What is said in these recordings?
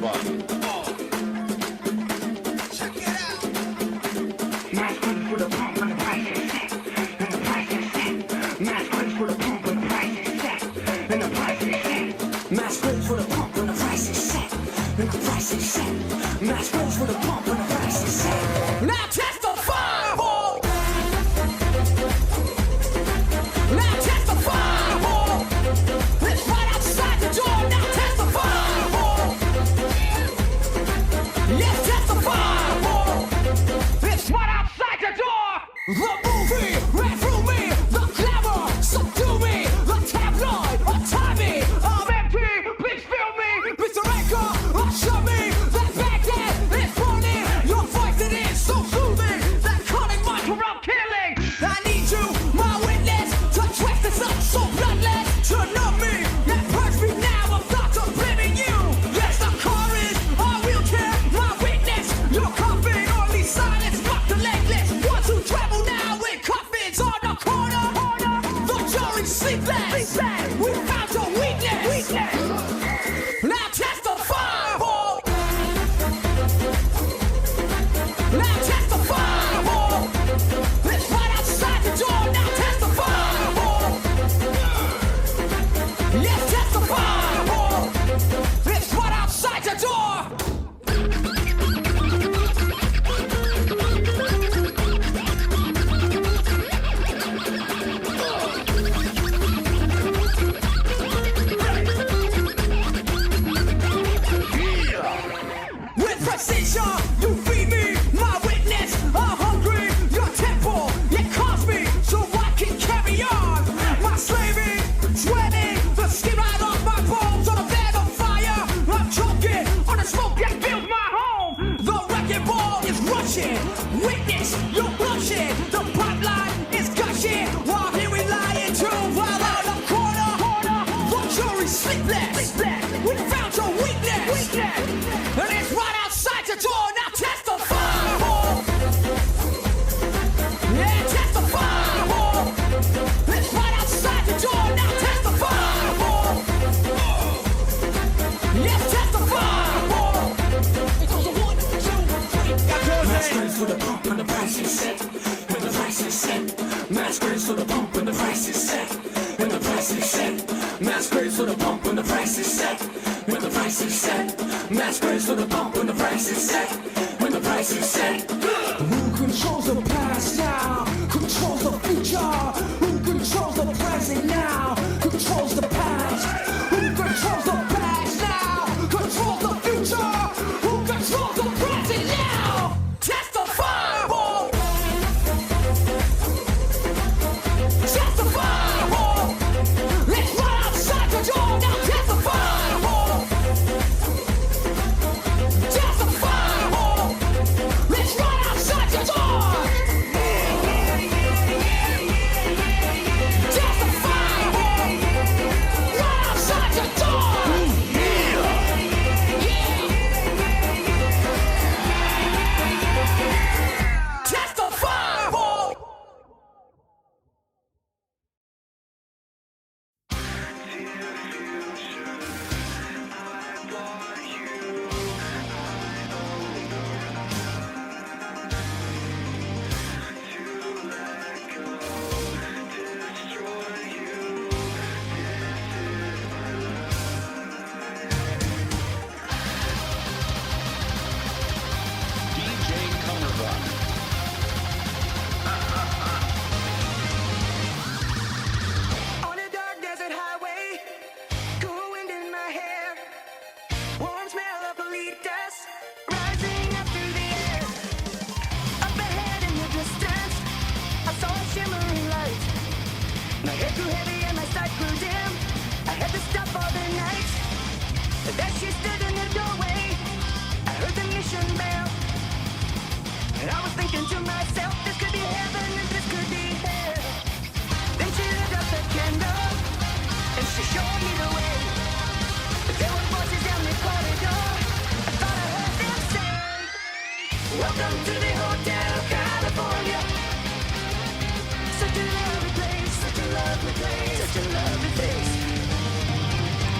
var.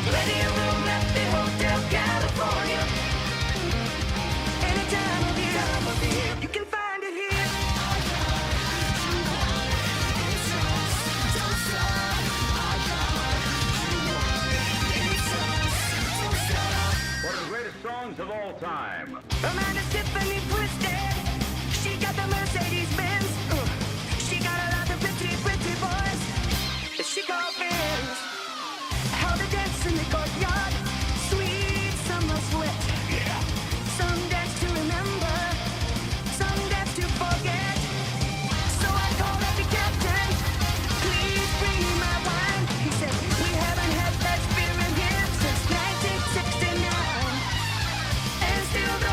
Plenty of room at the Hotel California. time. Amanda Tiffany twisted. She got the Mercedes Benz. She got a lot of pretty, pretty boys that she called friends. How to dance in the courtyard. Sweet summer sweat. Yeah. Some dance to remember. Some dance to forget. So I called up the captain. Please bring me my wine. He said, we haven't had that beer in here since 1969. And still the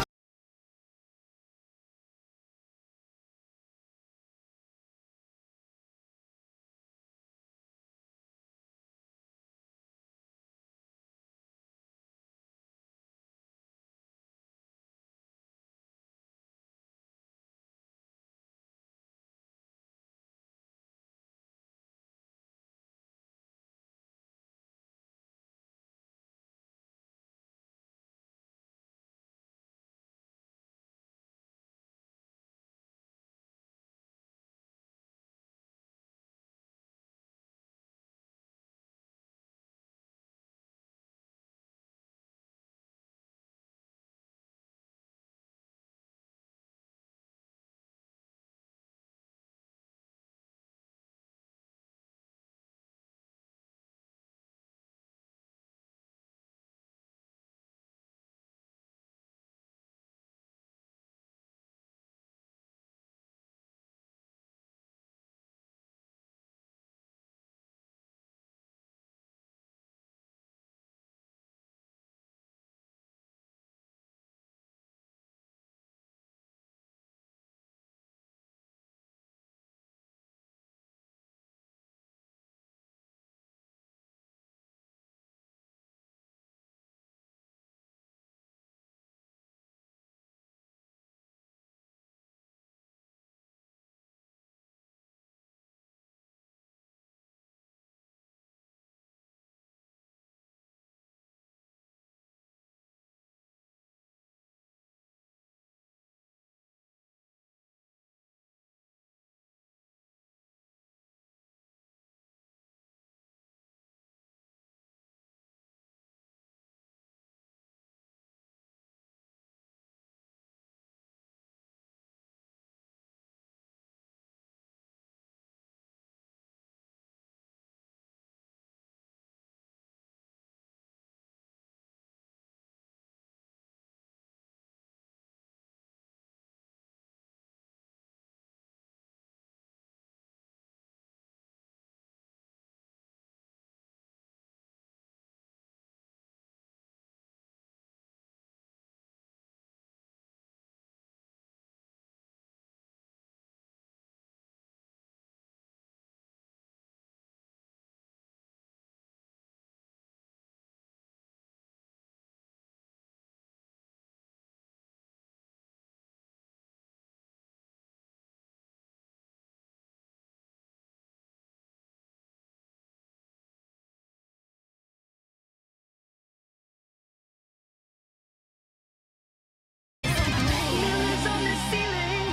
mirrors on the ceiling.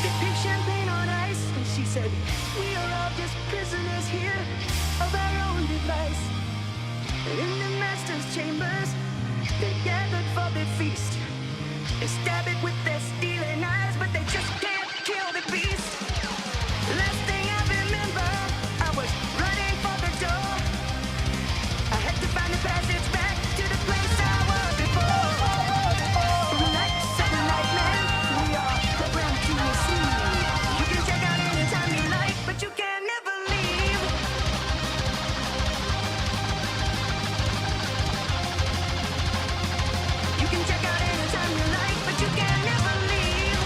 They pink champagne on ice. And she said, we are all just prisoners here of our own device. And in the master's chambers, they gathered for the feast. They stab it with their stealing eyes, but they just can't kill the beast. Last thing I remember, I was running for the door. I had to find the passage back to the place I was before. Life's a nightmare, we are programmed to receive. You can check out anytime you like, but you can never leave. You can check out anytime you like, but you can never leave.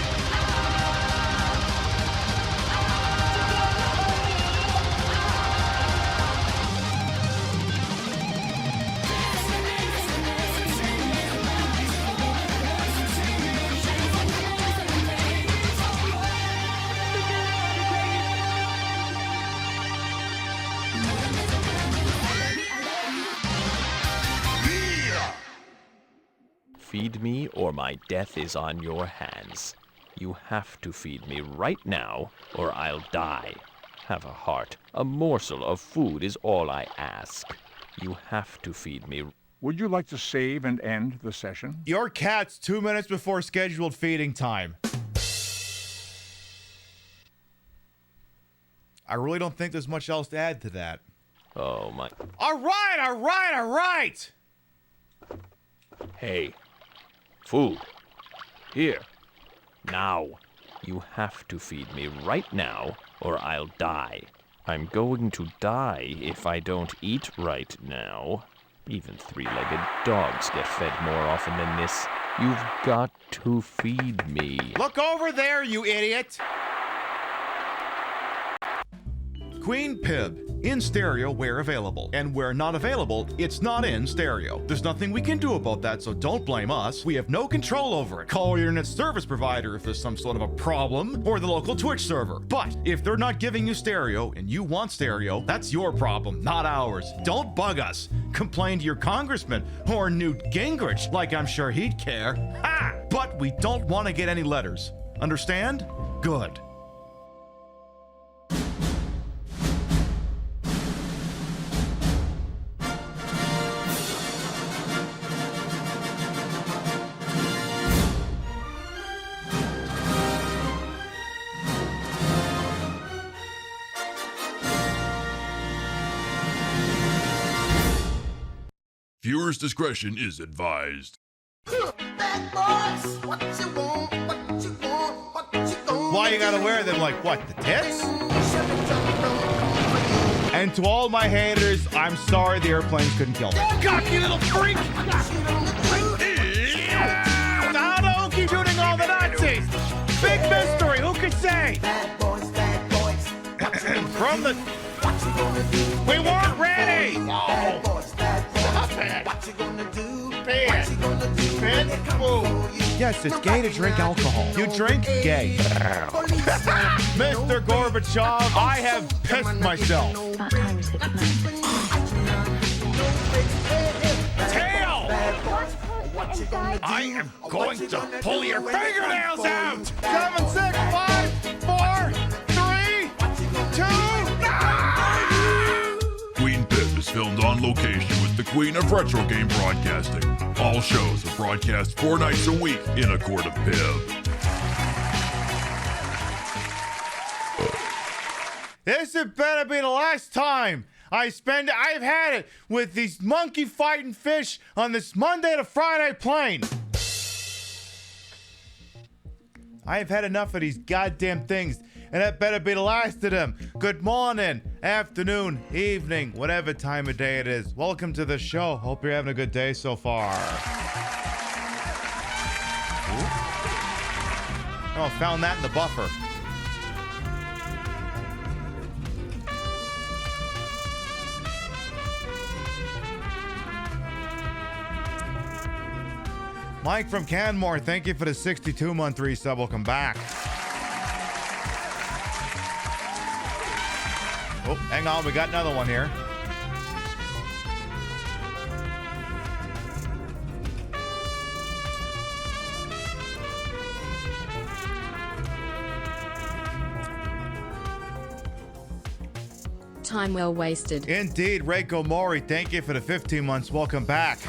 Feed me or my death is on your hands. You have to feed me right now or I'll die. Have a heart. A morsel of food is all I ask. You have to feed me. Would you like to save and end the session? Your cat's 2 minutes before scheduled feeding time. I really don't think there's much else to add to that. Oh my. All right! Hey. Food. Here. Now. You have to feed me right now, or I'll die. I'm going to die if I don't eat right now. Even three-legged dogs get fed more often than this. You've got to feed me. Look over there, you idiot! Queen Pib, in stereo where available. And where not available, it's not in stereo. There's nothing we can do about that, so don't blame us. We have no control over it. Call your internet service provider if there's some sort of a problem, or the local Twitch server. But if they're not giving you stereo and you want stereo, that's your problem, not ours. Don't bug us. Complain to your congressman or Newt Gingrich, like I'm sure he'd care. Ha! But we don't want to get any letters. Understand? Good. Viewer's discretion is advised. Why you gotta wear them, like what, the tits? And to all my haters, I'm sorry the airplanes couldn't kill me. Cocky little freak! How do keep shooting all the Nazis? Big mystery, who could say? From the... We weren't ready! Oh. Stop it! Yes, it's gay to drink alcohol. You drink? Gay. Mr. Gorbachev, I have pissed myself. What time is it tonight? Tail! I am going to pull your fingernails out! 7, 6, 5, 4, 3, 2, Queen Pib is filmed on location with the Queen of Retro Game Broadcasting. All shows are broadcast 4 nights a week in a court of Pib. This had better be the last time I've had it with these monkey fighting fish on this Monday to Friday plane. I've had enough of these goddamn things, and that better be the last of them. Good morning, afternoon, evening, whatever time of day it is. Welcome to the show. Hope you're having a good day so far. Oh, found that in the buffer. Mike from Canmore, thank you for the 62-month resub. Welcome back. Oh, hang on. We got another one here. Time well wasted. Indeed. Reiko Mori, thank you for the 15 months. Welcome back.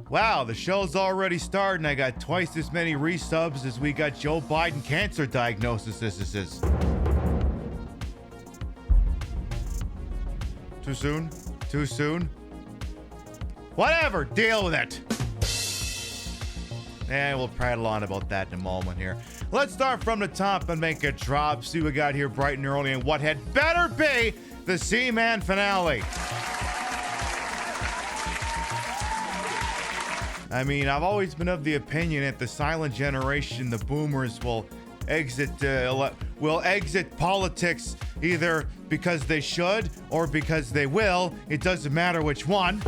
Wow, the show's already starting. I got twice as many resubs as we got Joe Biden cancer diagnosis. Too soon? Too soon? Whatever, deal with it. And we'll prattle on about that in a moment here. Let's start from the top and make a drop. See what we got here bright and early and what had better be the Seaman finale. I mean, I've always been of the opinion that the silent generation, the boomers, will exit politics either because they should or because they will. It doesn't matter which one.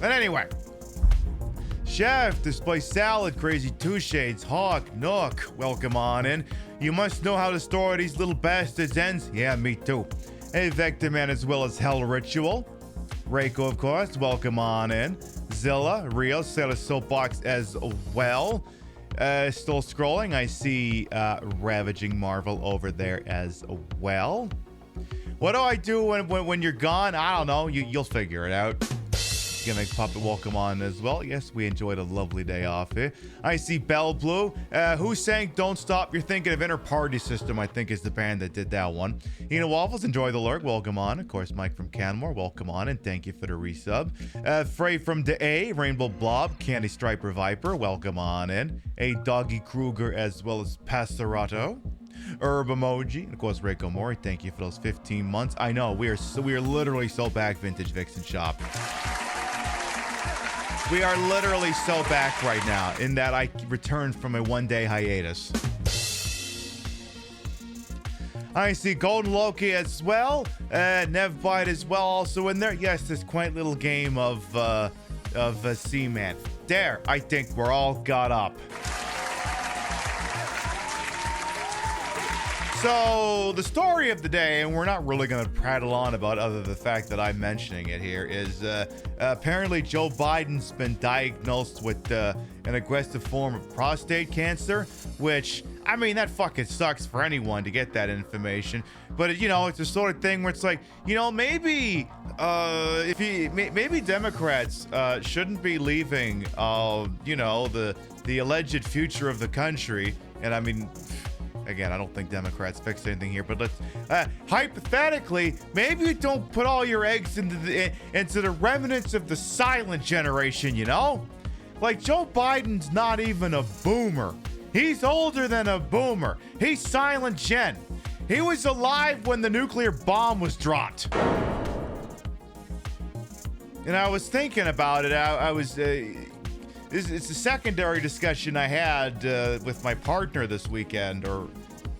But anyway, Chef, display salad, crazy two shades, Hawk, Nook, welcome on in. You must know how the story of these little bastards ends. Yeah, me too. Hey, Vector Man as well as Hell Ritual. Reiko, of course, welcome on in. Zilla, Rio, Sailor Soapbox as well. Still scrolling. I see Ravaging Marvel over there as well. What do I do when you're gone? I don't know. You'll figure it out. Gonna Puppet welcome on as well. Yes, we enjoyed a lovely day off here. I see Bell Blue. Who's saying Don't Stop? You're thinking of Inner Party System, I think is the band that did that one. Ina Waffles, enjoy the lurk. Welcome on. Of course, Mike from Canmore, welcome on, and thank you for the resub. Frey from the A, Rainbow Blob, Candy Striper Viper, welcome on in. A Doggy Kruger as well as Passerato. Herb Emoji, and of course Reiko Mori, thank you for those 15 months. I know, we are literally so back, Vintage Vixen Shop. We are literally so back right now in that I returned from a one-day hiatus. I see Golden Loki as well. Nevbite as well also in there. Yes, this quaint little game of Seaman. There, I think we're all got up. So the story of the day, and we're not really going to prattle on about other than the fact that I'm mentioning it here, is apparently Joe Biden's been diagnosed with an aggressive form of prostate cancer, which, I mean, that fucking sucks for anyone to get that information. But, you know, it's the sort of thing where it's like, you know, maybe maybe Democrats shouldn't be leaving, you know, the alleged future of the country. And I mean, again, I don't think Democrats fix anything here, but let's hypothetically, maybe you don't put all your eggs into the remnants of the silent generation, you know? Like, Joe Biden's not even a boomer. He's older than a boomer. He's silent gen. He was alive when the nuclear bomb was dropped. And I was thinking about it. It's a secondary discussion I had with my partner this weekend, or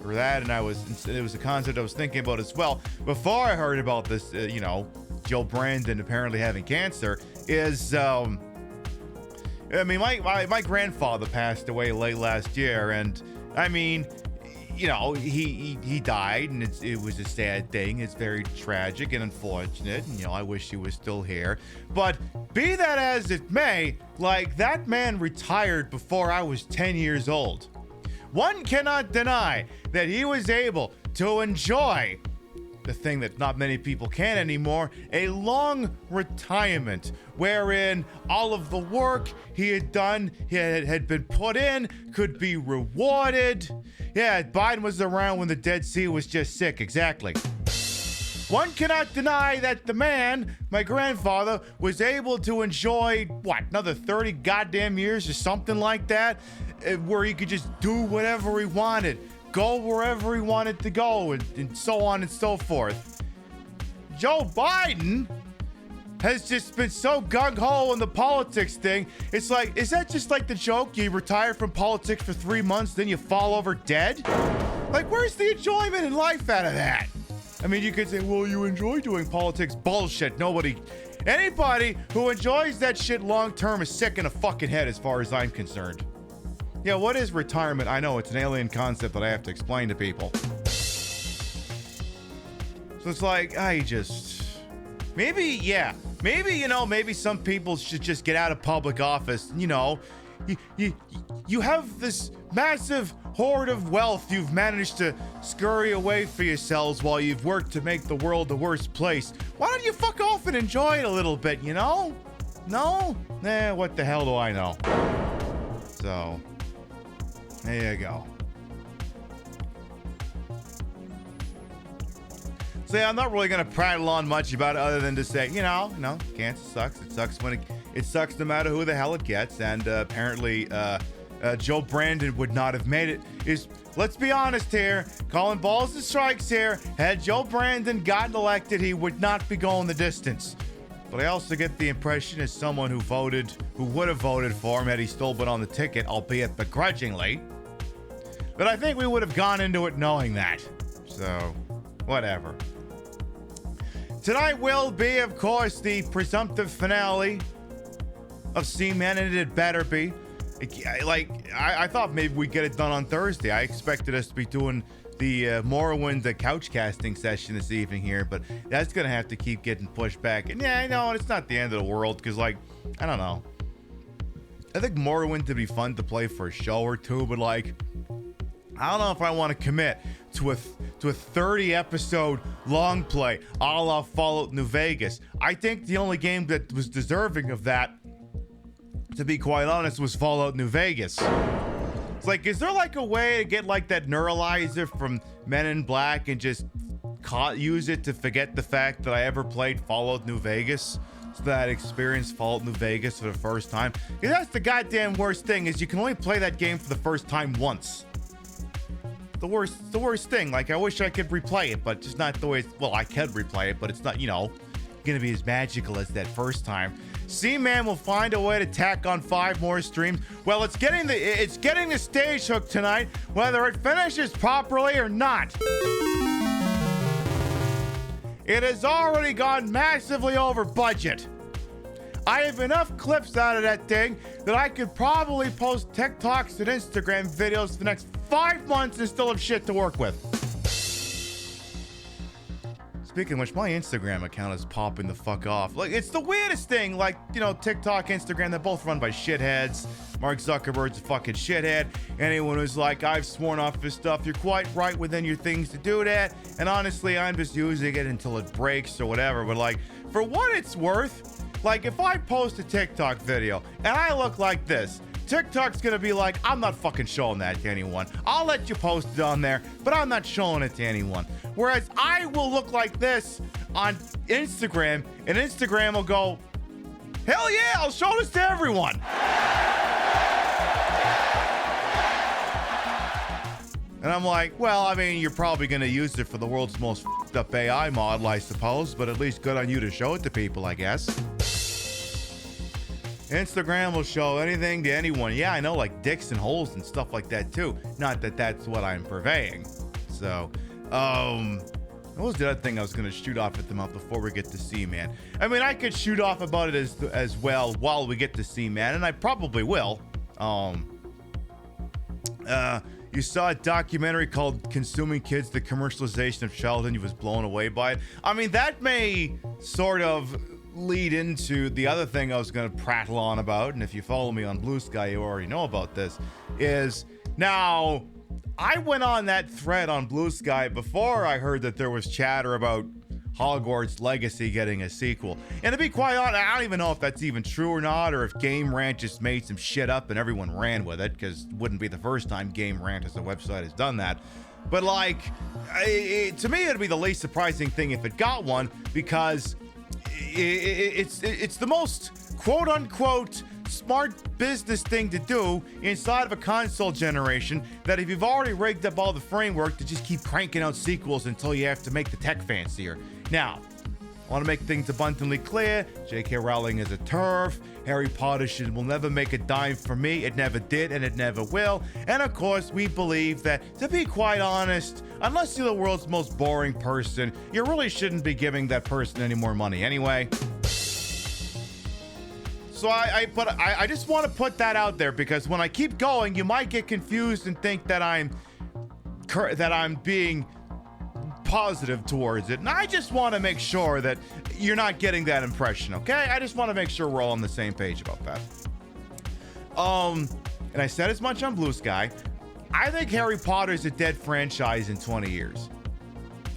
that, and it was a concept I was thinking about as well before I heard about this. You know, Joe Brandon apparently having cancer is. I mean, my grandfather passed away late last year, and I mean, you know, he died, and it was a sad thing. It's very tragic and unfortunate, and, you know, I wish he was still here. But be that as it may, like, that man retired before I was 10 years old. One cannot deny that he was able to enjoy the thing that not many people can anymore, a long retirement wherein all of the work he had done, had been put in, could be rewarded. Yeah, Biden was around when the Dead Sea was just sick, exactly. One cannot deny that the man, my grandfather, was able to enjoy, what, another 30 goddamn years or something like that, where he could just do whatever he wanted, go wherever he wanted to go, and so on and so forth. Joe Biden has just been so gung-ho on the politics thing. It's like, is that just like the joke? You retire from politics for 3 months, then you fall over dead? Like, where's the enjoyment in life out of that? I mean, you could say, well, you enjoy doing politics. Bullshit. Anybody who enjoys that shit long-term is sick in the fucking head as far as I'm concerned. Yeah, what is retirement? I know, it's an alien concept that I have to explain to people. So it's like, maybe, you know, maybe some people should just get out of public office. You know, you have this massive hoard of wealth you've managed to scurry away for yourselves while you've worked to make the world the worst place. Why don't you fuck off and enjoy it a little bit, you know? No? What the hell do I know? So, there you go. So yeah, I'm not really gonna prattle on much about it other than to say, you know, cancer sucks. It sucks when it sucks no matter who the hell it gets. And apparently, Joe Brandon would not have made it. Let's be honest here, calling balls and strikes here. Had Joe Brandon gotten elected, he would not be going the distance. But I also get the impression, as someone who would have voted for him had he still been on the ticket, albeit begrudgingly, that I think we would have gone into it knowing that. So, whatever. Tonight will be, of course, the presumptive finale of Seaman, and it better be. I thought maybe we'd get it done on Thursday. I expected us to be doing the Morrowind couch casting session this evening here, but that's going to have to keep getting pushed back. And yeah, I know, it's not the end of the world, because, like, I don't know. I think Morrowind would be fun to play for a show or two, but, like, I don't know if I want to commit to a 30 episode long play a la Fallout New Vegas. I think the only game that was deserving of that, to be quite honest, was Fallout New Vegas. It's like, is there like a way to get like that neuralizer from Men in Black and just use it to forget the fact that I ever played Fallout New Vegas? So that I experienced Fallout New Vegas for the first time. Because that's the goddamn worst thing, is you can only play that game for the first time once. The worst thing. Like, I wish I could replay it, but just not the way. Well, I could replay it, but it's not, gonna be as magical as that first time. Seaman will find a way to tack on 5 more streams. Well, it's getting the stage hook tonight, whether it finishes properly or not. It has already gone massively over budget. I have enough clips out of that thing that I could probably post TikToks and Instagram videos for the next 5 months and still have shit to work with. Speaking of which, my Instagram account is popping the fuck off. Like, it's the weirdest thing. Like, TikTok, Instagram, they're both run by shitheads. Mark Zuckerberg's a fucking shithead. Anyone who's like, I've sworn off this stuff, you're quite right within your things to do that. And honestly, I'm just using it until it breaks or whatever. But like, for what it's worth, like if I post a TikTok video and I look like this, TikTok's gonna be like, I'm not fucking showing that to anyone. I'll let you post it on there, but I'm not showing it to anyone. Whereas I will look like this on Instagram, and Instagram will go, hell yeah, I'll show this to everyone. And I'm like, well, I mean, you're probably gonna use it for the world's most f***ed up AI model, I suppose, but at least good on you to show it to people, I guess. Instagram will show anything to anyone. Yeah, I know, like dicks and holes and stuff like that too. Not that that's what I'm purveying. So, what was the other thing I was going to shoot off at the mouth before we get to Seaman? I mean, I could shoot off about it as well while we get to Seaman, and I probably will. You saw a documentary called Consuming Kids, the Commercialization of Childhood. You was blown away by it. I mean, that may sort of lead into the other thing I was going to prattle on about, and if you follow me on Blue Sky, you already know about this, is now I went on that thread on Blue Sky before I heard that there was chatter about Hogwarts Legacy getting a sequel. And to be quite honest, I don't even know if that's even true or not, or if Game Rant just made some shit up and everyone ran with it, because it wouldn't be the first time Game Rant as a website has done that. But like, to me, it'd be the least surprising thing if it got one, because it's the most quote unquote smart business thing to do inside of a console generation, that if you've already rigged up all the framework to just keep cranking out sequels until you have to make the tech fancier. Now, I want to make things abundantly clear, J.K. Rowling is a turf. Harry Potter will never make a dime for me. It never did, and it never will. And of course, we believe that, to be quite honest, unless you're the world's most boring person, you really shouldn't be giving that person any more money anyway. So I just want to put that out there, because when I keep going, you might get confused and think that I'm being positive towards it. And I just want to make sure that you're not getting that impression, okay? I just want to make sure we're all on the same page about that. And I said as much on Blue Sky. I think Harry Potter is a dead franchise in 20 years.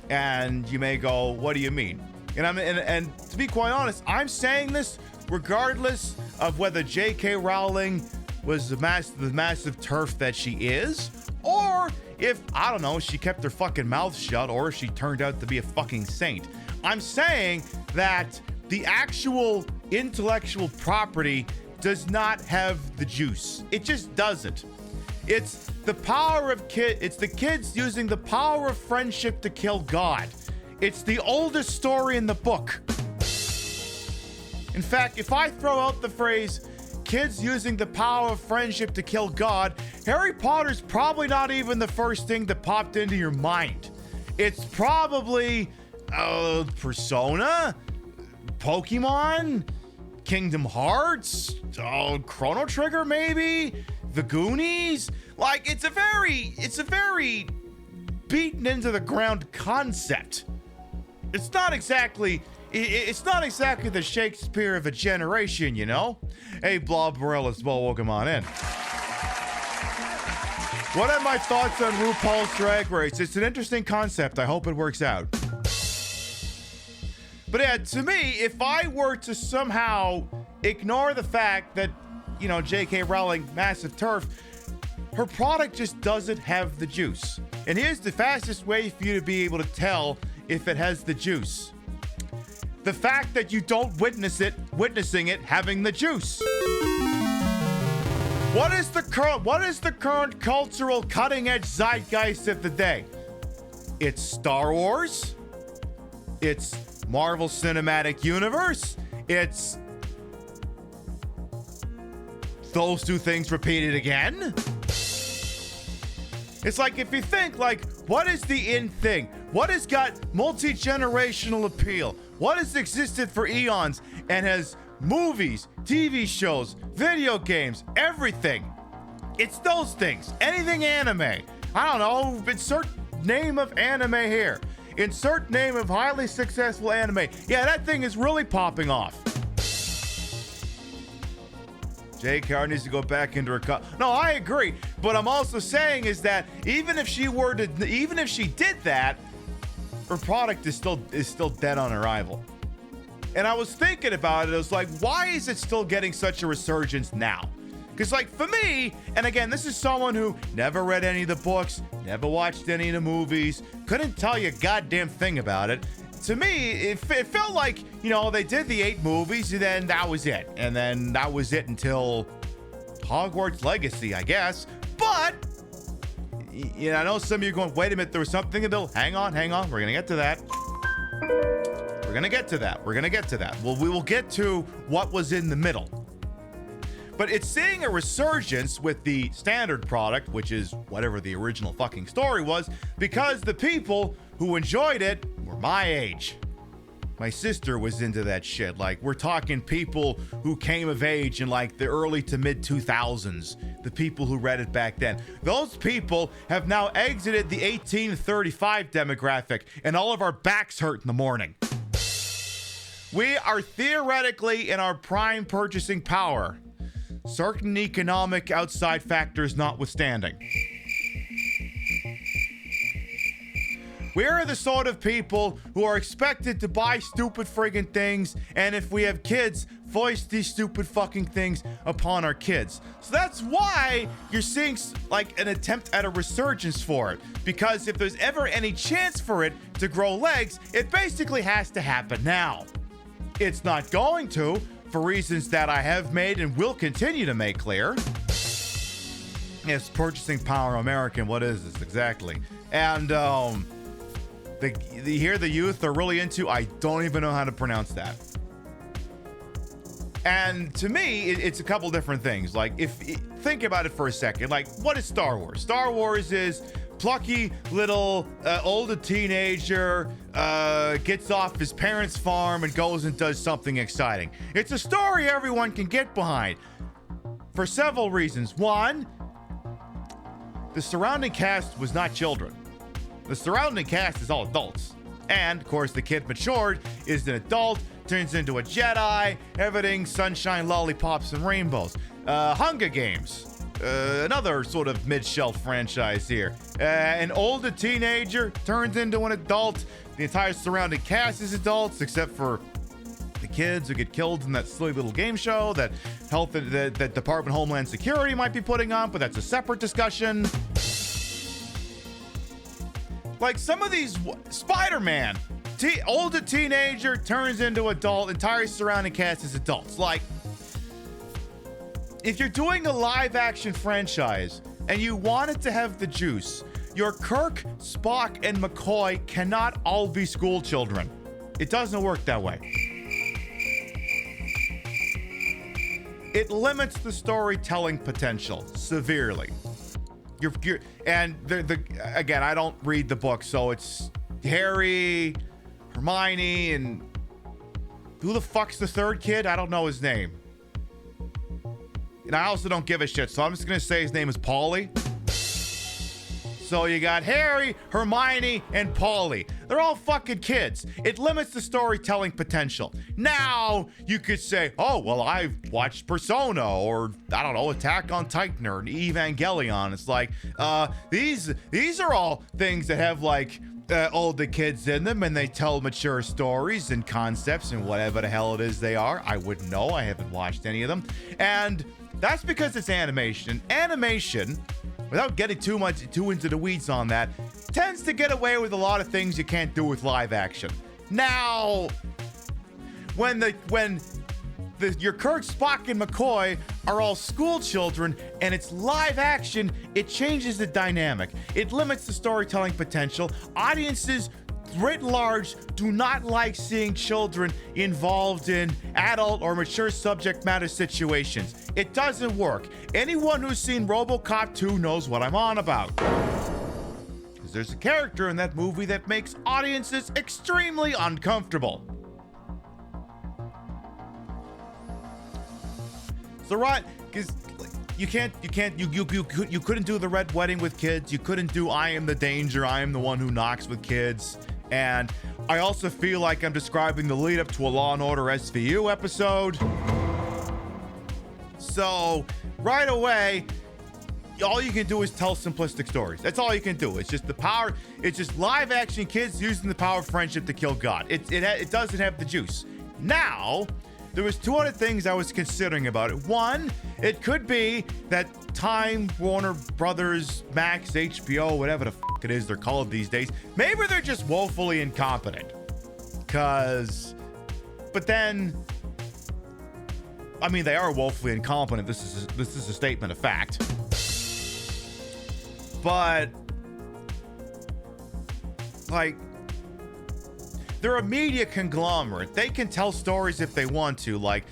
And you may go, what do you mean? And to be quite honest, I'm saying this regardless of whether J.K. Rowling was the massive turf that she is, or if, I don't know, she kept her fucking mouth shut, or if she turned out to be a fucking saint. I'm saying that the actual intellectual property does not have the juice. It just doesn't. It's the power of it's the kids using the power of friendship to kill God. It's the oldest story in the book. In fact, if I throw out the phrase, kids using the power of friendship to kill God, Harry Potter's probably not even the first thing that popped into your mind. It's probably Persona, Pokemon, Kingdom Hearts, Chrono Trigger maybe, The Goonies. Like, it's a very beaten into the ground concept. It's not exactly the Shakespeare of a generation, you know? Hey, Blob Morel as well, welcome on in. What are my thoughts on RuPaul's Drag Race? It's an interesting concept. I hope it works out. But yeah, to me, if I were to somehow ignore the fact that, you know, J.K. Rowling, massive turf, her product just doesn't have the juice. And here's the fastest way for you to be able to tell if it has the juice. The fact that you don't witnessing it having the juice. What is the current cultural cutting edge zeitgeist of the day? It's Star Wars. It's Marvel Cinematic Universe. It's those two things repeated again. It's like, if you think, like, what is the in thing? What has got multi-generational appeal? What has existed for eons and has movies, TV shows, video games, everything? It's those things. Anything anime. I don't know. Insert name of anime here. Insert name of highly successful anime. Yeah, that thing is really popping off. J.K. needs to go back into her cup. No, I agree. But I'm also saying is that even if she did that, her product is still dead on arrival. And I was thinking about it. I was like, why is it still getting such a resurgence now? Because, like, for me, and again, this is someone who never read any of the books, never watched any of the movies, couldn't tell you a goddamn thing about it. To me, it felt like, you know, they did the 8 movies and then that was it. And then that was it until Hogwarts Legacy, I guess. But, you know, I know some of you are going, wait a minute, there was something in the middle. Hang on. We're going to get to that. We're going to get to that. Well, we will get to what was in the middle. But it's seeing a resurgence with the standard product, which is whatever the original fucking story was, because the people who enjoyed it were my age. My sister was into that shit. Like, we're talking people who came of age in like the early to mid 2000s. The people who read it back then. Those people have now exited the 18 to 35 demographic, and all of our backs hurt in the morning. We are theoretically in our prime purchasing power. Certain economic outside factors notwithstanding. We are the sort of people who are expected to buy stupid friggin' things, and if we have kids, foist these stupid fucking things upon our kids. So that's why you're seeing like an attempt at a resurgence for it. Because if there's ever any chance for it to grow legs, it basically has to happen now. It's not going to, for reasons that I have made and will continue to make clear. Yes, purchasing power American, what is this exactly? And here the youth are really into, I don't even know how to pronounce that. And to me, it's a couple different things. Like, think about it for a second. Like, what is Star Wars? Star Wars is plucky little older teenager gets off his parents' farm and goes and does something exciting. It's a story everyone can get behind for several reasons. One, the surrounding cast was not children. The surrounding cast is all adults. And, of course, the kid matured, is an adult, turns into a Jedi, everything sunshine, lollipops, and rainbows. Hunger Games. Another sort of mid-shelf franchise here. An older teenager turns into an adult. The entire surrounding cast is adults, except for the kids who get killed in that silly little game show that that Department of Homeland Security might be putting on, but that's a separate discussion. Like some of these, Spider-Man, older teenager turns into adult, entire surrounding cast is adults. Like, if you're doing a live-action franchise and you want it to have the juice, your Kirk, Spock, and McCoy cannot all be school children. It doesn't work that way. It limits the storytelling potential severely. Again, I don't read the book, so it's Harry, Hermione, and who the fuck's the third kid? I don't know his name. And I also don't give a shit, so I'm just gonna say his name is Paulie. So you got Harry, Hermione, and Paulie. They're all fucking kids. It limits the storytelling potential. Now, you could say, oh, well, I've watched Persona or, I don't know, Attack on Titan or Evangelion. It's like, these are all things that have, like, older kids in them, and they tell mature stories and concepts and whatever the hell it is they are. I wouldn't know. I haven't watched any of them. And that's because it's animation. Animation, without getting too into the weeds on that, tends to get away with a lot of things you can't do with live action. Now, when your Kirk, Spock, and McCoy are all school children and it's live action, it changes the dynamic. It limits the storytelling potential. Audiences, writ large, do not like seeing children involved in adult or mature subject matter situations. It doesn't work. Anyone who's seen RoboCop 2 knows what I'm on about. Because there's a character in that movie that makes audiences extremely uncomfortable. So right, because you couldn't do the Red Wedding with kids. You couldn't do I Am the Danger, I Am the One Who Knocks with kids. And I also feel like I'm describing the lead up to a Law and Order SVU episode. So right away, all you can do is tell simplistic stories. That's all you can do. It's just the power. It's just live action kids using the power of friendship to kill God. It doesn't have the juice. Now, there was two other things I was considering about it. One, it could be that Time, Warner Brothers, Max, HBO, whatever the fuck it is they're called these days, maybe they're just woefully incompetent. But then, I mean, they are woefully incompetent. This is a statement of fact. But, like, they're a media conglomerate. They can tell stories if they want to. Like,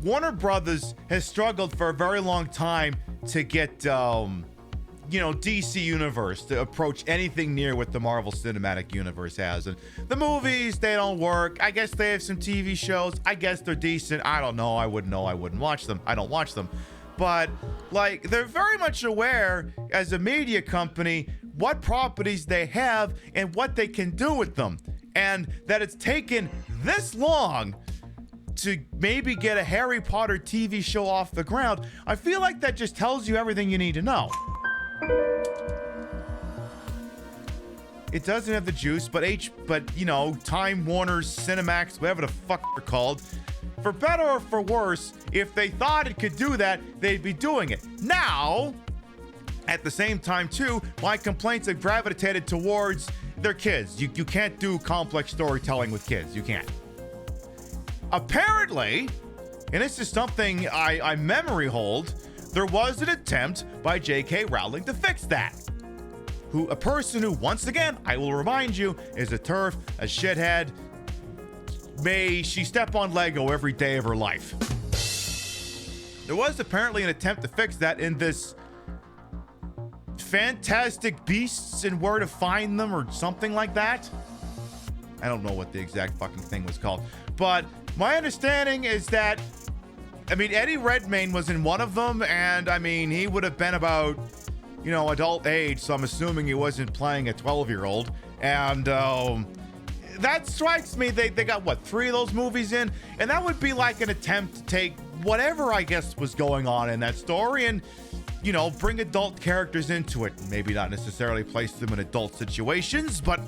Warner Brothers has struggled for a very long time to get, DC Universe to approach anything near what the Marvel Cinematic Universe has. And the movies, they don't work. I guess they have some TV shows. I guess they're decent. I don't know. I wouldn't know. I wouldn't watch them. I don't watch them. But, like, they're very much aware as a media company what properties they have and what they can do with them. And that it's taken this long to maybe get a Harry Potter TV show off the ground, I feel like that just tells you everything you need to know. It doesn't have the juice, but Time Warner, Cinemax, whatever the fuck they're called, for better or for worse, if they thought it could do that, they'd be doing it. Now, at the same time too, my complaints have gravitated towards their kids. You can't do complex storytelling with kids. You can't. Apparently, and this is something I memory hold, there was an attempt by J.K. Rowling to fix that. A person who, once again, I will remind you, is a turf, a shithead. May she step on Lego every day of her life. There was apparently an attempt to fix that in this Fantastic Beasts and Where to Find Them or something like that. I don't know what the exact fucking thing was called. But my understanding is that, Eddie Redmayne was in one of them, and, he would have been about, adult age, so I'm assuming he wasn't playing a 12-year-old. And, that strikes me, they got, 3 of those movies in? And that would be like an attempt to take whatever, I guess, was going on in that story and, bring adult characters into it. Maybe not necessarily place them in adult situations, but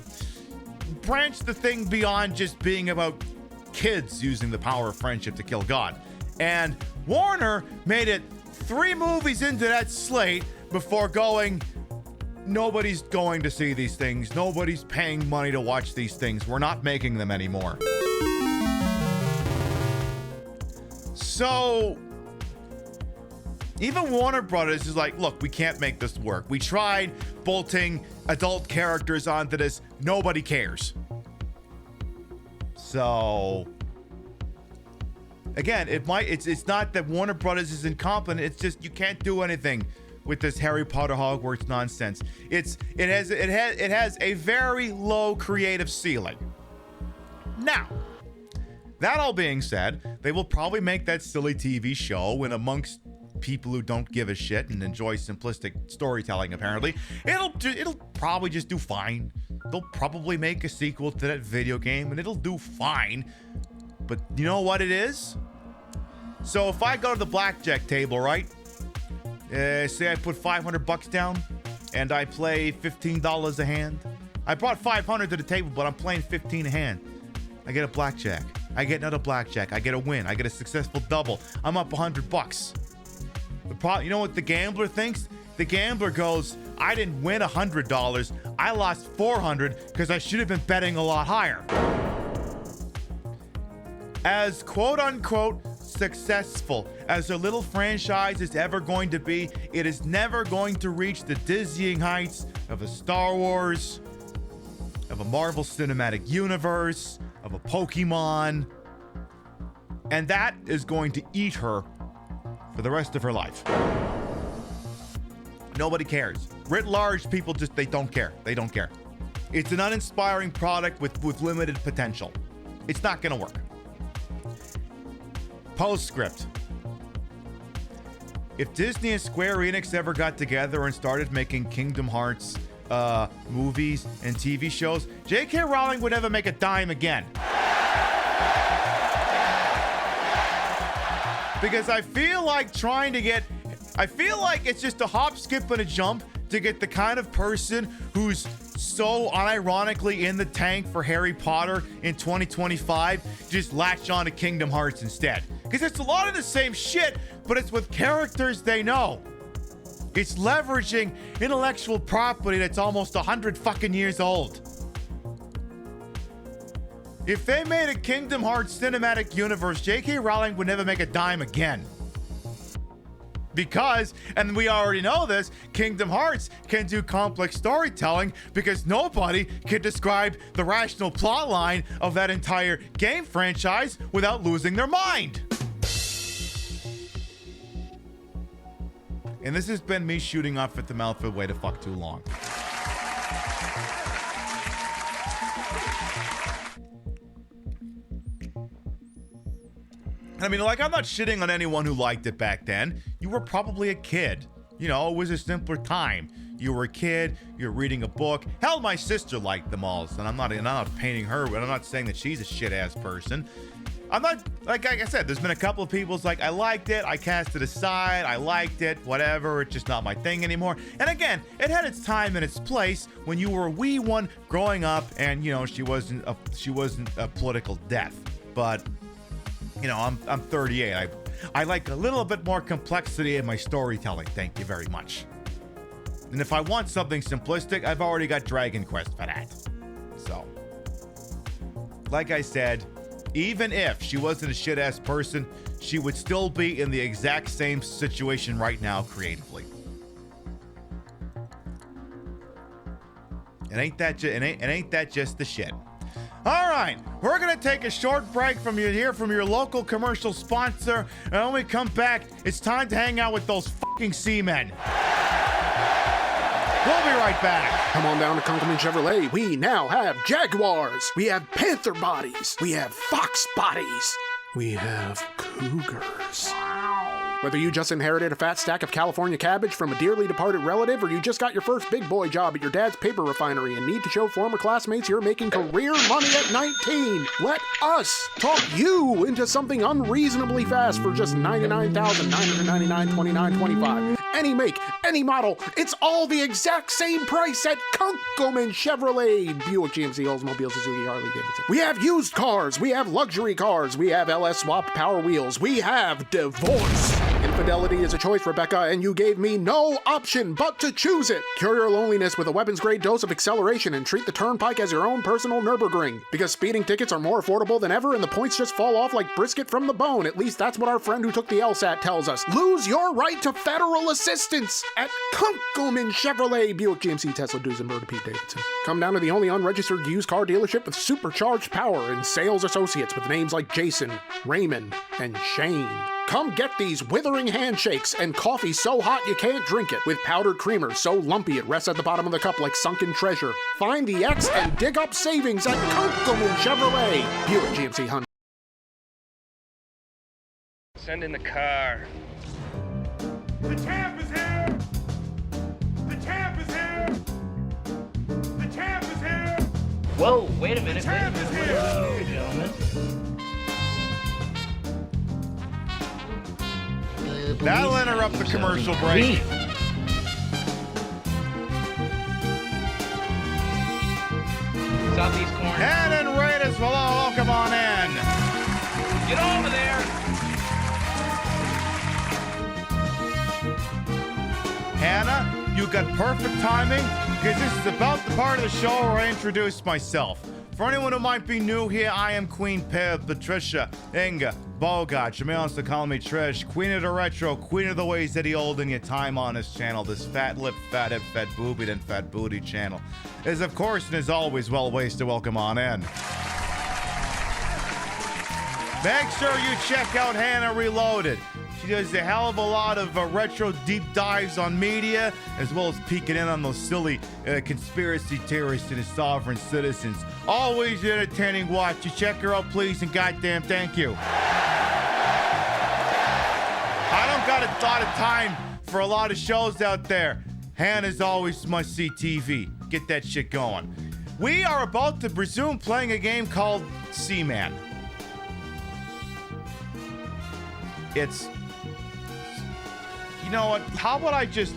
branch the thing beyond just being about kids using the power of friendship to kill God. And Warner made it 3 movies into that slate before going, nobody's going to see these things. Nobody's paying money to watch these things. We're not making them anymore. So even Warner Brothers is like, look, we can't make this work. We tried bolting adult characters onto this. Nobody cares. So again, it's not that Warner Brothers is incompetent. It's just you can't do anything with this Harry Potter Hogwarts nonsense. It has a very low creative ceiling. Now, that all being said, they will probably make that silly TV show, and amongst people who don't give a shit and enjoy simplistic storytelling, apparently, it'll probably just do fine. they'll probably make a sequel to that video game and it'll do fine. But you know what it is? So if I go to the blackjack table, right? Say I put $500 down and I play $15 a hand. I brought 500 to the table, but I'm playing 15 a hand. I get a blackjack. I get another blackjack. I get a win. I get a successful double. I'm up $100. You know what the gambler thinks? The gambler goes, I didn't win $100. I lost $400 because I should have been betting a lot higher. As quote-unquote successful as a little franchise is ever going to be, it is never going to reach the dizzying heights of a Star Wars, of a Marvel Cinematic Universe, of a Pokemon. And that is going to eat her for the rest of her life. Nobody cares. Writ large, people just, they don't care. They don't care. It's an uninspiring product with limited potential. It's not gonna work. Postscript. If Disney and Square Enix ever got together and started making Kingdom Hearts movies and TV shows, J.K. Rowling would never make a dime again. Because I feel like it's just a hop, skip, and a jump to get the kind of person who's so unironically in the tank for Harry Potter in 2025 just latch on to Kingdom Hearts instead. Because it's a lot of the same shit, but it's with characters they know. It's leveraging intellectual property that's almost 100 fucking years old. If they made a Kingdom Hearts cinematic universe, J.K. Rowling would never make a dime again. Because, and we already know this, Kingdom Hearts can do complex storytelling because nobody can describe the rational plot line of that entire game franchise without losing their mind. And this has been me shooting off at the mouth for way to fuck too long. I mean, like, I'm not shitting on anyone who liked it back then. You were probably a kid. You know, it was a simpler time. You were a kid, you're reading a book. Hell, my sister liked them all, and I'm not painting her, but I'm not saying that she's a shit-ass person. I'm not, like I said, there's been a couple of people's like, I liked it, I cast it aside, I liked it, whatever, it's just not my thing anymore. And again, it had its time and its place when you were a wee one growing up, and, you know, she wasn't a political death. But, you know, I'm 38. I like a little bit more complexity in my storytelling. Thank you very much. And if I want something simplistic, I've already got Dragon Quest for that. So, like I said, even if she wasn't a shit-ass person, she would still be in the exact same situation right now creatively. And ain't that just the shit? All right, we're gonna take a short break from your local commercial sponsor, and when we come back, it's time to hang out with those fucking Seamen. We'll be right back. Come on down to Kunkelman Chevrolet. We now have Jaguars. We have Panther bodies. We have Fox bodies. We have Cougars. Whether you just inherited a fat stack of California cabbage from a dearly departed relative, or you just got your first big boy job at your dad's paper refinery and need to show former classmates you're making career money at 19, let us talk you into something unreasonably fast for just $99,999.29.25. Any make, any model, it's all the exact same price at Kunkelman Chevrolet, Buick, GMC, Oldsmobile, Suzuki, Harley Davidson. We have used cars, we have luxury cars, we have LS swap power wheels, we have divorce. Infidelity is a choice, Rebecca, and you gave me no option but to choose it. Cure your loneliness with a weapons-grade dose of acceleration and treat the Turnpike as your own personal Nürburgring. Because speeding tickets are more affordable than ever and the points just fall off like brisket from the bone. At least that's what our friend who took the LSAT tells us. Lose your right to federal assistance at Kunkelman Chevrolet, Buick, GMC, Tesla, Duesenberg, Pete Davidson. Come down to the only unregistered used car dealership with supercharged power and sales associates with names like Jason, Raymond, and Shane. Come get these withering handshakes and coffee so hot you can't drink it, with powdered creamer so lumpy it rests at the bottom of the cup like sunken treasure. Find the X and dig up savings at Kunkelman Chevrolet, Buick, GMC, Hyundai. Send in the car. The champ is here! The champ is here! The champ is here! Whoa, wait a minute. champ is here. Gentlemen. That'll interrupt the commercial break. Southeast corner. And Raiders, welcome on in. Get over there. Hannah, you got perfect timing because this is about the part of the show where I introduce myself. For anyone who might be new here, I am Queen Pib, Patricia, Inga, Bogart. You may also call me Trish, Queen of the Retro, Queen of the Ways that he old in your time on this channel. This fat lip, fat hip, fat boobied, and fat booty channel is, of course, and is always well ways to welcome on in. Make sure you check out Hannah Reloaded. She does a hell of a lot of retro deep dives on media, as well as peeking in on those silly conspiracy theorists and his sovereign citizens. Always entertaining watch. You check her out, please, and goddamn thank you. I don't got a lot of time for a lot of shows out there. Hannah's always must-see TV. Get that shit going. We are about to resume playing a game called Seaman. It's... You know what? How about I just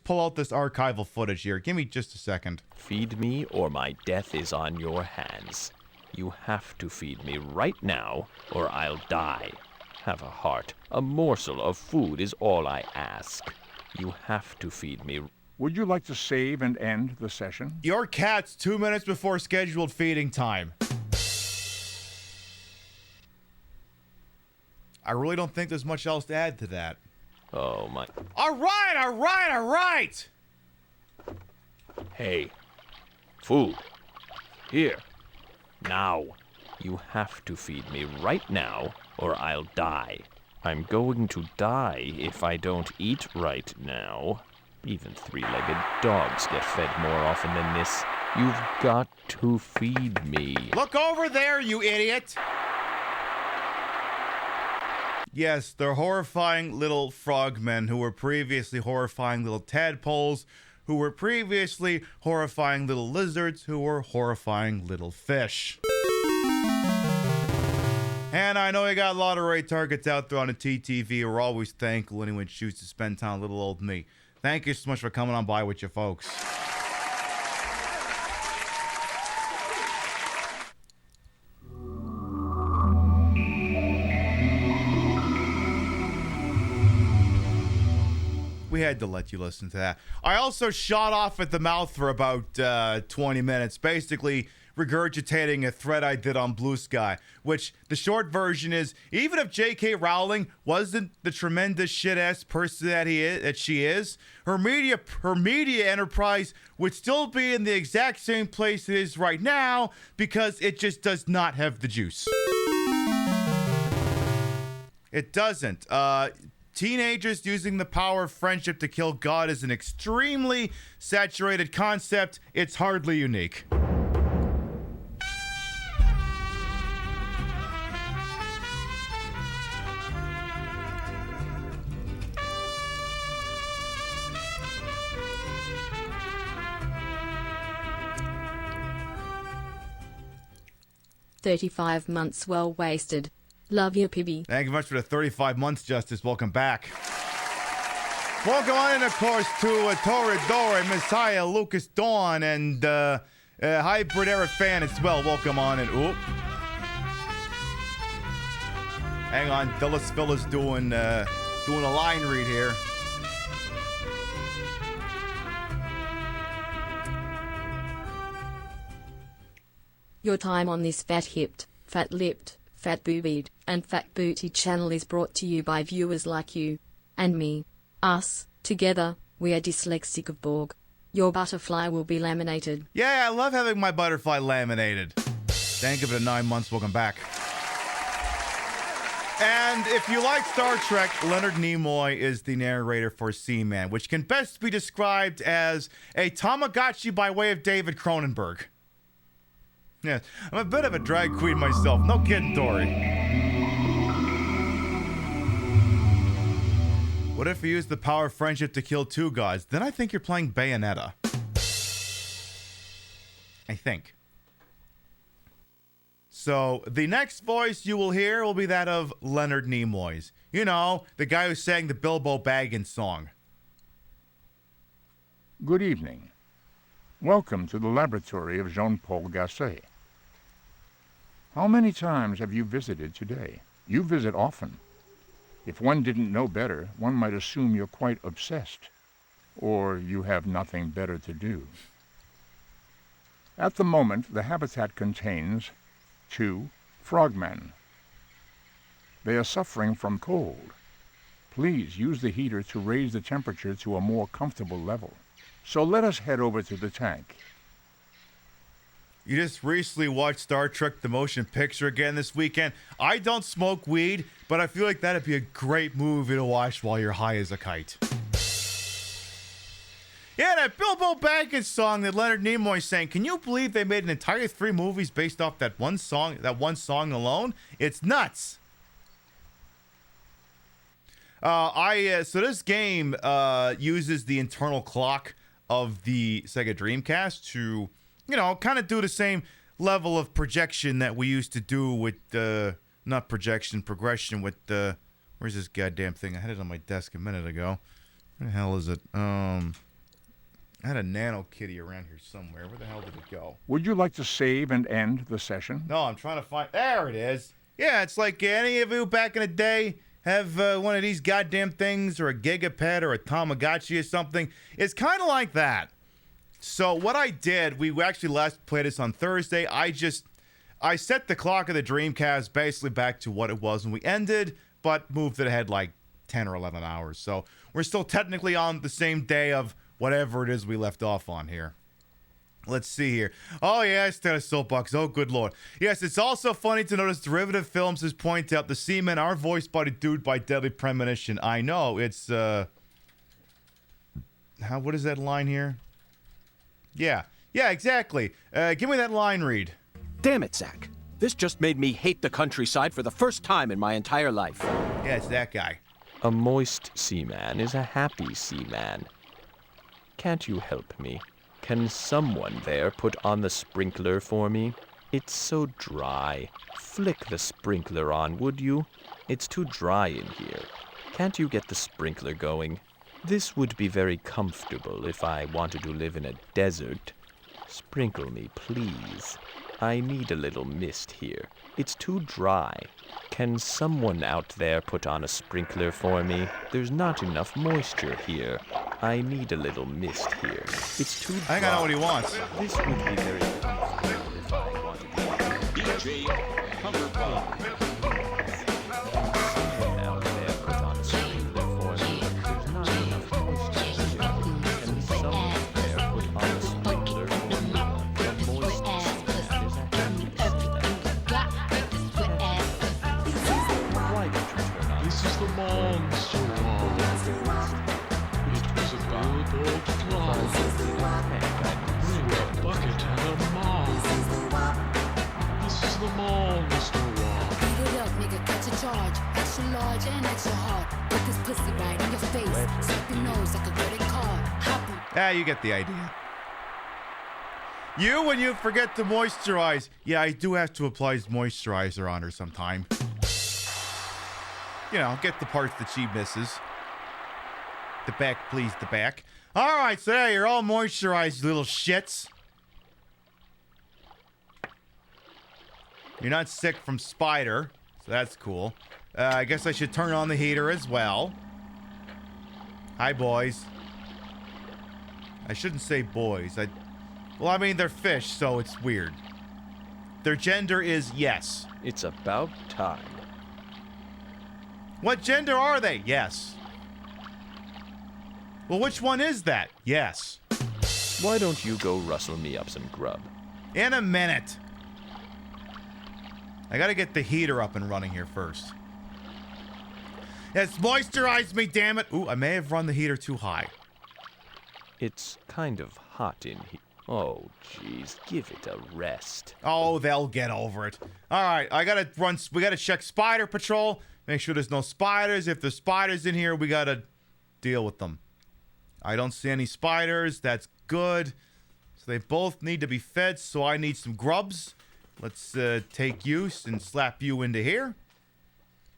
pull out this archival footage here? Give me just a second. Feed me or my death is on your hands. You have to feed me right now or I'll die. Have a heart. A morsel of food is all I ask. You have to feed me. Would you like to save and end the session? Your cat's 2 minutes before scheduled feeding time. I really don't think there's much else to add to that. Oh my... All right! Hey. Food. Here. Now. You have to feed me right now or I'll die. I'm going to die if I don't eat right now. Even three-legged dogs get fed more often than this. You've got to feed me. Look over there, you idiot! Yes, they're horrifying little frogmen who were previously horrifying little tadpoles, who were previously horrifying little lizards, who were horrifying little fish. And I know you got a lot of right targets out there on the TTV. We're always thankful anyone chooses to spend time with little old me. Thank you so much for coming on by with you folks. We had to let you listen to that. I also shot off at the mouth for about 20 minutes, basically regurgitating a thread I did on Blue Sky, which the short version is, even if J.K. Rowling wasn't the tremendous shit-ass person that she is, her media enterprise would still be in the exact same place it is right now because it just does not have the juice. It doesn't. Teenagers using the power of friendship to kill God is an extremely saturated concept. It's hardly unique. "35 months well wasted. Love you, Pibby." Thank you much for the 35 months, Justice. Welcome back. Welcome on in, of course, to Torridore, Messiah, Lucas Dawn, and Hybrid Era fan as well. Welcome on in. Oop. Hang on, Dillis Villa's doing a line read here. Your time on this fat-hipped, fat-lipped, fat-boobied, and fat-booty channel is brought to you by viewers like you and me. Us. Together, we are dyslexic of Borg. Your butterfly will be laminated. Yeah, I love having my butterfly laminated. Thank you for the 9 months. Welcome back. And if you like Star Trek, Leonard Nimoy is the narrator for Seaman, which can best be described as a Tamagotchi by way of David Cronenberg. Yeah, I'm a bit of a drag queen myself. No kidding, Dory. What if you use the power of friendship to kill two gods? Then I think you're playing Bayonetta. I think. So the next voice you will hear will be that of Leonard Nimoy's. You know, the guy who sang the Bilbo Baggins song. Good evening. Welcome to the laboratory of Jean-Paul Gasset. How many times have you visited today? You visit often. If one didn't know better, one might assume you're quite obsessed, or you have nothing better to do. At the moment, the habitat contains 2 frogmen. They are suffering from cold. Please use the heater to raise the temperature to a more comfortable level. So let us head over to the tank. You just recently watched Star Trek The Motion Picture again this weekend. I don't smoke weed, but I feel like that'd be a great movie to watch while you're high as a kite. Yeah, that Bilbo Baggins song that Leonard Nimoy sang. Can you believe they made an entire 3 movies based off that one song alone? It's nuts. So this game uses the internal clock of the Sega Dreamcast to, you know, kind of do the same level of projection that we used to do with not projection, progression with where's this goddamn thing? I had it on my desk a minute ago. Where the hell is it? I had a Nano Kitty around here somewhere. Where the hell did it go? Would you like to save and end the session? No, I'm trying to find... There it is. Yeah, it's like any of you back in the day have one of these goddamn things, or a Gigapet or a Tamagotchi or something. It's kind of like that. So what I did, we actually last played this on Thursday. I set the clock of the Dreamcast basically back to what it was when we ended, but moved it ahead like 10 or 11 hours. So we're still technically on the same day of whatever it is we left off on here. Let's see here. Oh, yeah, I started a soapbox. Oh, good Lord. Yes, it's also funny to notice Derivative Films has pointed out the Seaman are voiced by the dude by Deadly Premonition. I know, it's, what is that line here? Yeah, exactly. Give me that line read. Damn it, Zach. This just made me hate the countryside for the first time in my entire life. Yeah, it's that guy. A moist seaman is a happy seaman. Can't you help me? Can someone there put on the sprinkler for me? It's so dry. Flick the sprinkler on, would you? It's too dry in here. Can't you get the sprinkler going? This would be very comfortable if I wanted to live in a desert. Sprinkle me, please. I need a little mist here. It's too dry. Can someone out there put on a sprinkler for me? There's not enough moisture here. I need a little mist here. It's too dry. I think I know what he wants. This would be very comfortable if I wanted to. DJ Cumberbatch. Someone out there put on a sprinkler for me. There's not enough moisture here. Can someone there put on a sprinkler for me? The moist seaman is a happy seaman. Why don't you turn on? This is the monster one. It was a good old clock. Bring a bucket and a mop. This is the monster one. Beat it up, nigga, catch a charge. Extra large and extra hard. Put this pussy right in your face. Slap your nose like a credit card. Hop in. Ah, you get the idea. You, when you forget to moisturize. Yeah, I do have to apply moisturizer on her sometime. You know, get the parts that she misses. The back, please, the back. All right, so there, you're all moisturized, little shits. You're not sick from spider, so that's cool. I guess I should turn on the heater as well. Hi, boys. I shouldn't say boys. Well, I mean, they're fish, so it's weird. Their gender is yes. It's about time. What gender are they? Yes. Well, which one is that? Yes. Why don't you go rustle me up some grub? In a minute. I gotta get the heater up and running here first. It's moisturized me, damn it. Ooh, I may have run the heater too high. It's kind of hot in here. Oh, jeez, give it a rest. Oh, they'll get over it. All right, we gotta check Spider Patrol. Make sure there's no spiders. If there's spiders in here, we gotta deal with them. I don't see any spiders. That's good. So they both need to be fed, so I need some grubs. Let's take you and slap you into here.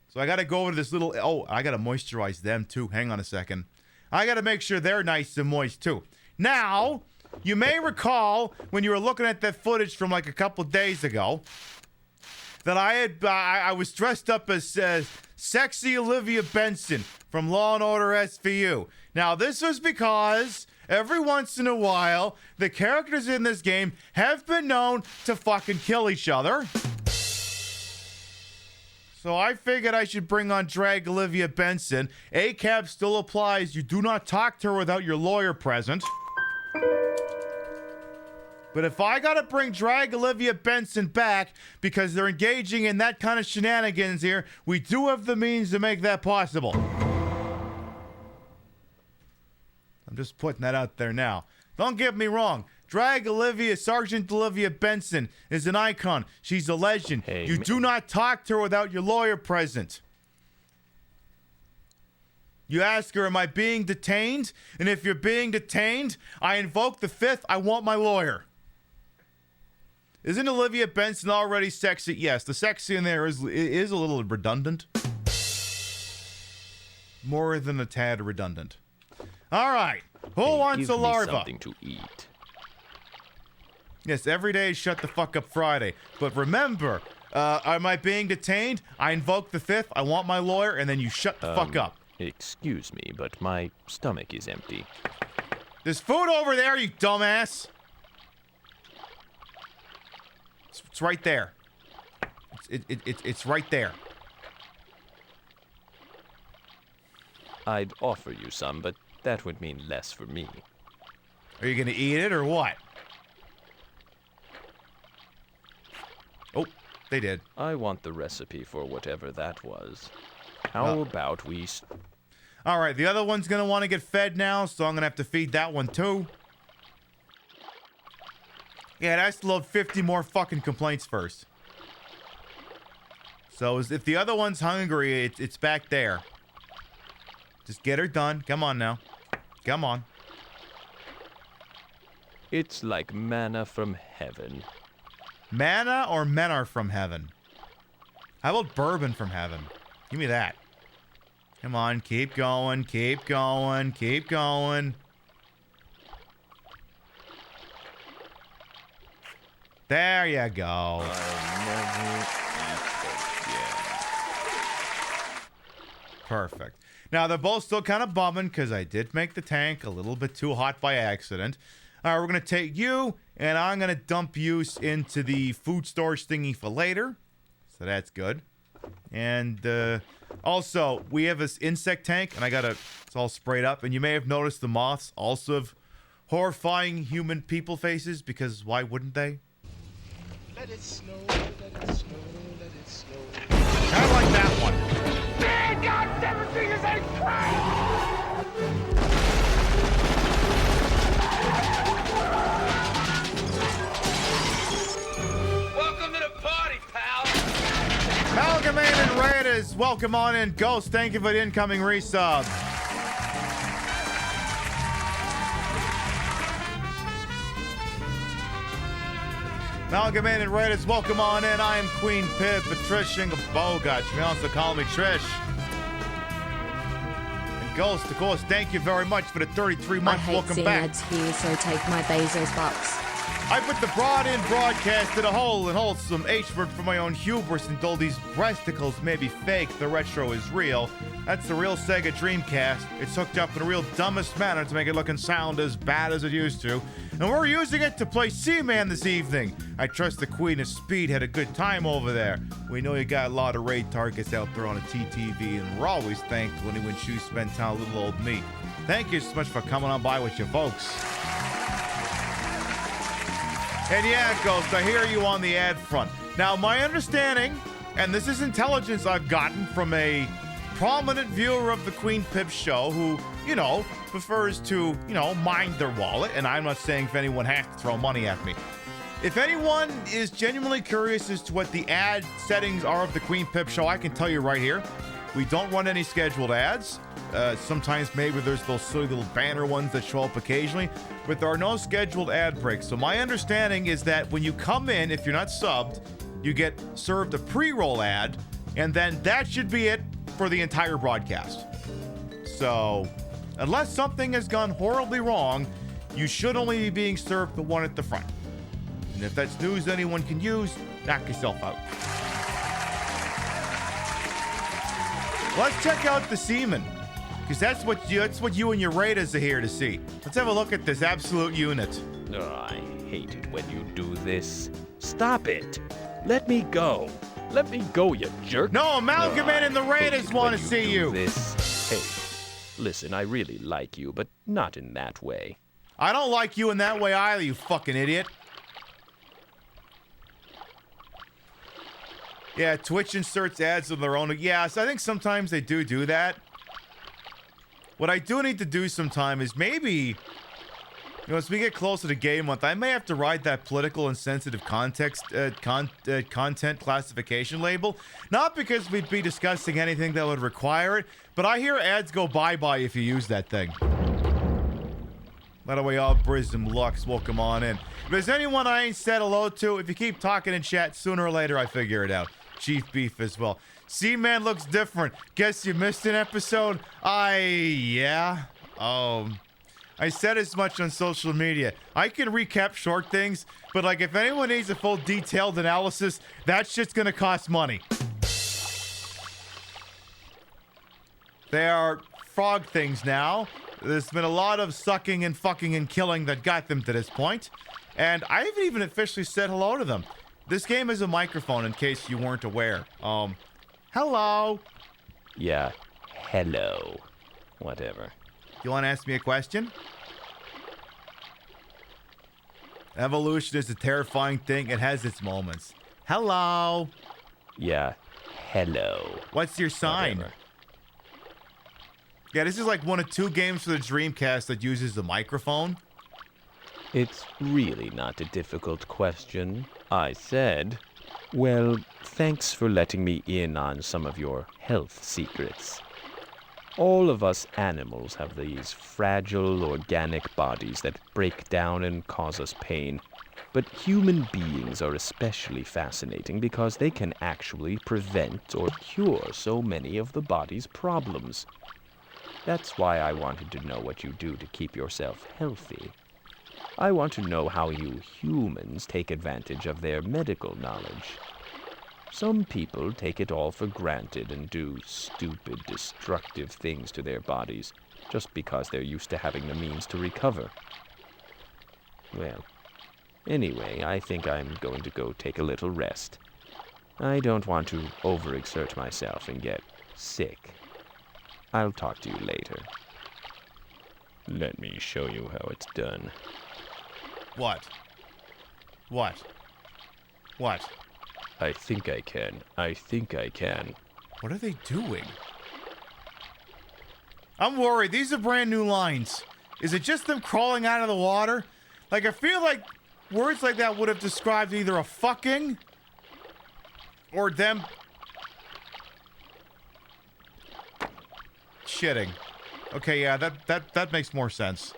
So I got to go over to this little... Oh, I got to moisturize them too. Hang on a second. I got to make sure they're nice and moist too. Now, you may recall when you were looking at that footage from like a couple days ago that I was dressed up as sexy Olivia Benson from Law & Order SVU. Now, this was because every once in a while, the characters in this game have been known to fucking kill each other. So I figured I should bring on Drag Olivia Benson. ACAB still applies. You do not talk to her without your lawyer present. But if I gotta bring Drag Olivia Benson back because they're engaging in that kind of shenanigans here, we do have the means to make that possible. I'm just putting that out there now. Don't get me wrong. Drag Olivia, Sergeant Olivia Benson is an icon. She's a legend. Hey, you do not talk to her without your lawyer present. You ask her, am I being detained? And if you're being detained, I invoke the fifth, I want my lawyer. Isn't Olivia Benson already sexy? Yes, the sexy in there is a little redundant. More than a tad redundant. All right. Who wants a larva? Give me something to eat. Yes, every day is Shut the Fuck Up Friday. But remember, am I being detained? I invoke the fifth, I want my lawyer, and then you shut the fuck up. Excuse me, but my stomach is empty. There's food over there, you dumbass. It's right there. It's right there. I'd offer you some, but that would mean less for me. Are you gonna eat it or what? Oh, they did. I want the recipe for whatever that was. How about we... All right, the other one's gonna want to get fed now, so I'm gonna have to feed that one too. Yeah, it has to load 50 more fucking complaints first. So if the other one's hungry, it's back there. Just get her done. Come on now. Come on. It's like manna from heaven. Manna or men are from heaven? How about bourbon from heaven? Give me that. Come on, keep going, keep going, keep going. There you go. I'll never eat again. Perfect. Now, they're both still kind of bumming because I did make the tank a little bit too hot by accident. All right, we're going to take you, and I'm going to dump you into the food storage thingy for later. So that's good. And also, we have this insect tank, and it's all sprayed up. And you may have noticed the moths also have horrifying human people faces, because why wouldn't they? Let it snow, let it snow, let it snow. Kind of like that one. Man, God, everything is a crime! Welcome to the party, pal. Amalgamated Raiders, welcome on in. Ghost, thank you for the incoming resub. Amalgamated Raiders, welcome on in. I am Queen Pib, Patricia Bogart. You may also call me Trish. And Ghost, of course, thank you very much for the 33 months. Welcome back. I hate seeing ads here, so take my Bezos bucks. I put the broad-in broadcast in a hole and wholesome H-word for my own hubris, and though these breasticles may be fake, the retro is real. That's the real Sega Dreamcast. It's hooked up in a real dumbest manner to make it look and sound as bad as it used to. And we're using it to play Seaman this evening. I trust the Queen of Speed had a good time over there. We know you got a lot of raid targets out there on a TTV, and we're always thankful when you spend time with little old me. Thank you so much for coming on by with your folks. And yeah, Ghost, I hear you on the ad front. Now, my understanding, and this is intelligence I've gotten from a prominent viewer of the Queen Pip show who, prefers to, mind their wallet, and I'm not saying if anyone has to throw money at me. If anyone is genuinely curious as to what the ad settings are of the Queen Pip show, I can tell you right here. We don't run any scheduled ads. Sometimes maybe there's those silly little banner ones that show up occasionally, but there are no scheduled ad breaks. So my understanding is that when you come in, if you're not subbed, you get served a pre-roll ad, and then that should be it for the entire broadcast. So unless something has gone horribly wrong, you should only be being served the one at the front. And if that's news anyone can use, knock yourself out. Let's check out the Seaman, because that's what you and your Raiders are here to see. Let's have a look at this absolute unit. Oh, I hate it when you do this. Stop it. Let me go. Let me go, you jerk. No, Amalgamate and the Raiders want to see you. Hey, listen, I really like you, but not in that way. I don't like you in that way either, you fucking idiot. Yeah, Twitch inserts ads of their own. Yes, I think sometimes they do that. What I do need to do sometime is maybe, as we get closer to Game Month, I may have to write that political and sensitive content classification label. Not because we'd be discussing anything that would require it, but I hear ads go bye-bye if you use that thing. By the way, all Brism Lux, welcome on in. If there's anyone I ain't said hello to, if you keep talking in chat, sooner or later I figure it out. Chief Beef as well. Seaman looks different. Guess you missed an episode? Yeah. I said as much on social media. I can recap short things, but like if anyone needs a full detailed analysis, that shit's gonna cost money. They are frog things now. There's been a lot of sucking and fucking and killing that got them to this point. And I haven't even officially said hello to them. This game has a microphone in case you weren't aware. Hello. Yeah, hello. Whatever. You want to ask me a question? Evolution is a terrifying thing. It has its moments. Hello. Yeah, hello. What's your sign? Whatever. Yeah, this is like one of 2 games for the Dreamcast that uses the microphone. It's really not a difficult question. I said, well, thanks for letting me in on some of your health secrets. All of us animals have these fragile organic bodies that break down and cause us pain. But human beings are especially fascinating because they can actually prevent or cure so many of the body's problems. That's why I wanted to know what you do to keep yourself healthy. I want to know how you humans take advantage of their medical knowledge. Some people take it all for granted and do stupid, destructive things to their bodies just because they're used to having the means to recover. Well, anyway, I think I'm going to go take a little rest. I don't want to overexert myself and get sick. I'll talk to you later. Let me show you how it's done. What? What? What? I think I can. I think I can. What are they doing? I'm worried. These are brand new lines. Is it just them crawling out of the water? Like, I feel like words like that would have described either a fucking or them shitting. Okay, yeah, that makes more sense.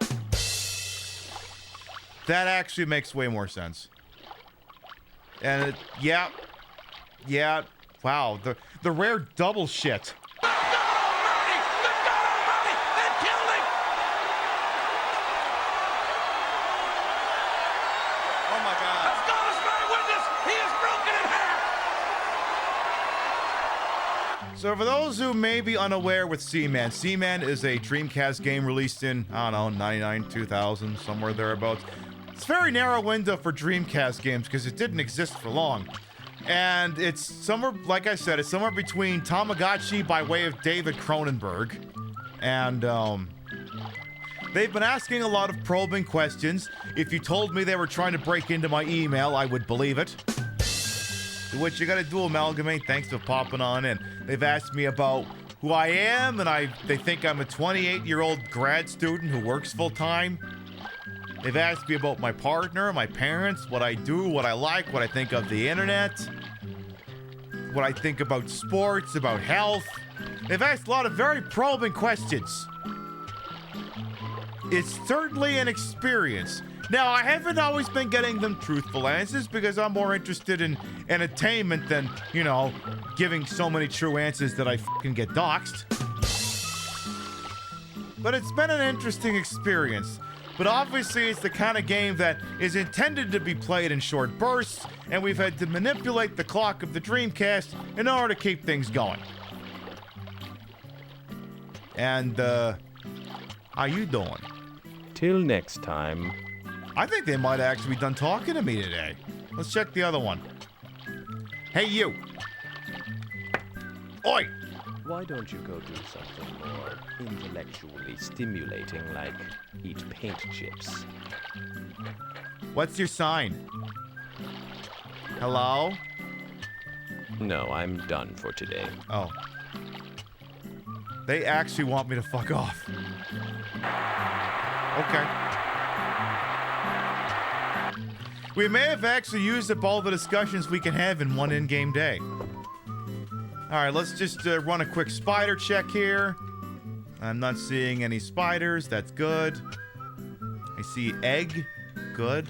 That actually makes way more sense. And yeah, wow, the rare double shit. So for those who may be unaware with Seaman, Seaman is a Dreamcast game released in, I don't know, 99, 2000, somewhere thereabouts. It's a very narrow window for Dreamcast games because it didn't exist for long. And it's somewhere, like I said, it's somewhere between Tamagotchi by way of David Cronenberg. And they've been asking a lot of probing questions. If you told me they were trying to break into my email, I would believe it. What you gotta do, Amalgamate, thanks for popping on in. They've asked me about who I am, and they think I'm a 28-year-old grad student who works full-time. They've asked me about my partner, my parents, what I do, what I like, what I think of the internet, what I think about sports, about health. They've asked a lot of very probing questions. It's certainly an experience. Now, I haven't always been getting them truthful answers because I'm more interested in entertainment than, you know, giving so many true answers that I fucking get doxxed. But it's been an interesting experience. But obviously, it's the kind of game that is intended to be played in short bursts, and we've had to manipulate the clock of the Dreamcast in order to keep things going. And, how you doing? Till next time. I think they might actually be done talking to me today. Let's check the other one. Hey, you. Oi! Why don't you go do something more intellectually stimulating, like eat paint chips? What's your sign? Hello? No, I'm done for today. Oh. They actually want me to fuck off. Okay. We may have actually used up all the discussions we can have in one in-game day. Alright, let's just run a quick spider check here. I'm not seeing any spiders. That's good. I see egg. Good.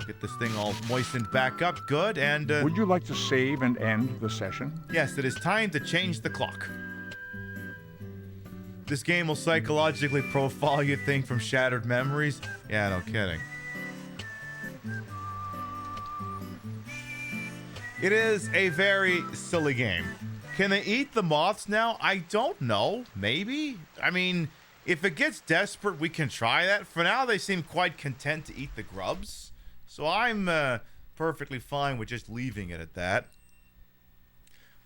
Get this thing all moistened back up. Good. And, would you like to save and end the session? Yes, it is time to change the clock. This game will psychologically profile you think from shattered memories. Yeah, no kidding. It is a very silly game. Can they eat the moths now? I don't know. Maybe? I mean, if it gets desperate, we can try that. For now, they seem quite content to eat the grubs. So I'm perfectly fine with just leaving it at that.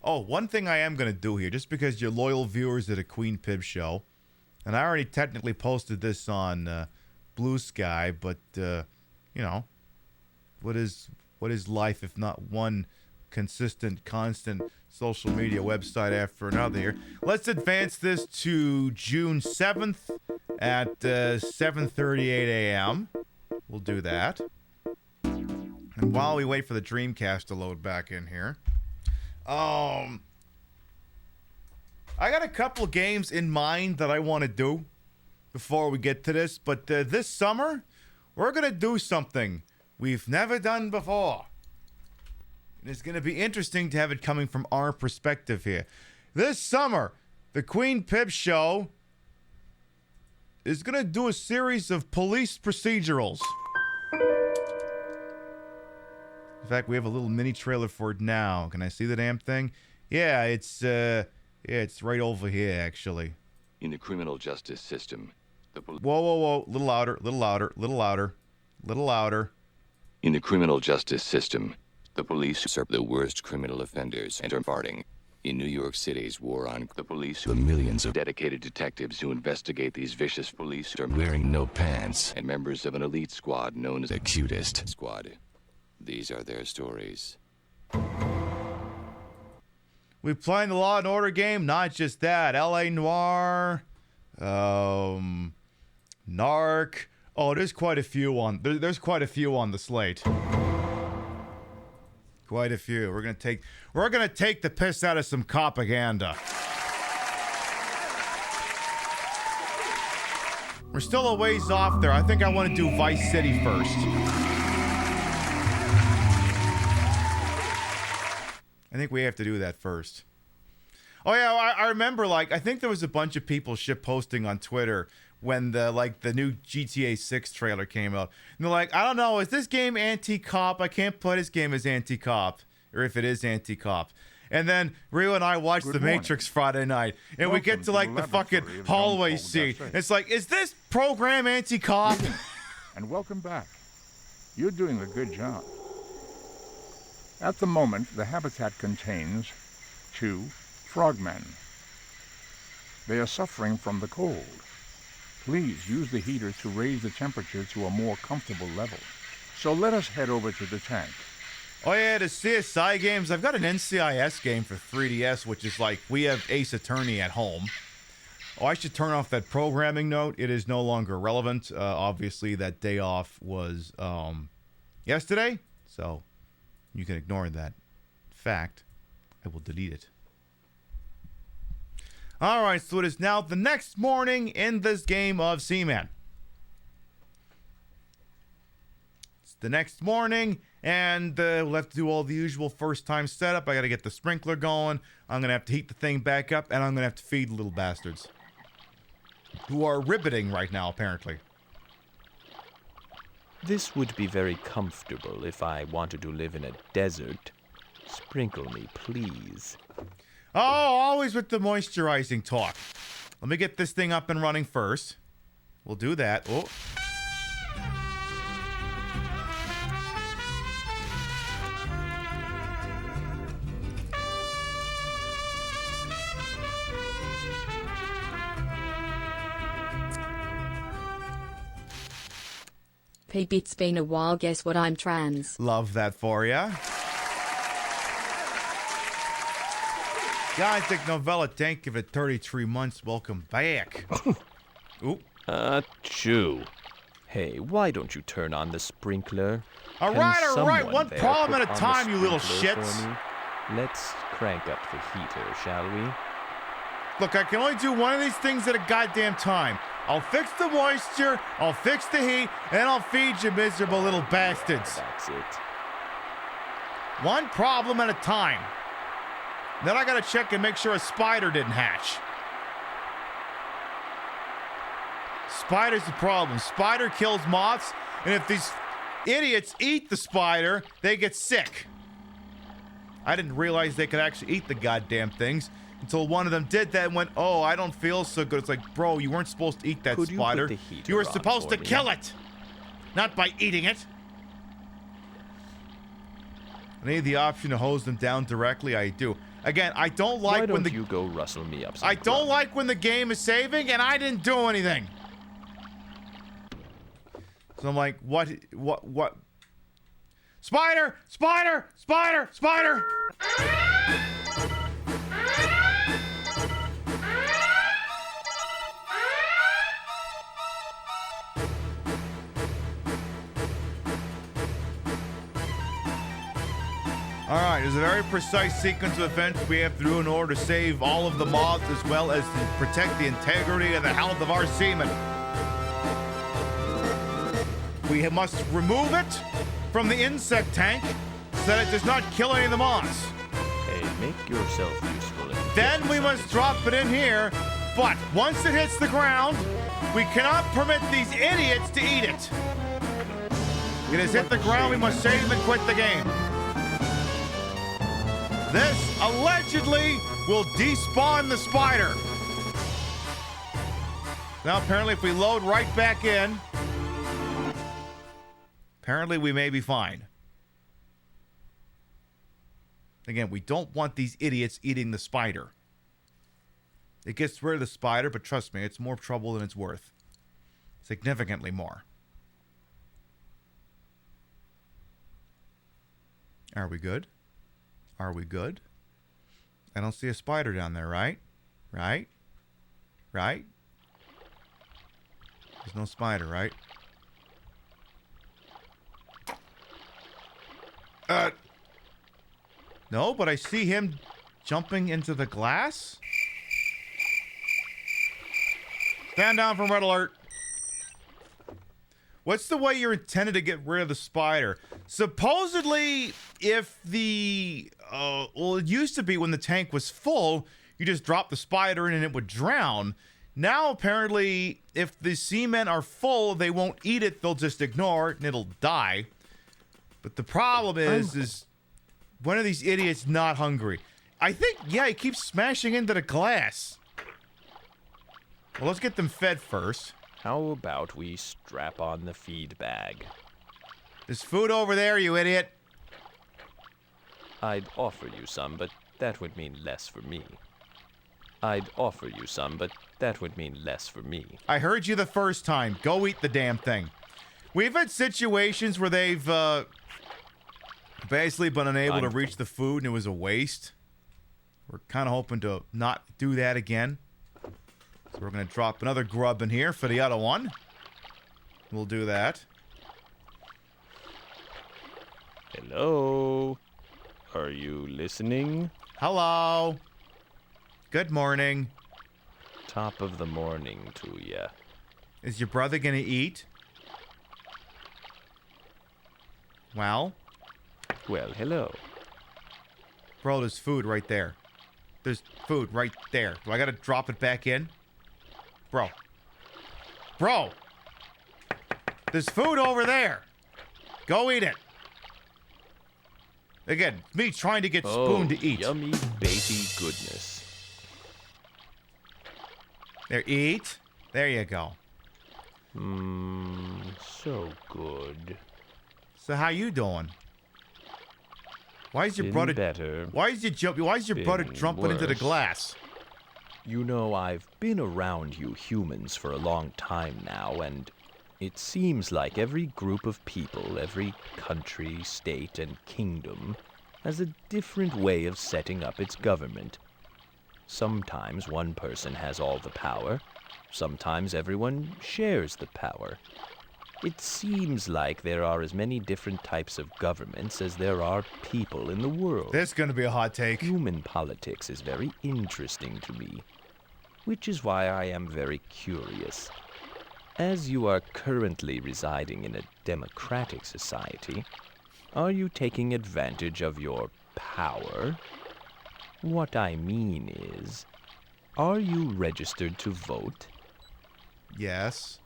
Oh, one thing I am going to do here, just because you're loyal viewers of the Queen Pib show, and I already technically posted this on Blue Sky, but, you know, what is life if not one consistent, constant social media website after another here? Let's advance this to June 7th at 7:38 a.m. We'll do that. And while we wait for the Dreamcast to load back in here, I got a couple of games in mind that I want to do before we get to this, but this summer, we're going to do something we've never done before. And it's going to be interesting to have it coming from our perspective here. This summer, the Queen Pib show is going to do a series of police procedurals. In fact, we have a little mini trailer for it now. Can I see the damn thing? Yeah, it's right over here, actually. In the criminal justice system, whoa. Little louder. In the criminal justice system, the police are the worst criminal offenders and are farting. In New York City's war on the police, the millions of dedicated detectives who investigate these vicious police are wearing no pants and members of an elite squad known as the Cutest Squad. These are their stories. We're playing the Law and Order game, not just that. L.A. Noire, Narc. Oh, there's quite a few on. There's quite a few on the slate. Quite a few. We're gonna take the piss out of some propaganda. We're still a ways off there. I think I want to do Vice City first. I think we have to do that first. Oh yeah, I remember, like, I think there was a bunch of people shit posting on Twitter when the new GTA 6 trailer came out. And they're like, I don't know, is this game anti-cop? I can't play this game as anti-cop. Or if it is anti-cop. And then Rio and I watched The Matrix Friday night. And we get to, like, the fucking hallway scene. It's like, is this program anti-cop? And welcome back. You're doing a good job. At the moment, the habitat contains 2 frogmen. They are suffering from the cold. Please use the heater to raise the temperature to a more comfortable level. So let us head over to the tank. Oh yeah, the CSI games. I've got an NCIS game for 3DS, which is like, we have Ace Attorney at home. Oh, I should turn off that programming note. It is no longer relevant. Obviously, that day off was yesterday, so you can ignore that fact. I will delete it. All right, so it is now the next morning in this game of Seaman. It's the next morning, and we'll have to do all the usual first-time setup. I got to get the sprinkler going. I'm going to have to heat the thing back up, and I'm going to have to feed the little bastards. Who are ribbiting right now, apparently. This would be very comfortable if I wanted to live in a desert. Sprinkle me, please. Oh, always with the moisturizing talk. Let me get this thing up and running first. We'll do that. Oh. Peep, it's been a while. Guess what? I'm trans. Love that for ya. Guys, Novella, thank you for 33 months. Welcome back. Ooh. Achoo. Hey, why don't you turn on the sprinkler? All right. One there problem put at a on time, the you little sprinkler shits. for me? Let's crank up the heater, shall we? Look, I can only do one of these things at a goddamn time. I'll fix the moisture, I'll fix the heat, and I'll feed you miserable little bastards. That's it. One problem at a time. Then I gotta check and make sure a spider didn't hatch. Spider's the problem. Spider kills moths, and if these idiots eat the spider, they get sick. I didn't realize they could actually eat the goddamn things until one of them did that and went, oh, I don't feel so good. It's like, bro, you weren't supposed to eat that Could spider. you put the heater You were on supposed for to me? kill it, not by eating it. I need the option to hose them down directly. I do. Again, I don't like Why when don't you go rustle me up some I don't grub? like when the game is saving and I didn't do anything. So I'm like, what? Spider! Spider! Spider! Spider! Alright, there's a very precise sequence of events we have to do in order to save all of the moths as well as to protect the integrity and the health of our seamen. We must remove it from the insect tank so that it does not kill any of the moths. Hey, make yourself useful. Then we must drop it in here, but once it hits the ground, we cannot permit these idiots to eat it. It has hit the ground, we must save and quit the game. This, allegedly, will despawn the spider. Now, apparently, if we load right back in, apparently we may be fine. Again, we don't want these idiots eating the spider. It gets rid of the spider, but trust me, it's more trouble than it's worth. Significantly more. Are we good? Are we good? I don't see a spider down there, right? Right? Right? There's no spider, right? No, but I see him jumping into the glass. Stand down from red alert. What's the way you're intended to get rid of the spider? Supposedly, if the... well, it used to be when the tank was full, you just drop the spider in and it would drown. Now, apparently, if the seamen are full, they won't eat it. They'll just ignore it and it'll die. But the problem is one of these idiots not hungry. I think, yeah, he keeps smashing into the glass. Well, let's get them fed first. How about we strap on the feed bag? There's food over there, you idiot. I'd offer you some, but that would mean less for me. I'd offer you some, but that would mean less for me. I heard you the first time. Go eat the damn thing. We've had situations where they've basically been unable to reach the food and it was a waste. We're kind of hoping to not do that again. So we're going to drop another grub in here for the other one. We'll do that. Hello? Are you listening? Hello. Good morning. top of the morning to ya. Is your brother gonna eat? Well, hello. Bro, there's food right there. There's food right there. Do I gotta drop it back in? Bro. Bro! There's food over there. Go eat it. Again, me trying to get spoon to eat. Yummy baity goodness. There, eat. There you go. So good. So how you doing? Why is your brother better? Why is your brother jumping into the glass? You know, I've been around you humans for a long time now, and it seems like every group of people, every country, state, and kingdom has a different way of setting up its government. Sometimes one person has all the power. Sometimes everyone shares the power. It seems like there are as many different types of governments as there are people in the world. This is gonna be a hot take. Human politics is very interesting to me, which is why I am very curious. As you are currently residing in a democratic society, are you taking advantage of your power? What I mean is, are you registered to vote? Yes.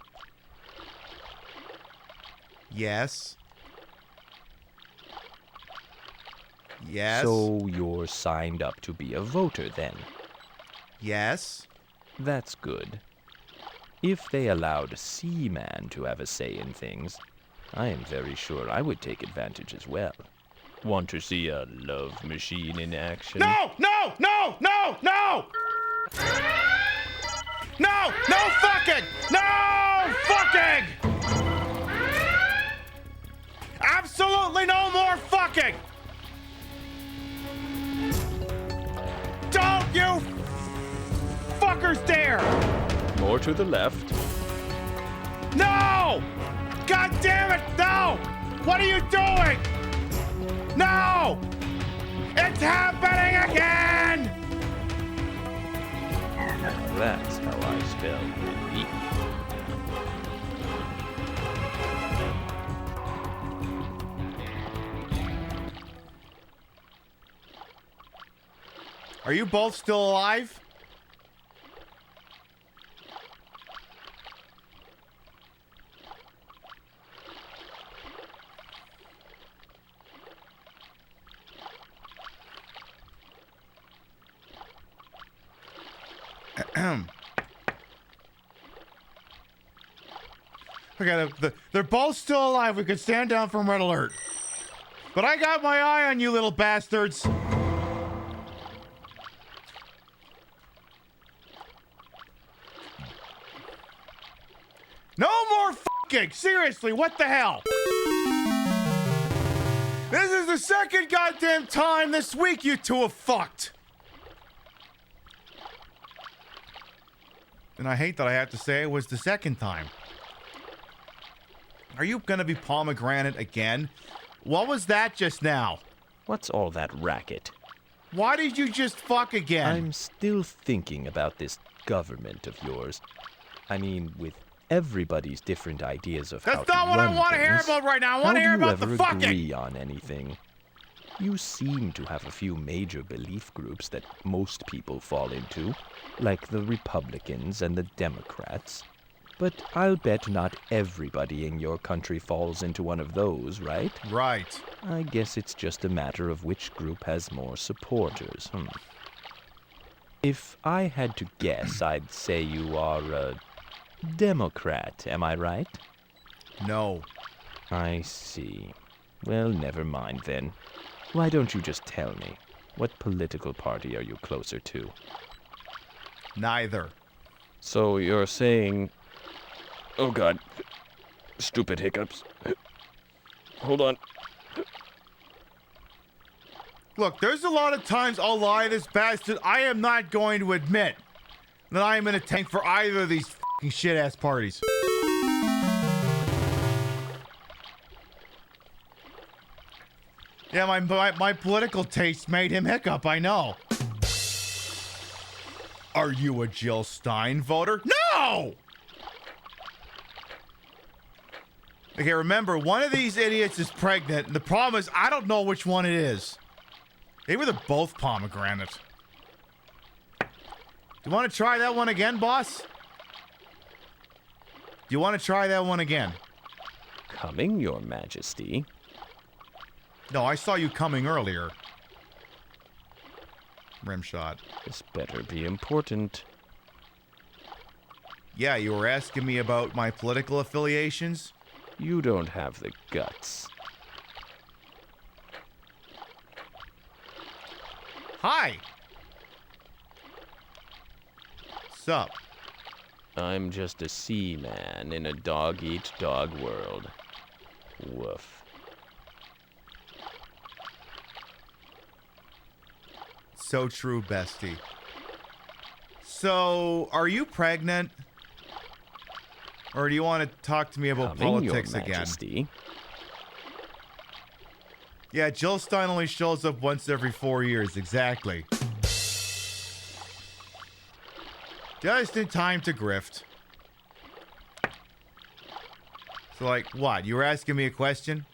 Yes. Yes. So you're signed up to be a voter then? Yes. That's good. If they allowed Seaman to have a say in things, I am very sure I would take advantage as well. Want to see a love machine in action? No! No! No! No! No! No! No fucking! No fucking! Absolutely no more fucking! Don't you fuckers dare! More to the left. No! God damn it! No! What are you doing? No! It's happening again! That's how I spell Mindy. Are you both still alive? Okay, they're both still alive. We could stand down from red alert. But I got my eye on you little bastards. No more fucking! Seriously, what the hell? This is the second goddamn time this week you two have fucked. And I hate that I have to say it was the second time. Are you gonna be pomegranate again? What was that just now? What's all that racket? Why did you just fuck again? I'm still thinking about this government of yours. I mean, with everybody's different ideas of how to run That's not what I want to hear things, about right now. I want to hear about the how do you fucking. ever agree on anything? You seem to have a few major belief groups that most people fall into, like the Republicans and the Democrats. But I'll bet not everybody in your country falls into one of those, right? Right. I guess it's just a matter of which group has more supporters. If I had to guess, I'd say you are a Democrat, am I right? No. I see. Well, never mind then. Why don't you just tell me? What political party are you closer to? Neither. So you're saying... Oh god. Stupid hiccups. Hold on. Look, there's a lot of times I'll lie to this bastard. I am not going to admit that I am in a tank for either of these fucking shit-ass parties. Yeah, my political taste made him hiccup, I know. Are you a Jill Stein voter? No! Okay, remember, one of these idiots is pregnant, and the problem is I don't know which one it is. Maybe they're both pomegranate. Do you want to try that one again, boss? Do you want to try that one again? Coming, Your Majesty. No, I saw you coming earlier. Rim shot. This better be important. Yeah, you were asking me about my political affiliations? You don't have the guts. Hi! Sup? I'm just a seaman in a dog-eat-dog world. Woof. So true, bestie. So, are you pregnant? Or do you want to talk to me about politics Your again? Majesty. Yeah, Jill Stein only shows up once every 4 years, exactly. Just in time to grift. So, like, what? You were asking me a question?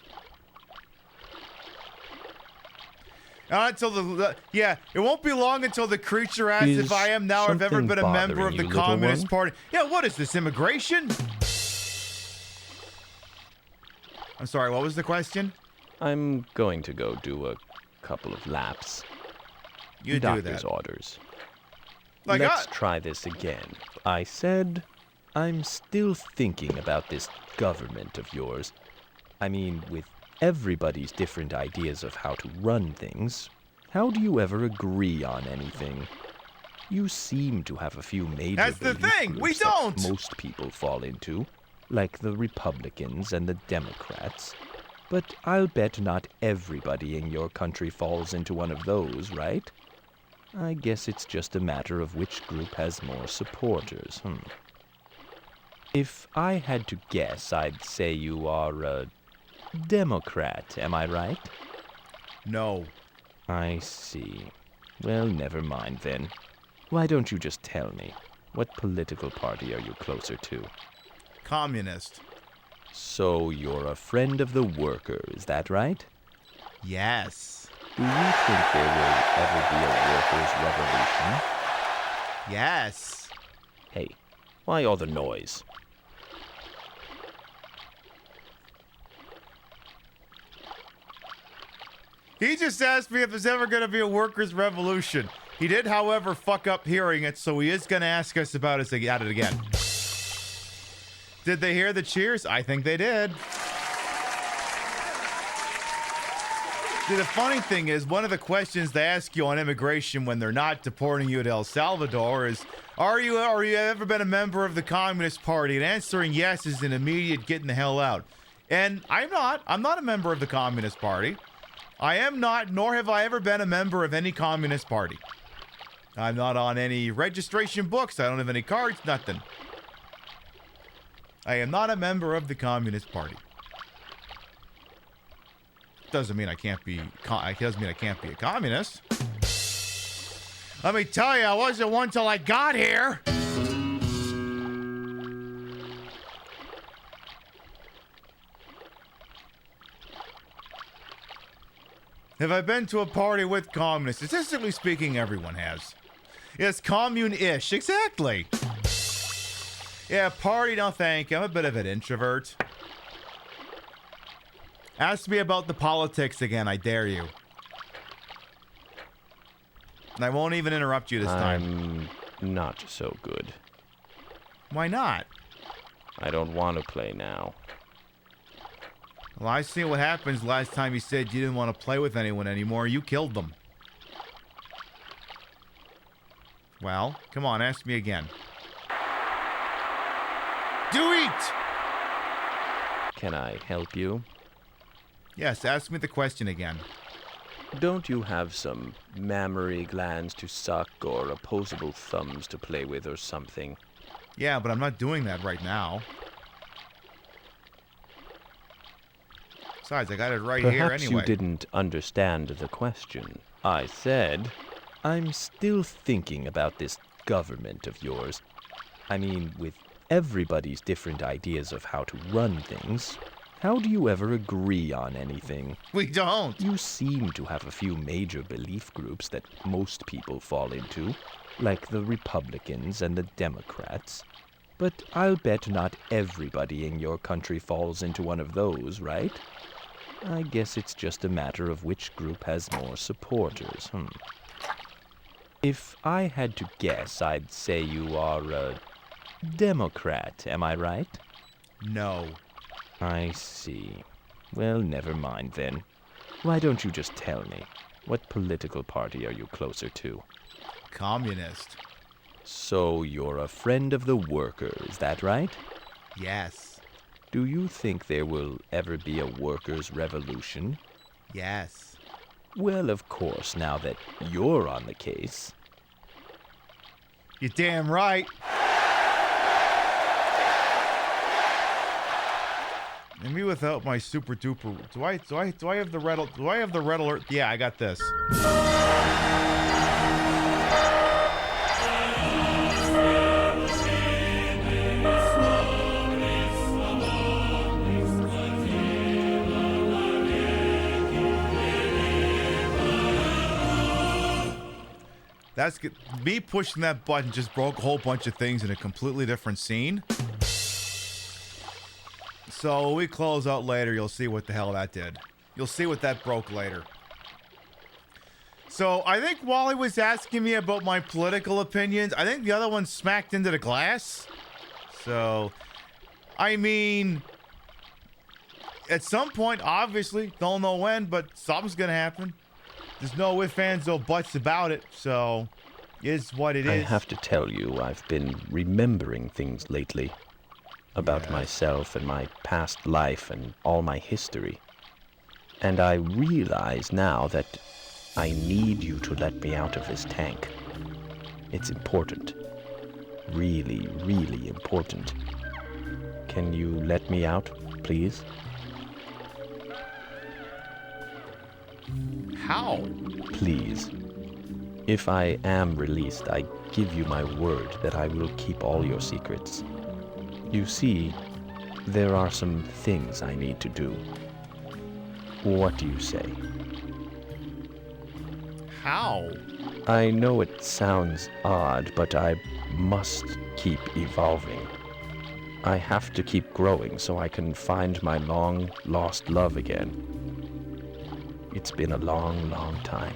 Until yeah, it won't be long until the creature asks if I am now or have ever been a member of the Communist Party. Yeah, what is this, immigration? I'm sorry, what was the question? I'm going to go do a couple of laps. You do Doctor's that. orders. Like, Let's try this again. I said, I'm still thinking about this government of yours. I mean, with everybody's different ideas of how to run things, how do you ever agree on anything? You seem to have a few major That's the belief thing, we groups that don't! most people fall into, like the Republicans and the Democrats. But I'll bet not everybody in your country falls into one of those, right? I guess it's just a matter of which group has more supporters, If I had to guess, I'd say you are a Democrat, am I right? No. I see. Well, never mind then. Why don't you just tell me? What political party are you closer to? Communist. So you're a friend of the worker, is that right? Yes. Do you think there will ever be a workers' revolution? Yes. Hey, why all the noise? He just asked me if there's ever going to be a workers' revolution. He did, however, fuck up hearing it, so he is going to ask us about it again. Did they hear the cheers? I think they did. See, the funny thing is, one of the questions they ask you on immigration when they're not deporting you to El Salvador is, are you ever been a member of the Communist Party? And answering yes is an immediate getting the hell out. And I'm not. I'm not a member of the Communist Party. I am not, nor have I ever been a member of any Communist Party. I'm not on any registration books. I don't have any cards, nothing. I am not a member of the Communist Party. Doesn't mean I can't be. Doesn't mean I can't be a communist. Let me tell you, I wasn't one till I got here. Have I been to a party with communists? Statistically speaking, everyone has. Yes, commune-ish, exactly. Yeah, party, no thank you. I'm a bit of an introvert. Ask me about the politics again, I dare you. And I won't even interrupt you this time. I'm not so good. Why not? I don't want to play now. Well, I see what happens last time you said you didn't want to play with anyone anymore. You killed them. Well, come on, ask me again. Do it! Can I help you? Yes, ask me the question again. Don't you have some mammary glands to suck or opposable thumbs to play with or something? Yeah, but I'm not doing that right now. Besides, I got it right here anyway. Perhaps you didn't understand the question. I said, I'm still thinking about this government of yours. I mean, with everybody's different ideas of how to run things, how do you ever agree on anything? We don't. You seem to have a few major belief groups that most people fall into, like the Republicans and the Democrats. But I'll bet not everybody in your country falls into one of those, right? I guess it's just a matter of which group has more supporters, If I had to guess, I'd say you are a Democrat, am I right? No. I see. Well, never mind then. Why don't you just tell me? What political party are you closer to? Communist. So you're a friend of the worker, is that right? Yes. Do you think there will ever be a workers' revolution? Yes. Well, of course, now that you're on the case. You're damn right. And me without my super duper. Do I have the red alert? Yeah, I got this. That's good. Me pushing that button just broke a whole bunch of things in a completely different scene. So when we close out later, you'll see what the hell that did. You'll see what that broke later. So I think Wally was asking me about my political opinions. I think the other one smacked into the glass. So, I mean, at some point, obviously, don't know when, but something's gonna happen. There's no ifs, ands, no buts about it, so it's what it is. I have to tell you, I've been remembering things lately about myself and my past life and all my history. And I realize now that I need you to let me out of this tank. It's important. Really, really important. Can you let me out, please? How? Please. If I am released, I give you my word that I will keep all your secrets. You see, there are some things I need to do. What do you say? How? I know it sounds odd, but I must keep evolving. I have to keep growing so I can find my long-lost love again. It's been a long, long time.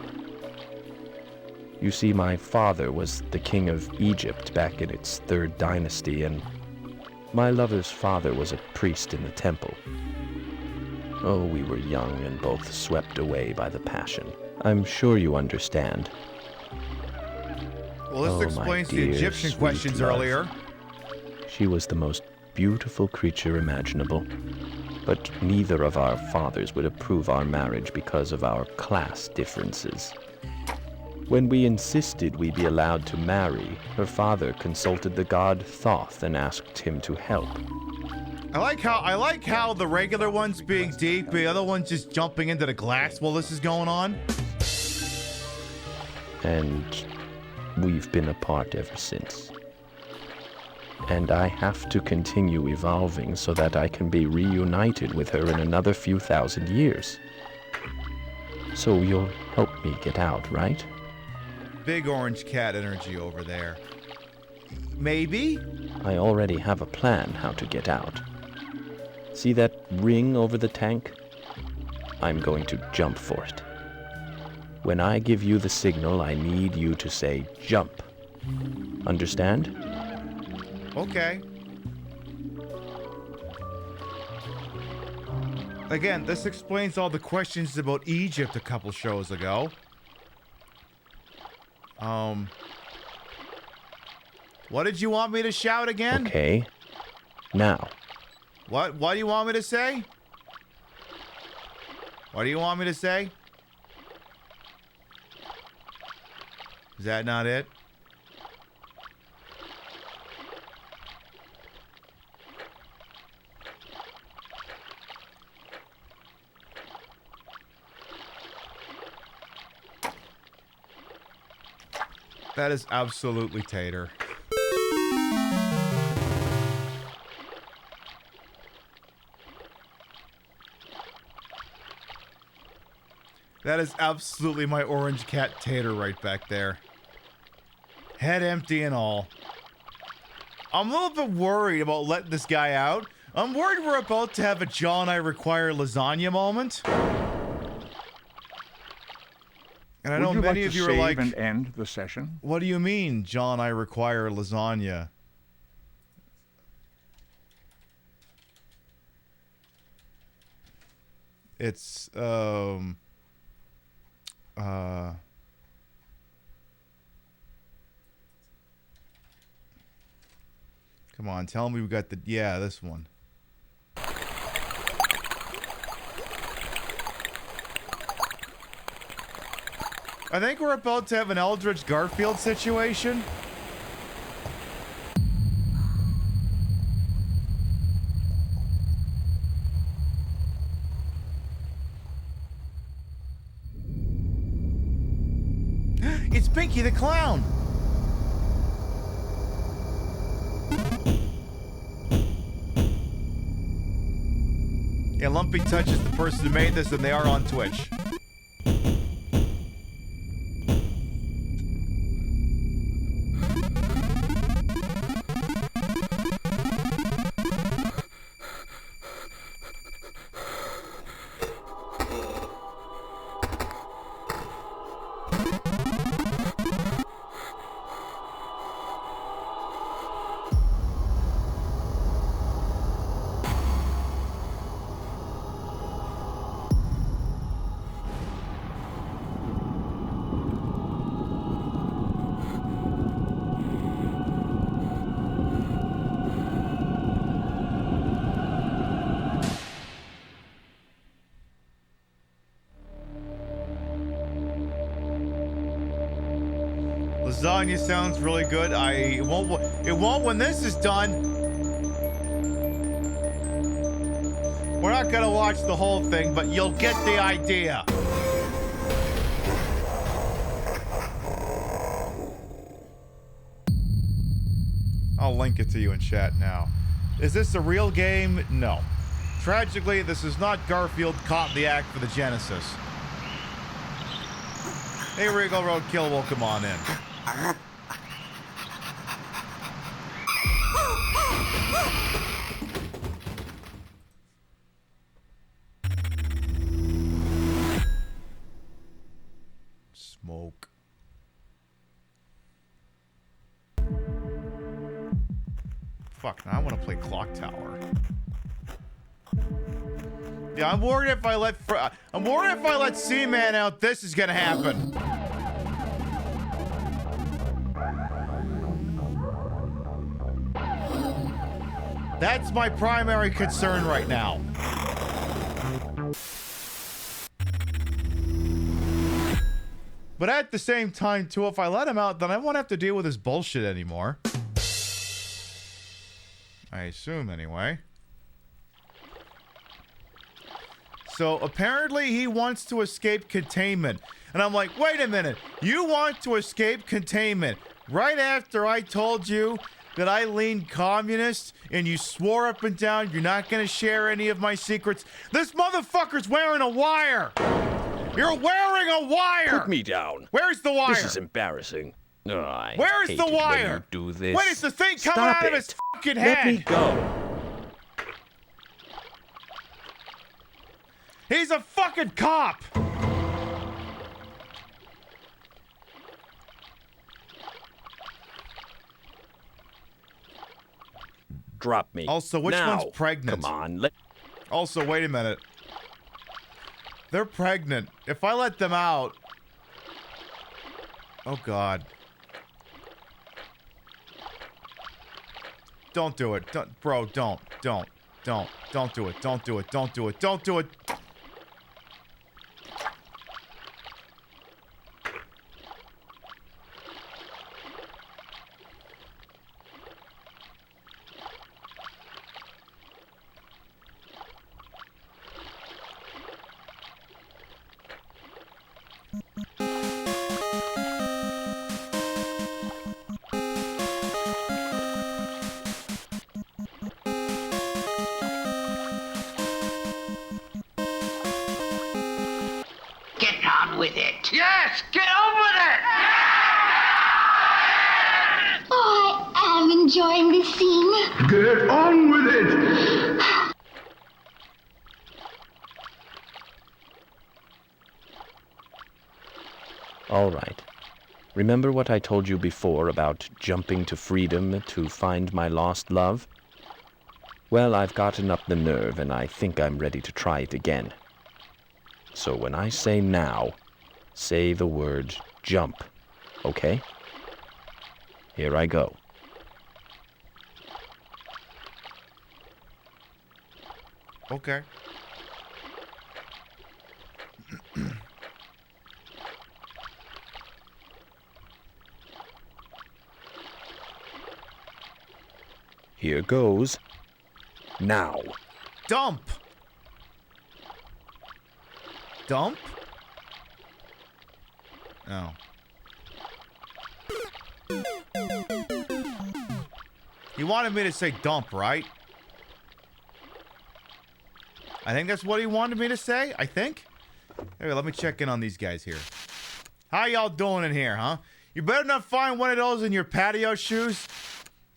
You see, my father was the king of Egypt back in its 3rd dynasty, and my lover's father was a priest in the temple. Oh, we were young and both swept away by the passion. I'm sure you understand. Well, this explains the Egyptian questions earlier. She was the most beautiful creature imaginable, but neither of our fathers would approve our marriage because of our class differences. When we insisted we be allowed to marry, her father consulted the god Thoth and asked him to help. I like how the regular one's being deep, the other one's just jumping into the glass while this is going on. And we've been apart ever since. And I have to continue evolving so that I can be reunited with her in another few thousand years. So you'll help me get out, right? Big orange cat energy over there. Maybe? I already have a plan how to get out. See that ring over the tank? I'm going to jump for it. When I give you the signal, I need you to say jump. Understand? Okay. Again, this explains all the questions about Egypt a couple shows ago. What did you want me to shout again? Okay. Now. What do you want me to say? What do you want me to say? Is that not it? That is absolutely tater. That is absolutely my orange cat tater right back there. Head empty and all. I'm a little bit worried about letting this guy out. I'm worried we're about to have a John I require lasagna moment. And I know many of you are like, and end the session? What do you mean, John I require lasagna? It's come on, tell me we got the this one. I think we're about to have an Eldridge Garfield situation. It's Pinky the Clown! Yeah, Lumpy Touch is the person who made this, and they are on Twitch. Lasagna sounds really good. It won't when this is done. We're not gonna watch the whole thing, but you'll get the idea. I'll link it to you in chat now. Is this a real game? No. Tragically, this is not Garfield caught in the act for the Genesis. Hey, Regal Roadkill, welcome on in. Smoke. Fuck, now I want to play Clock Tower. Yeah, I'm worried if I let Seaman out, this is gonna happen. That's my primary concern right now. But at the same time, too, if I let him out, then I won't have to deal with his bullshit anymore. I assume, anyway. So, apparently he wants to escape containment. And I'm like, wait a minute. You want to escape containment right after I told you that I leaned communist and you swore up and down you're not going to share any of my secrets? This motherfucker's wearing a wire! You're wearing a wire! Put me down. Where's the wire? This is embarrassing. Oh, I Where's hate the it wire? when you do this. When is the thing coming Stop out of it. his fucking head? Let me go. He's a fucking cop! Drop me. Also, which now. one's pregnant? Come on. Also, wait a minute. They're pregnant. If I let them out... Oh, God. Don't do it. Bro, don't. Don't do it. Don't do it. Don't do it. Don't do it. Get on with it. Yes, get on with it! Oh, I am enjoying this scene. Get on with it! All right. Remember what I told you before about jumping to freedom to find my lost love? Well, I've gotten up the nerve, and I think I'm ready to try it again. So when I say now, say the word jump, okay? Here I go. Okay. Here goes. Now. Dump. Dump? Oh. He wanted me to say dump, right? I think that's what he wanted me to say, I think. Hey, let me check in on these guys here. How y'all doing in here, huh? You better not find one of those in your patio shoes.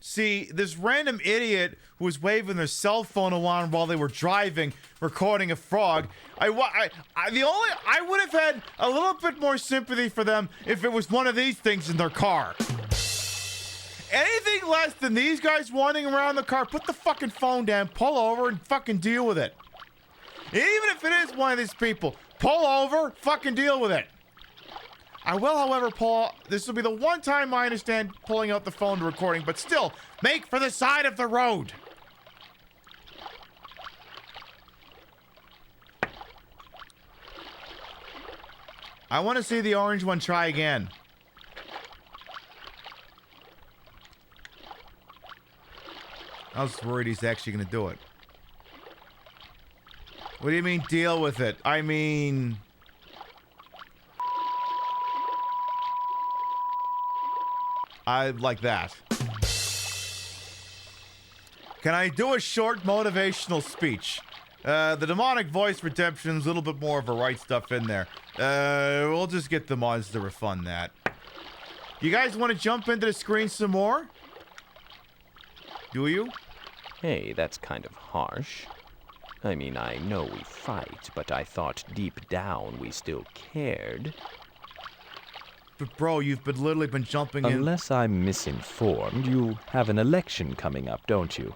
See, this random idiot who was waving their cell phone around while they were driving, recording a frog. I would have had a little bit more sympathy for them if it was one of these things in their car. Anything less than these guys wandering around the car, put the fucking phone down, pull over, and fucking deal with it. Even if it is one of these people, pull over, fucking deal with it. I will, however, this will be the one time I understand pulling out the phone to recording, but still, make for the side of the road. I want to see the orange one try again. I was worried he's actually going to do it. What do you mean, deal with it? I mean... I like that. Can I do a short motivational speech? The demonic voice redemption's a little bit more of a right stuff in there. We'll just get the mods to refund that. You guys want to jump into the screen some more? Do you? Hey, that's kind of harsh. I mean, I know we fight, but I thought deep down we still cared. But bro, you've literally been jumping in. Unless I'm misinformed, you have an election coming up, don't you?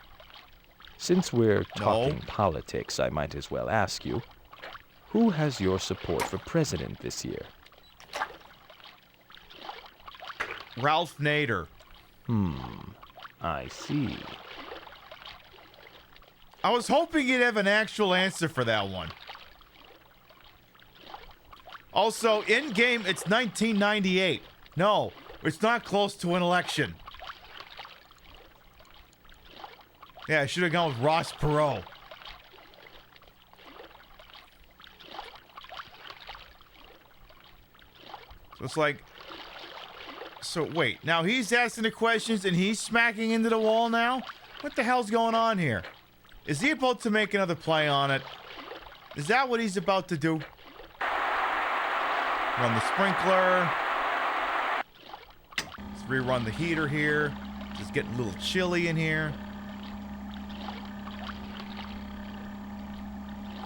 Since we're talking politics, I might as well ask you, who has your support for president this year? Ralph Nader. I see. I was hoping you'd have an actual answer for that one. Also, in-game, it's 1998. No, it's not close to an election. Yeah, I should have gone with Ross Perot. So it's like... So, wait. Now he's asking the questions and he's smacking into the wall now? What the hell's going on here? Is he about to make another play on it? Is that what he's about to do? Run the sprinkler. Let's rerun the heater here. Just getting a little chilly in here.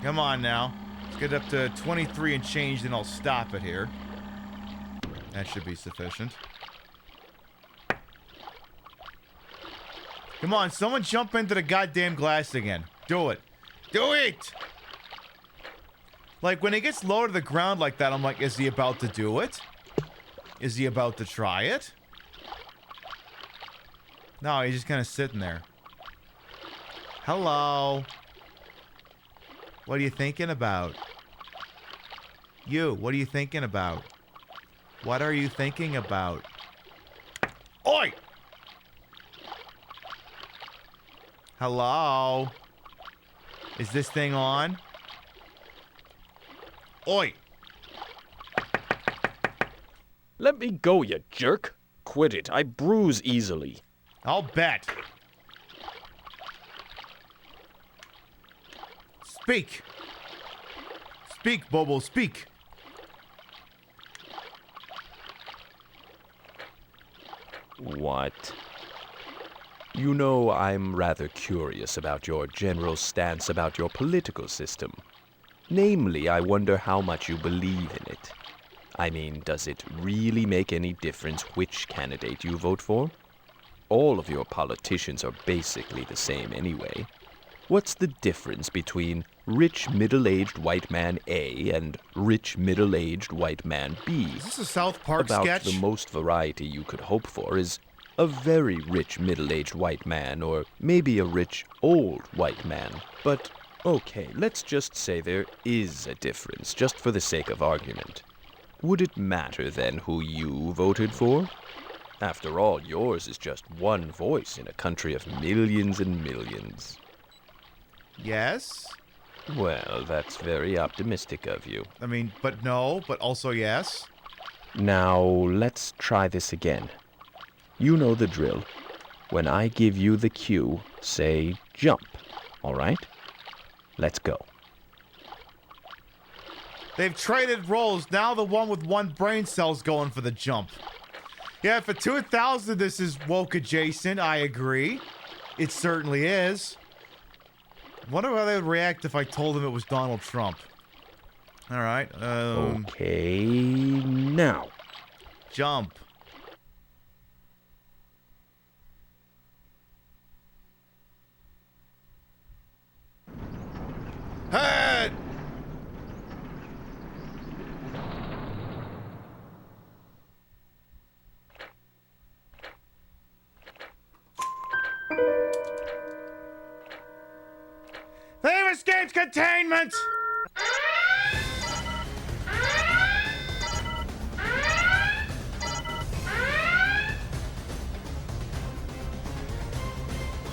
Come on now. Let's get up to 23 and change, then I'll stop it here. That should be sufficient. Come on, someone jump into the goddamn glass again. Do it. Do it! Like, when he gets low to the ground like that, I'm like, is he about to do it? Is he about to try it? No, he's just kind of sitting there. Hello? What are you thinking about? You, what are you thinking about? What are you thinking about? Oi! Hello? Is this thing on? Oi! Let me go, you jerk. Quit it. I bruise easily. I'll bet. Speak. Speak, Bobo, speak. What? You know, I'm rather curious about your general stance about your political system. Namely, I wonder how much you believe in it. I mean, does it really make any difference which candidate you vote for? All of your politicians are basically the same anyway. What's the difference between rich middle-aged white man A and rich middle-aged white man B? Is this a South Park About sketch? the most variety you could hope for is a very rich middle-aged white man, or maybe a rich old white man. But, okay, let's just say there is a difference, just for the sake of argument. Would it matter then who you voted for? After all, yours is just one voice in a country of millions and millions. Yes? Well, that's very optimistic of you. I mean, but no, but also yes. Now, let's try this again. You know the drill. When I give you the cue, say jump, all right? Let's go. They've traded roles. Now the one with one brain cell's going for the jump. Yeah, for 2000, this is woke adjacent. I agree. It certainly is. Wonder how they would react if I told them it was Donald Trump. All right. Okay, now. Jump. Head! They've escaped containment!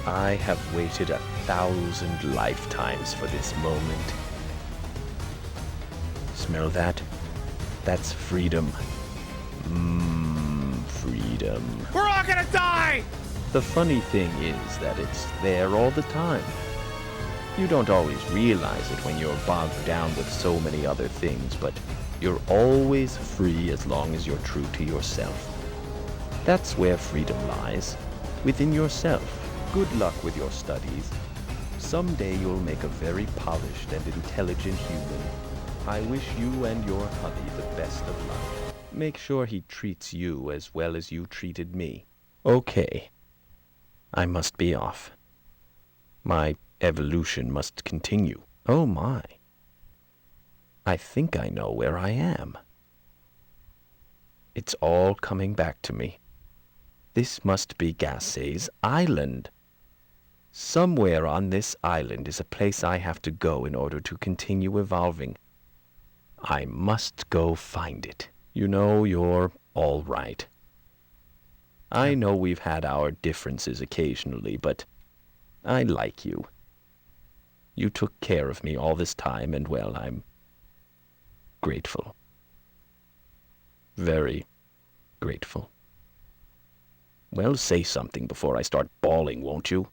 I have waited 1,000 lifetimes for this moment. Smell that? That's freedom. Freedom. We're all gonna die! The funny thing is that it's there all the time. You don't always realize it when you're bogged down with so many other things, but you're always free as long as you're true to yourself. That's where freedom lies, within yourself. Good luck with your studies. Someday you'll make a very polished and intelligent human. I wish you and your hubby the best of luck. Make sure he treats you as well as you treated me. Okay. I must be off. My evolution must continue. Oh my. I think I know where I am. It's all coming back to me. This must be Gassay's island. Somewhere on this island is a place I have to go in order to continue evolving. I must go find it. You know, you're all right. I know we've had our differences occasionally, but I like you. You took care of me all this time, and well, I'm grateful. Very grateful. Well, say something before I start bawling, won't you?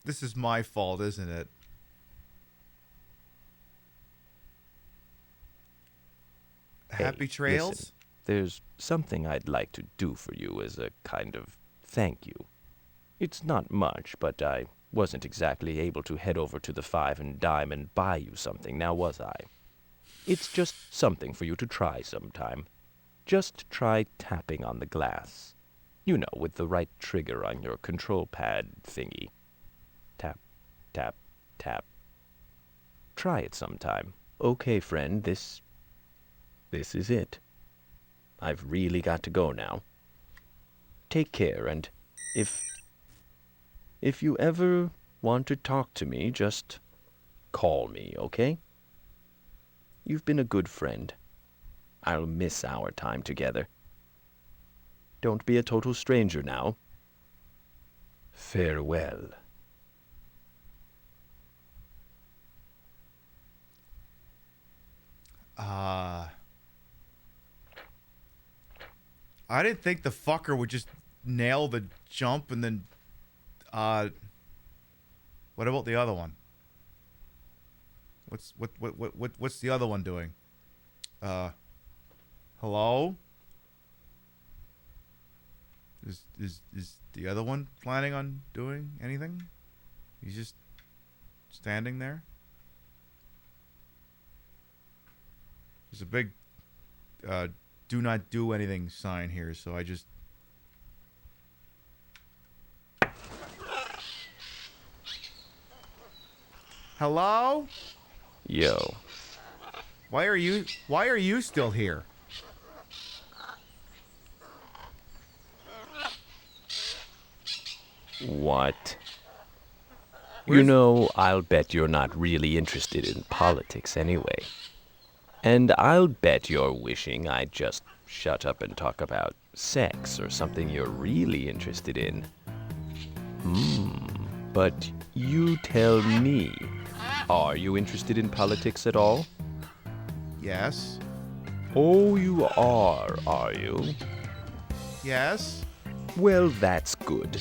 This is my fault, isn't it? Happy trails? Listen, there's something I'd like to do for you as a kind of thank you. It's not much, but I wasn't exactly able to head over to the Five and Dime and buy you something, now was I? It's just something for you to try sometime. Just try tapping on the glass. You know, with the right trigger on your control pad thingy. Tap, tap, tap. Try it sometime. Okay, friend, this is it. I've really got to go now. Take care, and if you ever want to talk to me, just call me, okay? You've been a good friend. I'll miss our time together. Don't be a total stranger now. Farewell. I didn't think the fucker would just nail the jump and then, what about the other one? What's the other one doing? Hello? Is the other one planning on doing anything? He's just standing there. There's a big do not do anything sign here, so I just... Hello? Yo. Why are you still here? What? You know, I'll bet you're not really interested in politics anyway. And I'll bet you're wishing I'd just shut up and talk about sex or something you're really interested in. But you tell me, are you interested in politics at all? Yes. Oh, you are you? Yes. Well, that's good.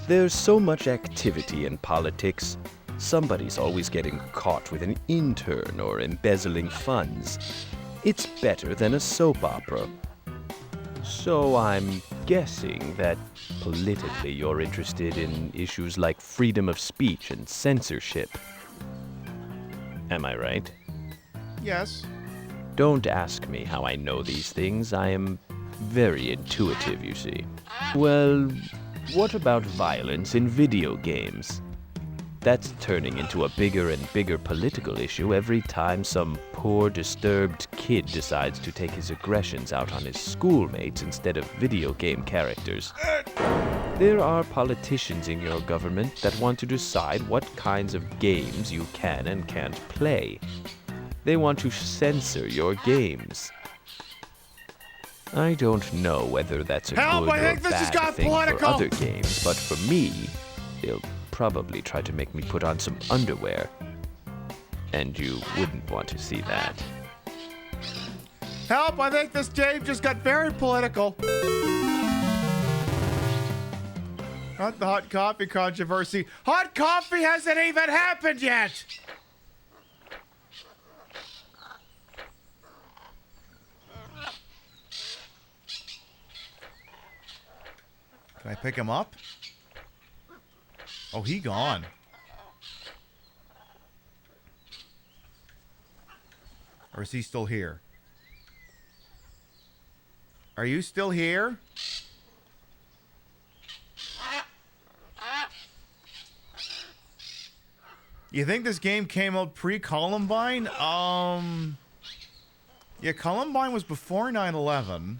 There's so much activity in politics. Somebody's always getting caught with an intern or embezzling funds. It's better than a soap opera. So I'm guessing that politically you're interested in issues like freedom of speech and censorship. Am I right? Yes. Don't ask me how I know these things. I am very intuitive, you see. Well, what about violence in video games? That's turning into a bigger and bigger political issue every time some poor, disturbed kid decides to take his aggressions out on his schoolmates instead of video game characters. There are politicians in your government that want to decide what kinds of games you can and can't play. They want to censor your games. I don't know whether that's a good or bad thing for other games, but for me, they'll probably try to make me put on some underwear. And you wouldn't want to see that. Help! I think this game just got very political. Not the hot coffee controversy. Hot coffee hasn't even happened yet! Can I pick him up? Oh, he gone. Or is he still here? Are you still here? You think this game came out pre-Columbine? Yeah, Columbine was before 9/11.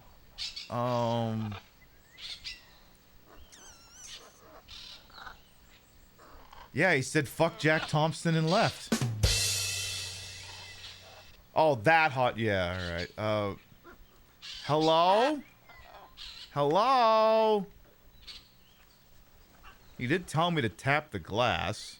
Yeah, he said fuck Jack Thompson and left. Oh, that hot. Yeah, all right. Hello? Hello? He did tell me to tap the glass.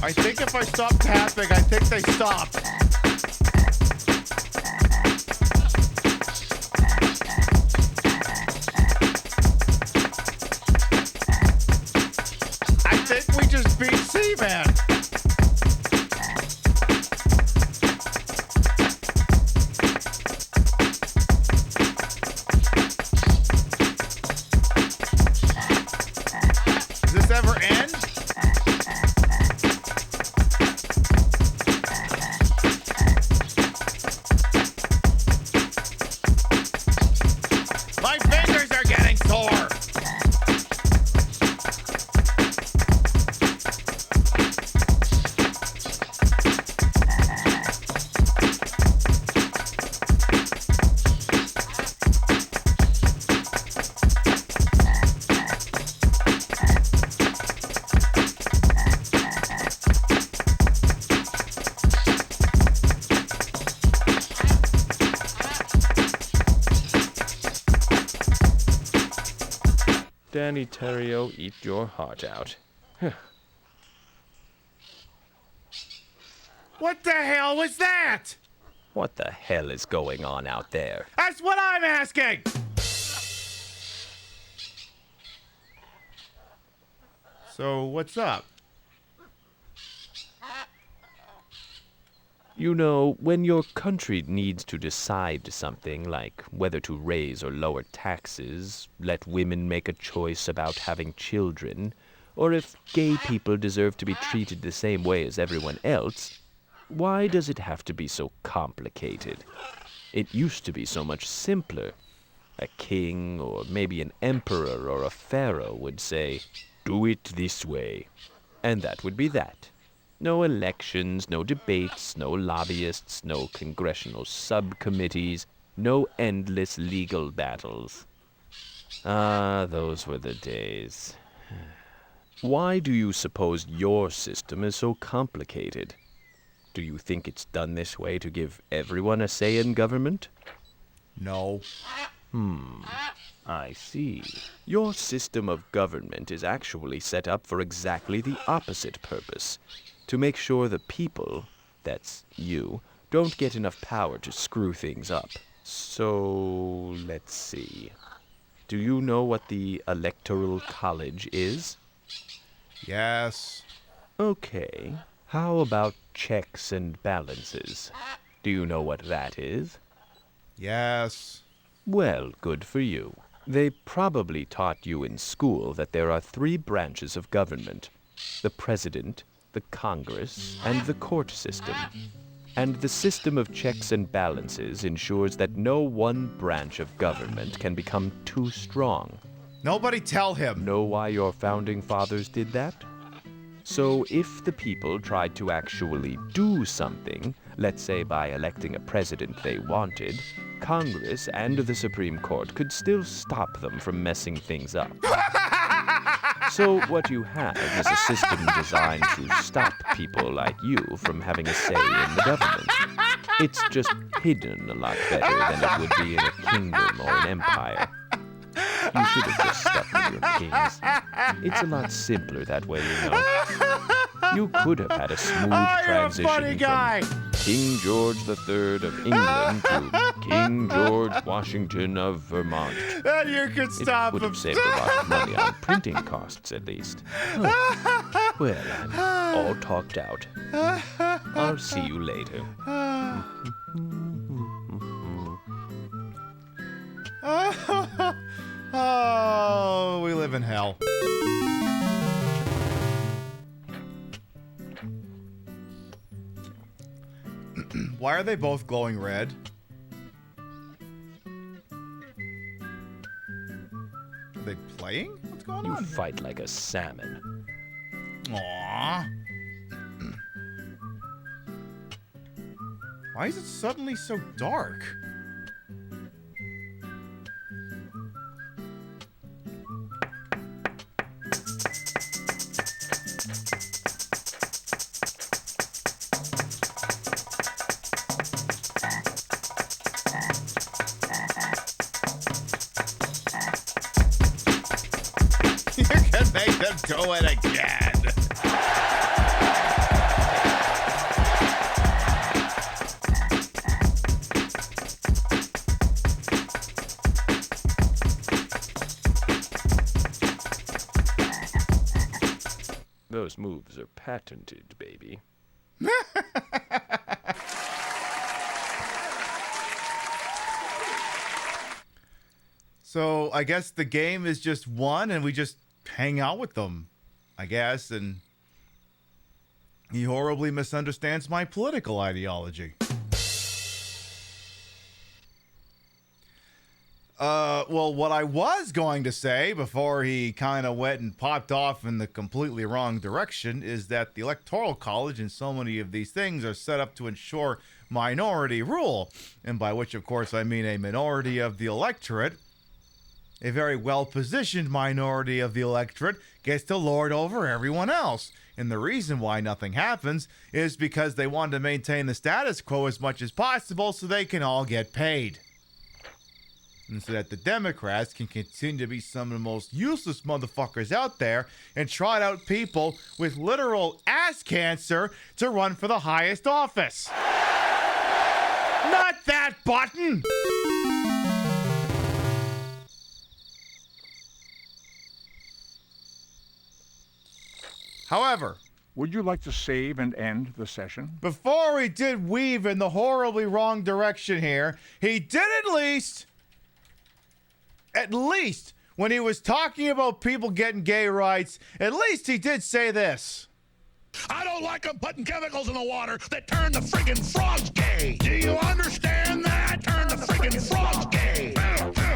I think if I stop tapping, I think they stop. I think we just beat Seaman. Does this ever end? My fingers are getting sore. Danny Terrio, eat your heart out. What the hell was that? What the hell is going on out there? That's what I'm asking. So, what's up? You know, when your country needs to decide something, like whether to raise or lower taxes, let women make a choice about having children, or if gay people deserve to be treated the same way as everyone else, why does it have to be so complicated? It used to be so much simpler. A king, or maybe an emperor or a pharaoh would say, "Do it this way," and that would be that. No elections, no debates, no lobbyists, no congressional subcommittees, no endless legal battles. Ah, those were the days. Why do you suppose your system is so complicated? Do you think it's done this way to give everyone a say in government? No. I see. Your system of government is actually set up for exactly the opposite purpose. To make sure the people, that's you, don't get enough power to screw things up. So, let's see. Do you know what the Electoral College is? Yes. Okay. How about checks and balances? Do you know what that is? Yes. Well, good for you. They probably taught you in school that there are 3 branches of government: the president, the Congress, and the court system. And the system of checks and balances ensures that no one branch of government can become too strong. Nobody tell him. Know why your founding fathers did that? So if the people tried to actually do something, let's say by electing a president they wanted, Congress and the Supreme Court could still stop them from messing things up. So what you have is a system designed to stop people like you from having a say in the government. It's just hidden a lot better than it would be in a kingdom or an empire. You should have just stuck with your kings. It's a lot simpler that way, you know. You could have had a smooth transition from King George III of England to King George Washington of Vermont. And you could stop It would have saved a lot of money on printing costs, at least. Well, I'm all talked out. I'll see you later. Oh, we live in hell. Why are they both glowing red? Are they playing? What's going on? You fight like a salmon. Aww. Why is it suddenly so dark? You can make them do it again. Those moves are patented, baby. So I guess the game is just one and we just hang out with them, I guess, and he horribly misunderstands my political ideology. Well, what I was going to say before he kind of went and popped off in the completely wrong direction is that the Electoral College and so many of these things are set up to ensure minority rule, and by which, of course, I mean a minority of the electorate. A very well-positioned minority of the electorate gets to lord over everyone else. And the reason why nothing happens is because they want to maintain the status quo as much as possible so they can all get paid. And so that the Democrats can continue to be some of the most useless motherfuckers out there and trot out people with literal ass cancer to run for the highest office. Not that button! However, would you like to save and end the session? Before he did weave in the horribly wrong direction here, he did at least, when he was talking about people getting gay rights, at least he did say this. I don't like them putting chemicals in the water that turn the friggin' frogs gay. Do you understand that? Turn the friggin' frogs gay.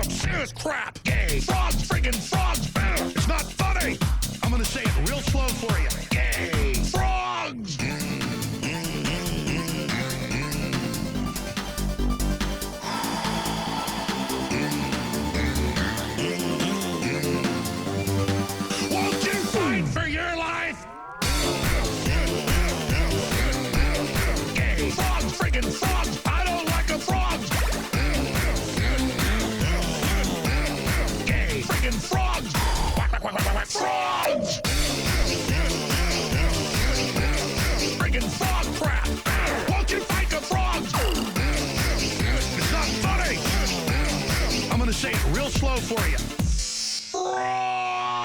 Serious crap. Gay. Frogs, friggin' frogs. It's not funny. I'm gonna say it real slow for you. Gay. Frogs. Won't you fight for your life? Gay. Frogs, friggin' frogs. I don't like the frogs. Gay. Friggin' frogs. Frogs! Friggin' frog crap! Won't you fight the frogs? It's not funny! I'm gonna say it real slow for you.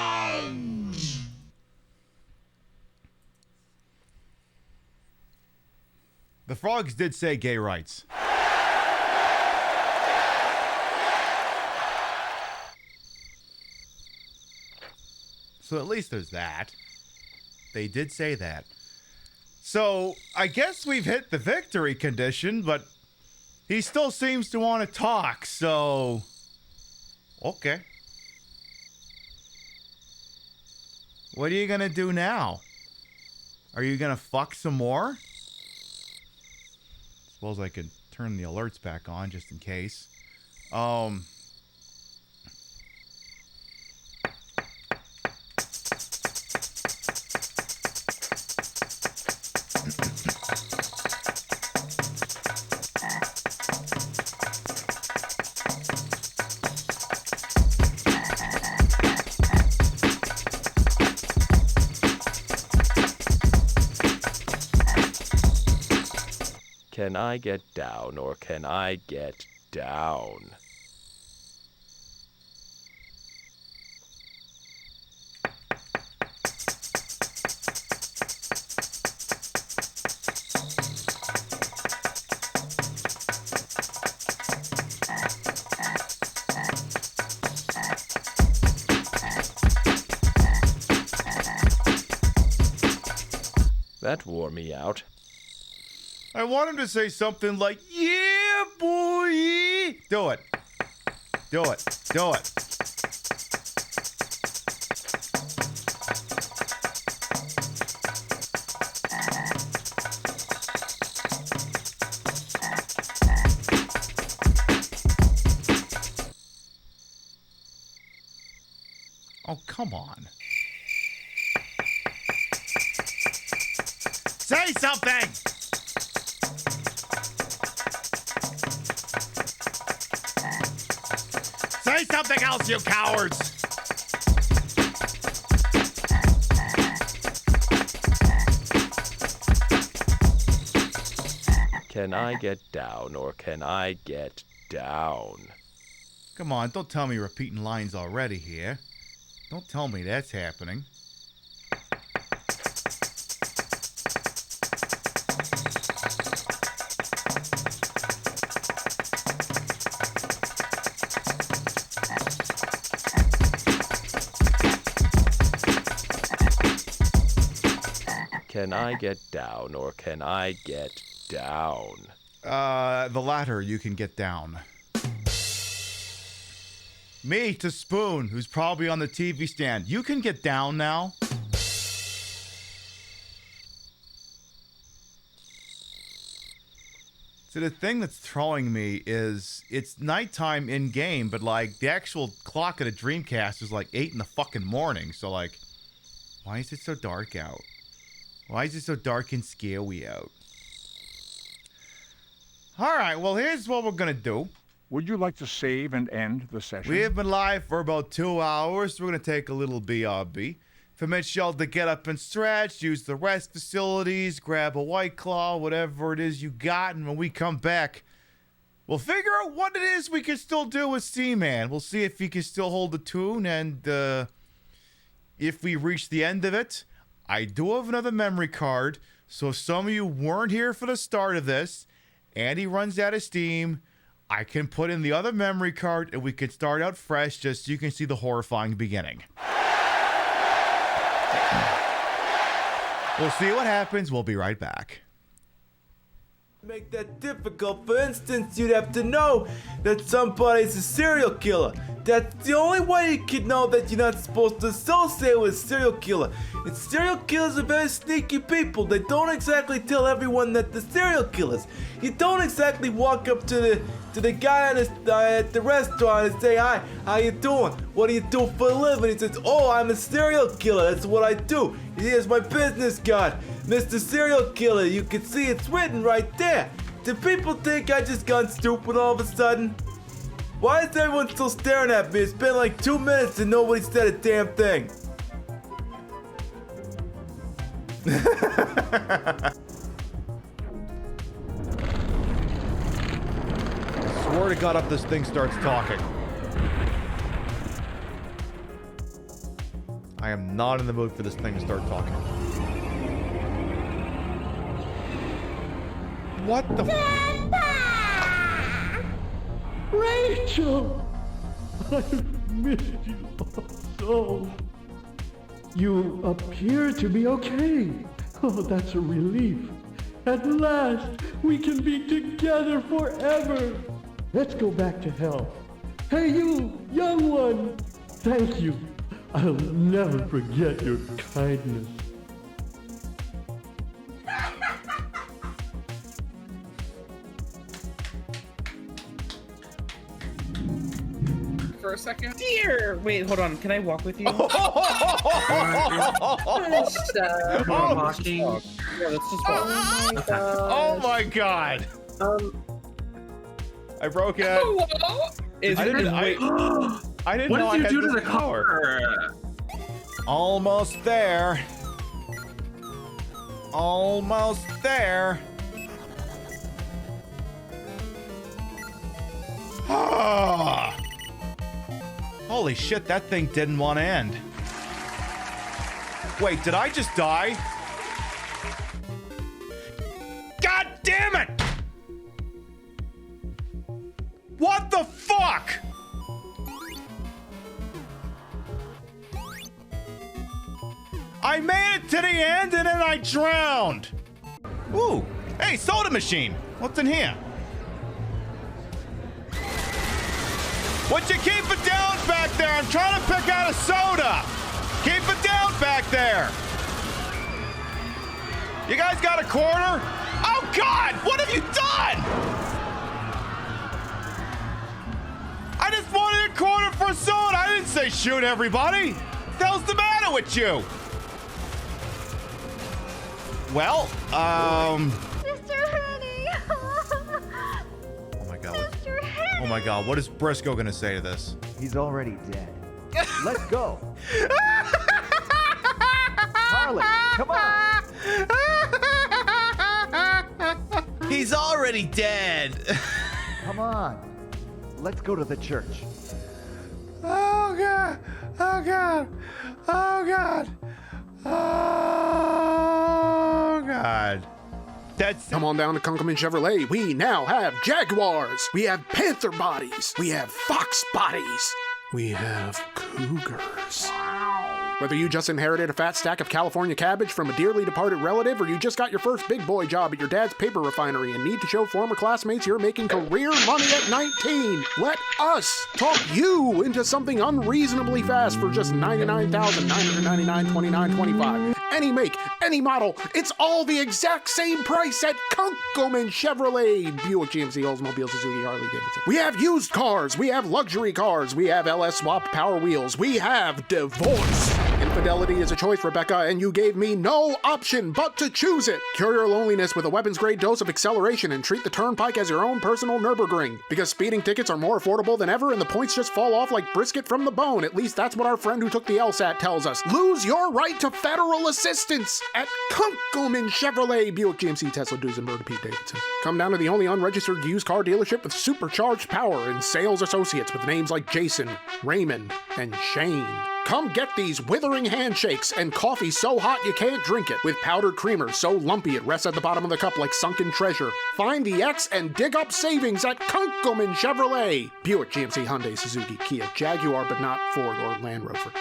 Frogs! The frogs did say gay rights. So at least there's that. They did say that. So I guess we've hit the victory condition, but he still seems to want to talk, so... Okay. What are you gonna do now? Are you gonna fuck some more? Suppose I could turn the alerts back on just in case. Can I get down or can I get down? That wore me out. I want him to say something like, yeah, boy. Do it. Do it. Do it. Oh, come on. Say something! Say something else, you cowards! Can I get down or can I get down? Come on, don't tell me you're repeating lines already here. Don't tell me that's happening. Can I get down, or can I get down? The latter, you can get down. Me to Spoon, who's probably on the TV stand. You can get down now. So the thing that's throwing me is it's nighttime in game, but like the actual clock of the Dreamcast is like 8 in the fucking morning. So like, why is it so dark out? Why is it so dark and scary out? All right, well, here's what we're gonna do. Would you like to save and end the session? We have been live for about 2 hours. We're gonna take a little BRB. Permit y'all to get up and stretch, use the rest facilities, grab a White Claw, whatever it is you got, and when we come back, we'll figure out what it is we can still do with Seaman. We'll see if he can still hold the tune, and if we reach the end of it, I do have another memory card, so if some of you weren't here for the start of this, and he runs out of steam, I can put in the other memory card, and we can start out fresh, just so you can see the horrifying beginning. We'll see what happens. We'll be right back. Make that difficult. For instance, you'd have to know that somebody's a serial killer. That's the only way you can know that you're not supposed to associate with a serial killer. And serial killers are very sneaky people. They don't exactly tell everyone that they're serial killers. You don't exactly walk up to the guy at the restaurant and say, "Hi, how you doing? What do you do for a living?" He says, "Oh, I'm a serial killer. That's what I do. Here's my business card. Mr. Serial Killer." You can see it's written right there. Do people think I just gone stupid all of a sudden? Why is everyone still staring at me? It's been like 2 minutes and nobody said a damn thing. I swear to God if this thing starts talking. I am not in the mood for this thing to start talking. What the Rachel! I've missed you so. You appear to be okay. Oh, that's a relief. At last, we can be together forever. Let's go back to hell. Hey, you, young one! Thank you. I'll never forget your kindness. For a second. Dear! Wait, hold on. Can I walk with you? Oh my God! I broke it. Hello? I didn't know I had this power. Almost there. Almost there. Ah! Holy shit, that thing didn't want to end. Wait, did I just die? God damn it! What the fuck? I made it to the end and then I drowned. Ooh, hey, soda machine. What's in here? Would you keep it down back there? I'm trying to pick out a soda. Keep it down back there. You guys got a quarter? Oh God, what have you done? I just wanted a quarter for a soda. I didn't say shoot everybody. What the hell's the matter with you? Well, Mr. Honey. Oh my God. Oh my God, what is Briscoe gonna say to this? He's already dead. Let's go. Harley, come on. He's already dead. Come on. Let's go to the church. Oh God. Oh God. Oh God. Oh God. Come on down to Kunkelman Chevrolet. We now have Jaguars. We have Panther bodies. We have Fox bodies. We have Cougars. Whether you just inherited a fat stack of California cabbage from a dearly departed relative, or you just got your first big boy job at your dad's paper refinery and need to show former classmates you're making career money at 19, let us talk you into something unreasonably fast for just $99,999.29.25. Any make, any model, it's all the exact same price at Kunkelman Chevrolet, Buick, GMC, Oldsmobile, Suzuki, Harley Davidson. We have used cars, we have luxury cars, we have LS swapped power wheels, we have divorce. Infidelity is a choice, Rebecca, and you gave me no option but to choose it. Cure your loneliness with a weapons-grade dose of acceleration and treat the turnpike as your own personal Nürburgring. Because speeding tickets are more affordable than ever and the points just fall off like brisket from the bone. At least that's what our friend who took the LSAT tells us. Lose your right to federal assistance at Kunkelman Chevrolet, Buick, GMC, Tesla, Duesenberg, Pete Davidson. Come down to the only unregistered used car dealership with supercharged power and sales associates with names like Jason, Raymond, and Shane. Come get these withering handshakes and coffee so hot you can't drink it, with powdered creamer so lumpy it rests at the bottom of the cup like sunken treasure. Find the X and dig up savings at Kunkelman Chevrolet. Buick, GMC, Hyundai, Suzuki, Kia, Jaguar, but not Ford or Land Rover.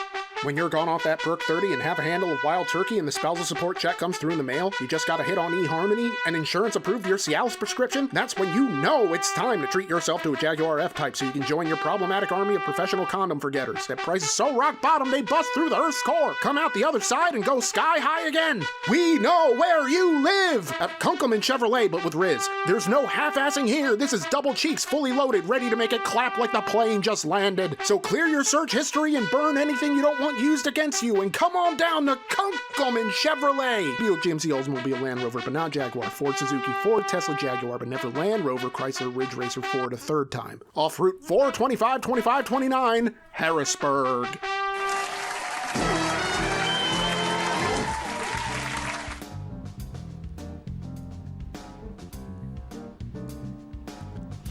When you're gone off that perk 30 and have a handle of wild turkey and the spousal support check comes through in the mail, you just got a hit on eHarmony and insurance approved your Cialis prescription, that's when you know it's time to treat yourself to a Jaguar F-Type so you can join your problematic army of professional condom forgetters. That price is so rock bottom they bust through the Earth's core, come out the other side and go sky high again. We know where you live! At Kunkelman Chevrolet, but with Riz. There's no half-assing here. This is double cheeks, fully loaded, ready to make it clap like the plane just landed. So clear your search history and burn anything you don't want used against you and come on down to Kunkelman Chevrolet. Buick, GMC, Oldsmobile, Land Rover, but not Jaguar. Ford, Suzuki, Ford, Tesla, Jaguar, but never Land Rover, Chrysler, Ridge Racer, Ford a third time. Off Route 425-2529, Harrisburg.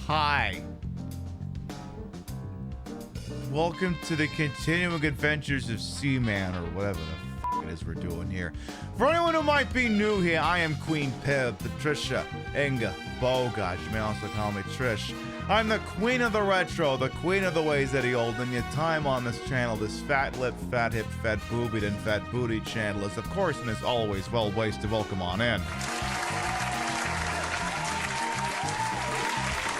Hi. Welcome to the continuing adventures of Seaman, or whatever the it is we're doing here. For anyone who might be new here, I am Queen Pib, Patricia Inga Bogart. You may also call me Trish. I'm the queen of the retro, the queen of the ways of the old, and your time on this channel, this fat lip, fat hip, fat boobied, and fat booty channel is, of course, and as always, well wasted. Welcome on in.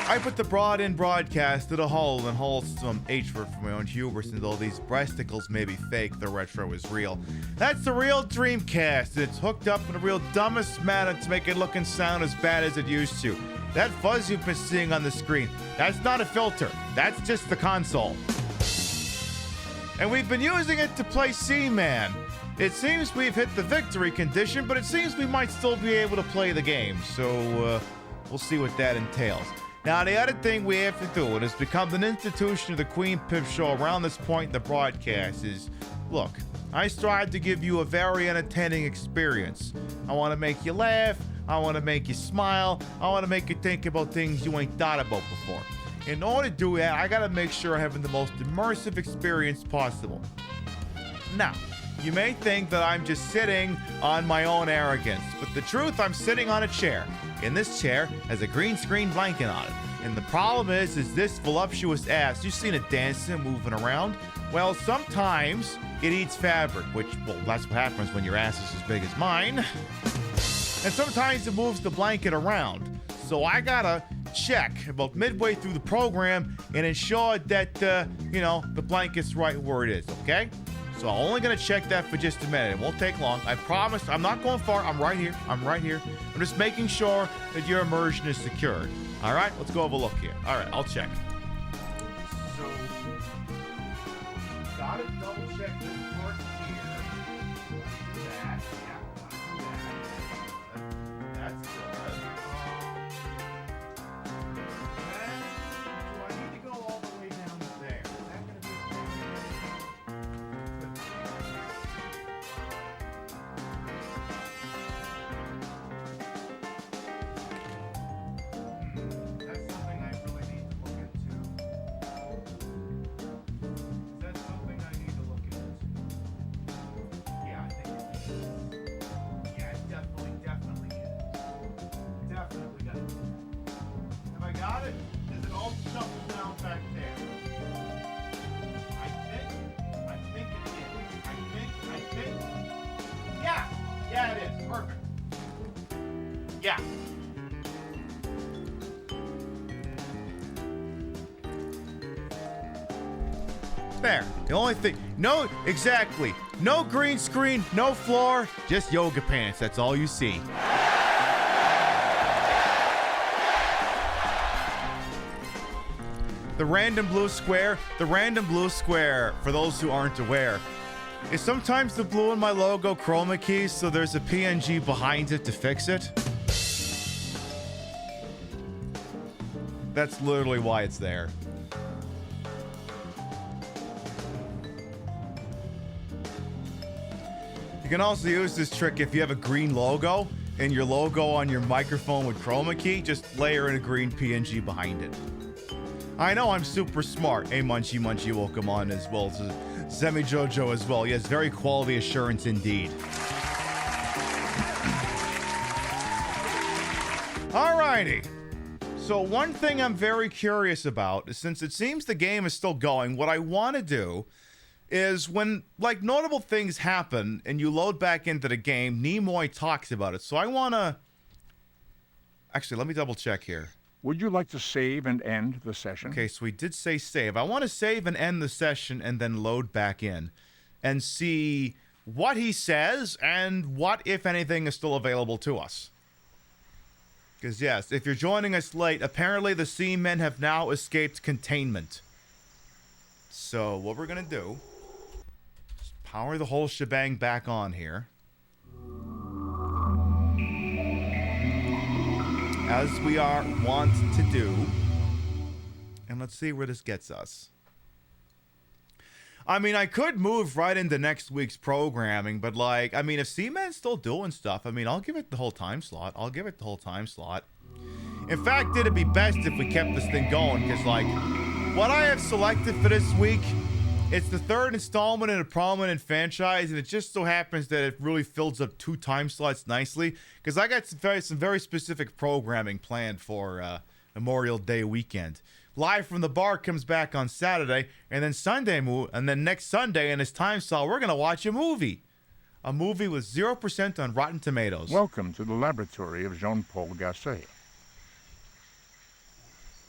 I put the broad in broadcast to the whole and wholesome H for my own hubris, and though these breasticles may be fake, the retro is real. That's the real Dreamcast, and it's hooked up in the real dumbest manner to make it look and sound as bad as it used to. That fuzz you've been seeing on the screen, that's not a filter, that's just the console. And we've been using it to play Seaman. It seems we've hit the victory condition, but it seems we might still be able to play the game, so we'll see what that entails. Now, the other thing we have to do, and it's become an institution of the Queen Pip Show around this point in the broadcast, is, look, I strive to give you a very entertaining experience. I want to make you laugh, I want to make you smile, I want to make you think about things you ain't thought about before. In order to do that, I got to make sure I'm having the most immersive experience possible. Now, you may think that I'm just sitting on my own arrogance, but the truth, I'm sitting on a chair. And this chair has a green screen blanket on it. And the problem is this voluptuous ass, you've seen it dancing, moving around. Well, sometimes it eats fabric, which, well, that's what happens when your ass is as big as mine. And sometimes it moves the blanket around. So I gotta check about midway through the program and ensure that, the blanket's right where it is, okay? So I'm only going to check that for just a minute. It won't take long. I promise. I'm not going far. I'm right here. I'm just making sure that your immersion is secured. All right? Let's go have a look here. All right. I'll check. So, got to double check this part here. That. Yeah. That's good. Do I need to go all the way down there? Is that going to be a problem? Yeah. There. The only thing. No, exactly. No green screen, no floor, just yoga pants. That's all you see. The random blue square, for those who aren't aware, is sometimes the blue in my logo chroma key, so there's a PNG behind it to fix it. That's literally why it's there. You can also use this trick if you have a green logo and your logo on your microphone with chroma key, just layer in a green PNG behind it. I know I'm super smart. Hey, Munchie Munchie will come on as well as Zemi Jojo as well. Yes, very quality assurance indeed. Alrighty. So one thing I'm very curious about is, since it seems the game is still going, what I want to do is when, like, notable things happen and you load back into the game, Nimoy talks about it. So I want to... Actually, let me double check here. Would you like to save and end the session? Okay, so we did say save. I want to save and end the session and then load back in and see what he says and what, if anything, is still available to us. Because, yes, if you're joining us late, apparently the Seamen have now escaped containment. So what we're going to do is power the whole shebang back on here. As we are wont to do. And let's see where this gets us. I mean, I could move right into next week's programming, but, like, I mean, if Seaman's still doing stuff, I mean, I'll give it the whole time slot. In fact, it'd be best if we kept this thing going, because, like, what I have selected for this week, it's the third installment in a prominent franchise, and it just so happens that it really fills up 2 time slots nicely, because I got some very specific programming planned for Memorial Day weekend. Live from the Bar comes back on Saturday, and then next Sunday in this time slot, we're going to watch a movie. A movie with 0% on Rotten Tomatoes. Welcome to the laboratory of Jean-Paul Gasset.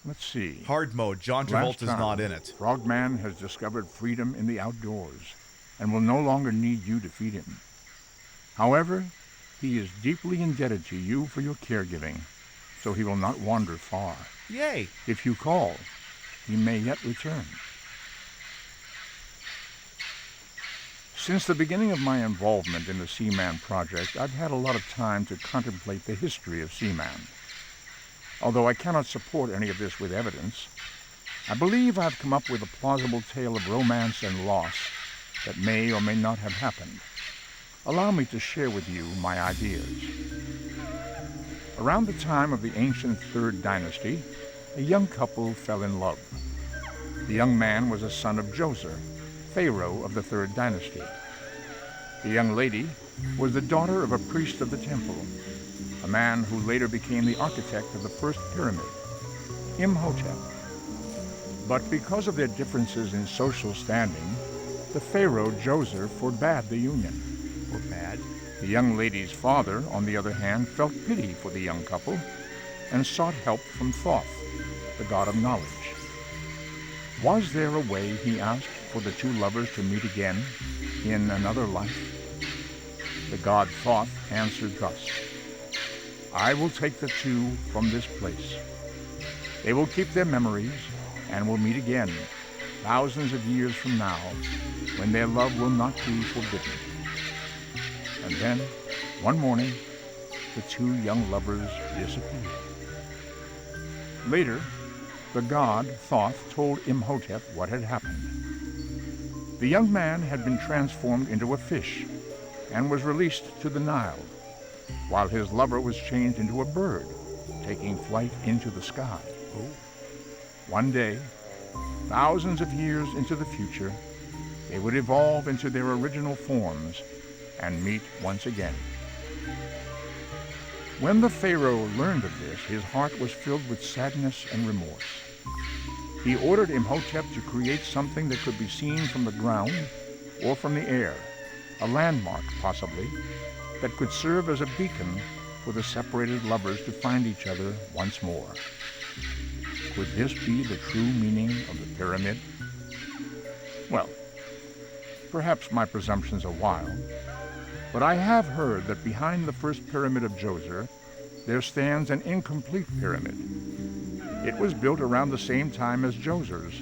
Let's see. Hard mode. John Travolta's not in it. Frogman has discovered freedom in the outdoors and will no longer need you to feed him. However, he is deeply indebted to you for your caregiving, so he will not wander far. Yay! If you call, he may yet return. Since the beginning of my involvement in the Seaman project, I've had a lot of time to contemplate the history of Seaman. Although I cannot support any of this with evidence, I believe I've come up with a plausible tale of romance and loss that may or may not have happened. Allow me to share with you my ideas. Around the time of the ancient Third Dynasty, a young couple fell in love. The young man was a son of Djoser, pharaoh of the Third Dynasty. The young lady was the daughter of a priest of the temple, a man who later became the architect of the first pyramid, Imhotep. But because of their differences in social standing, the pharaoh Djoser forbade the union. Forbade? The young lady's father, on the other hand, felt pity for the young couple and sought help from Thoth, the god of knowledge. Was there a way, he asked, for the two lovers to meet again in another life? The god Thoth answered thus: I will take the two from this place. They will keep their memories and will meet again, thousands of years from now, when their love will not be forbidden. And then, one morning, the two young lovers disappeared. Later, the god Thoth told Imhotep what had happened. The young man had been transformed into a fish and was released to the Nile, while his lover was changed into a bird, taking flight into the sky. One day, thousands of years into the future, they would evolve into their original forms and meet once again. When the pharaoh learned of this, his heart was filled with sadness and remorse. He ordered Imhotep to create something that could be seen from the ground or from the air, a landmark possibly, that could serve as a beacon for the separated lovers to find each other once more. Could this be the true meaning of the pyramid? Well, perhaps my presumptions are wild, but I have heard that behind the first pyramid of Djoser, there stands an incomplete pyramid. It was built around the same time as Djoser's,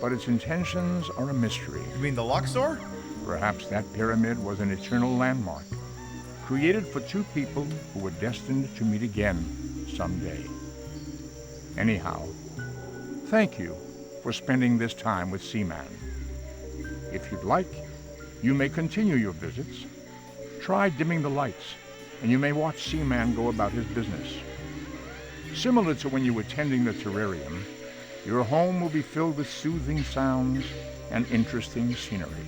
but its intentions are a mystery. You mean the Luxor? Perhaps that pyramid was an eternal landmark, created for two people who were destined to meet again someday. Anyhow, thank you for spending this time with Seaman. If you'd like, you may continue your visits. Try dimming the lights, and you may watch Seaman go about his business. Similar to when you were tending the terrarium, your home will be filled with soothing sounds and interesting scenery.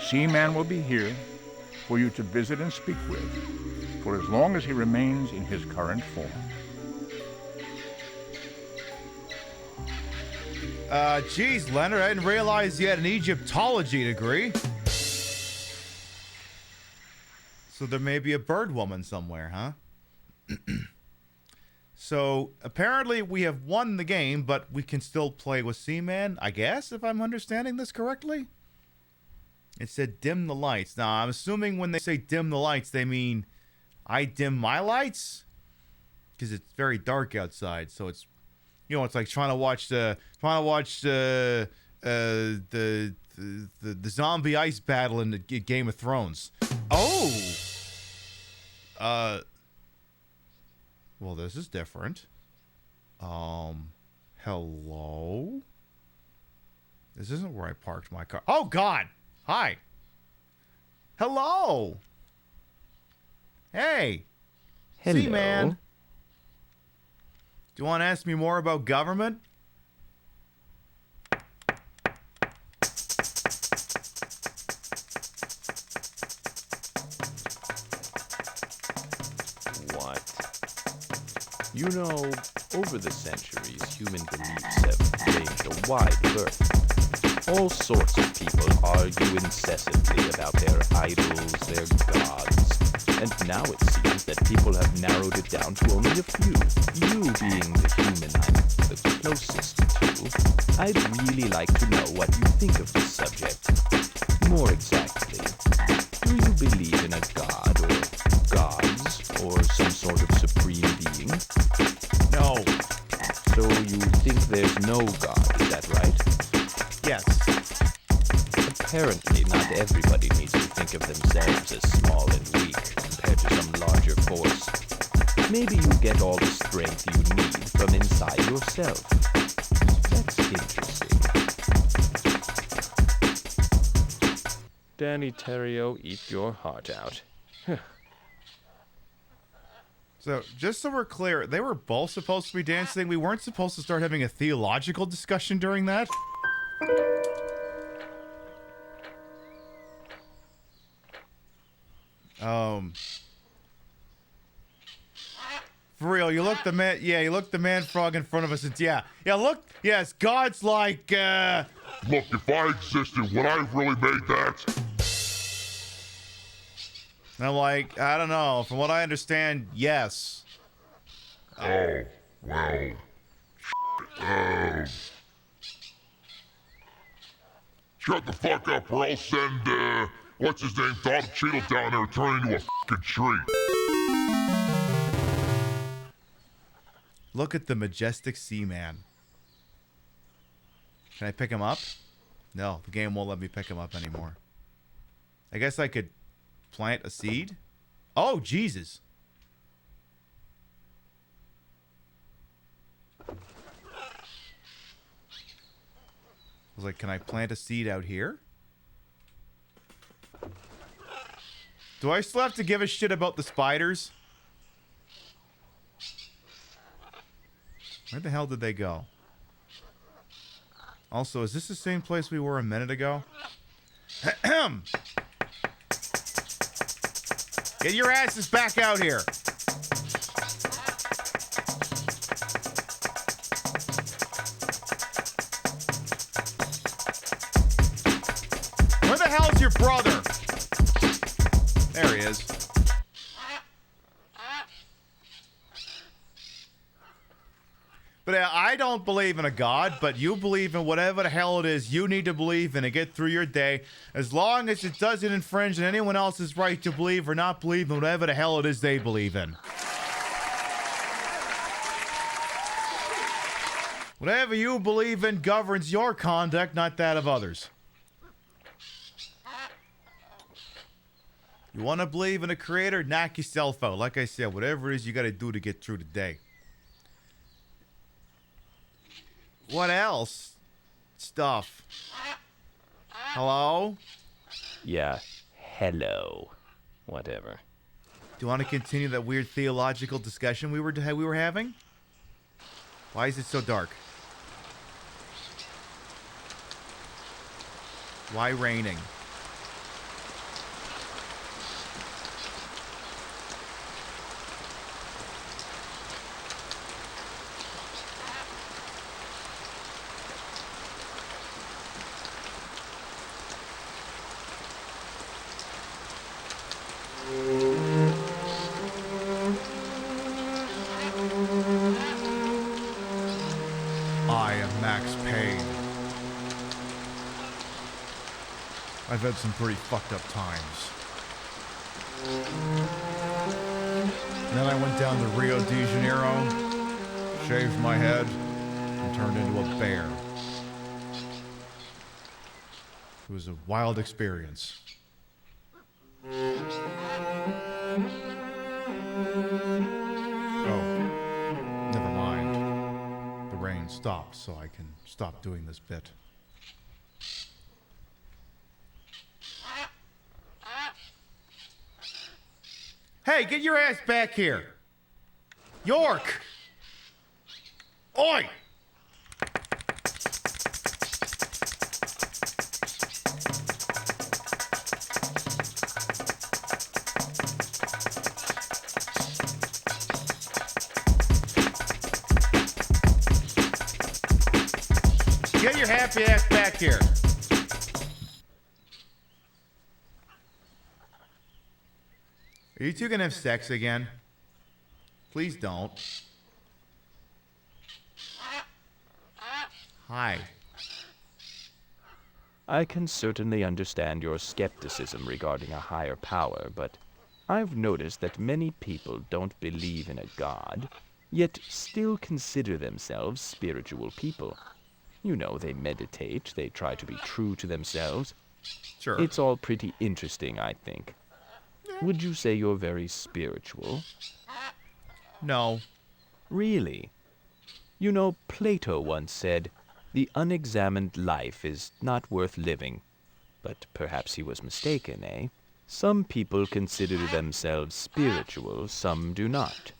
Seaman will be here for you to visit and speak with for as long as he remains in his current form. Geez, Leonard, I didn't realize you had an Egyptology degree. So there may be a bird woman somewhere, huh? So apparently we have won the game, but we can still play with Seaman, I guess, if I'm understanding this correctly. It said dim the lights. Now, I'm assuming when they say dim the lights, they mean I dim my lights? Because it's very dark outside, so it's, you know, it's like trying to watch the zombie ice battle in the Game of Thrones. Oh! Well, this is different. Hello? This isn't where I parked my car. Oh, God! Hi. Hello. Hey. Hello. Seaman. Do you want to ask me more about government? What? You know, over the centuries, human beliefs have ranged a wide berth. All sorts of people argue incessantly about their idols, their gods, and now it seems that people have narrowed it down to only a few. You being the human I'm the closest to, I'd really like to know what you think of this subject. More exactly, do you believe in a god, or gods, or some sort of supreme being? No. So you think there's no god, is that right? Yes. Apparently, not everybody needs to think of themselves as small and weak compared to some larger force. Maybe you get all the strength you need from inside yourself. That's interesting. Danny Terrio, eat your heart out. So, just so we're clear, they were both supposed to be dancing. We weren't supposed to start having a theological discussion during that? For real, you look the man, yeah, you look the man frog in front of us, it's, yeah, look, yes, God's like, Look, if I existed, would I have really made that? And I'm like, I don't know, from what I understand, yes. Oh, well, shut the fuck up or I'll send, what's his name, Don Cheadle down there and turn into a fucking tree. Look at the majestic Seaman. Can I pick him up? No, the game won't let me pick him up anymore. I guess I could plant a seed? Oh, Jesus. I was like, can I plant a seed out here? Do I still have to give a shit about the spiders? Where the hell did they go? Also, is this the same place we were a minute ago? Get your asses back out here. Where the hell's your brother? There he is. But I don't believe in a God, but you believe in whatever the hell it is you need to believe in to get through your day, as long as it doesn't infringe on anyone else's right to believe or not believe in whatever the hell it is they believe in. Whatever you believe in governs your conduct, not that of others. You want to believe in a creator? Knock yourself out. Like I said, whatever it is you got to do to get through the day. What else? Stuff. Hello? Yeah, hello. Whatever. Do you want to continue that weird theological discussion we were having? Why is it so dark? Why raining? I am Max Payne. I've had some pretty fucked up times. And then I went down to Rio de Janeiro, shaved my head, and turned into a bear. It was a wild experience. Oh, never mind. The rain stopped, so I can stop doing this bit. Hey, get your ass back here! York! Oi! Get your happy ass back here. Are you two gonna have sex again? Please don't. Hi. I can certainly understand your skepticism regarding a higher power, but I've noticed that many people don't believe in a god, yet still consider themselves spiritual people. You know, they meditate, they try to be true to themselves. Sure. It's all pretty interesting, I think. Would you say you're very spiritual? No. Really? You know, Plato once said, "The unexamined life is not worth living." But perhaps he was mistaken, eh? Some people consider themselves spiritual, some do not.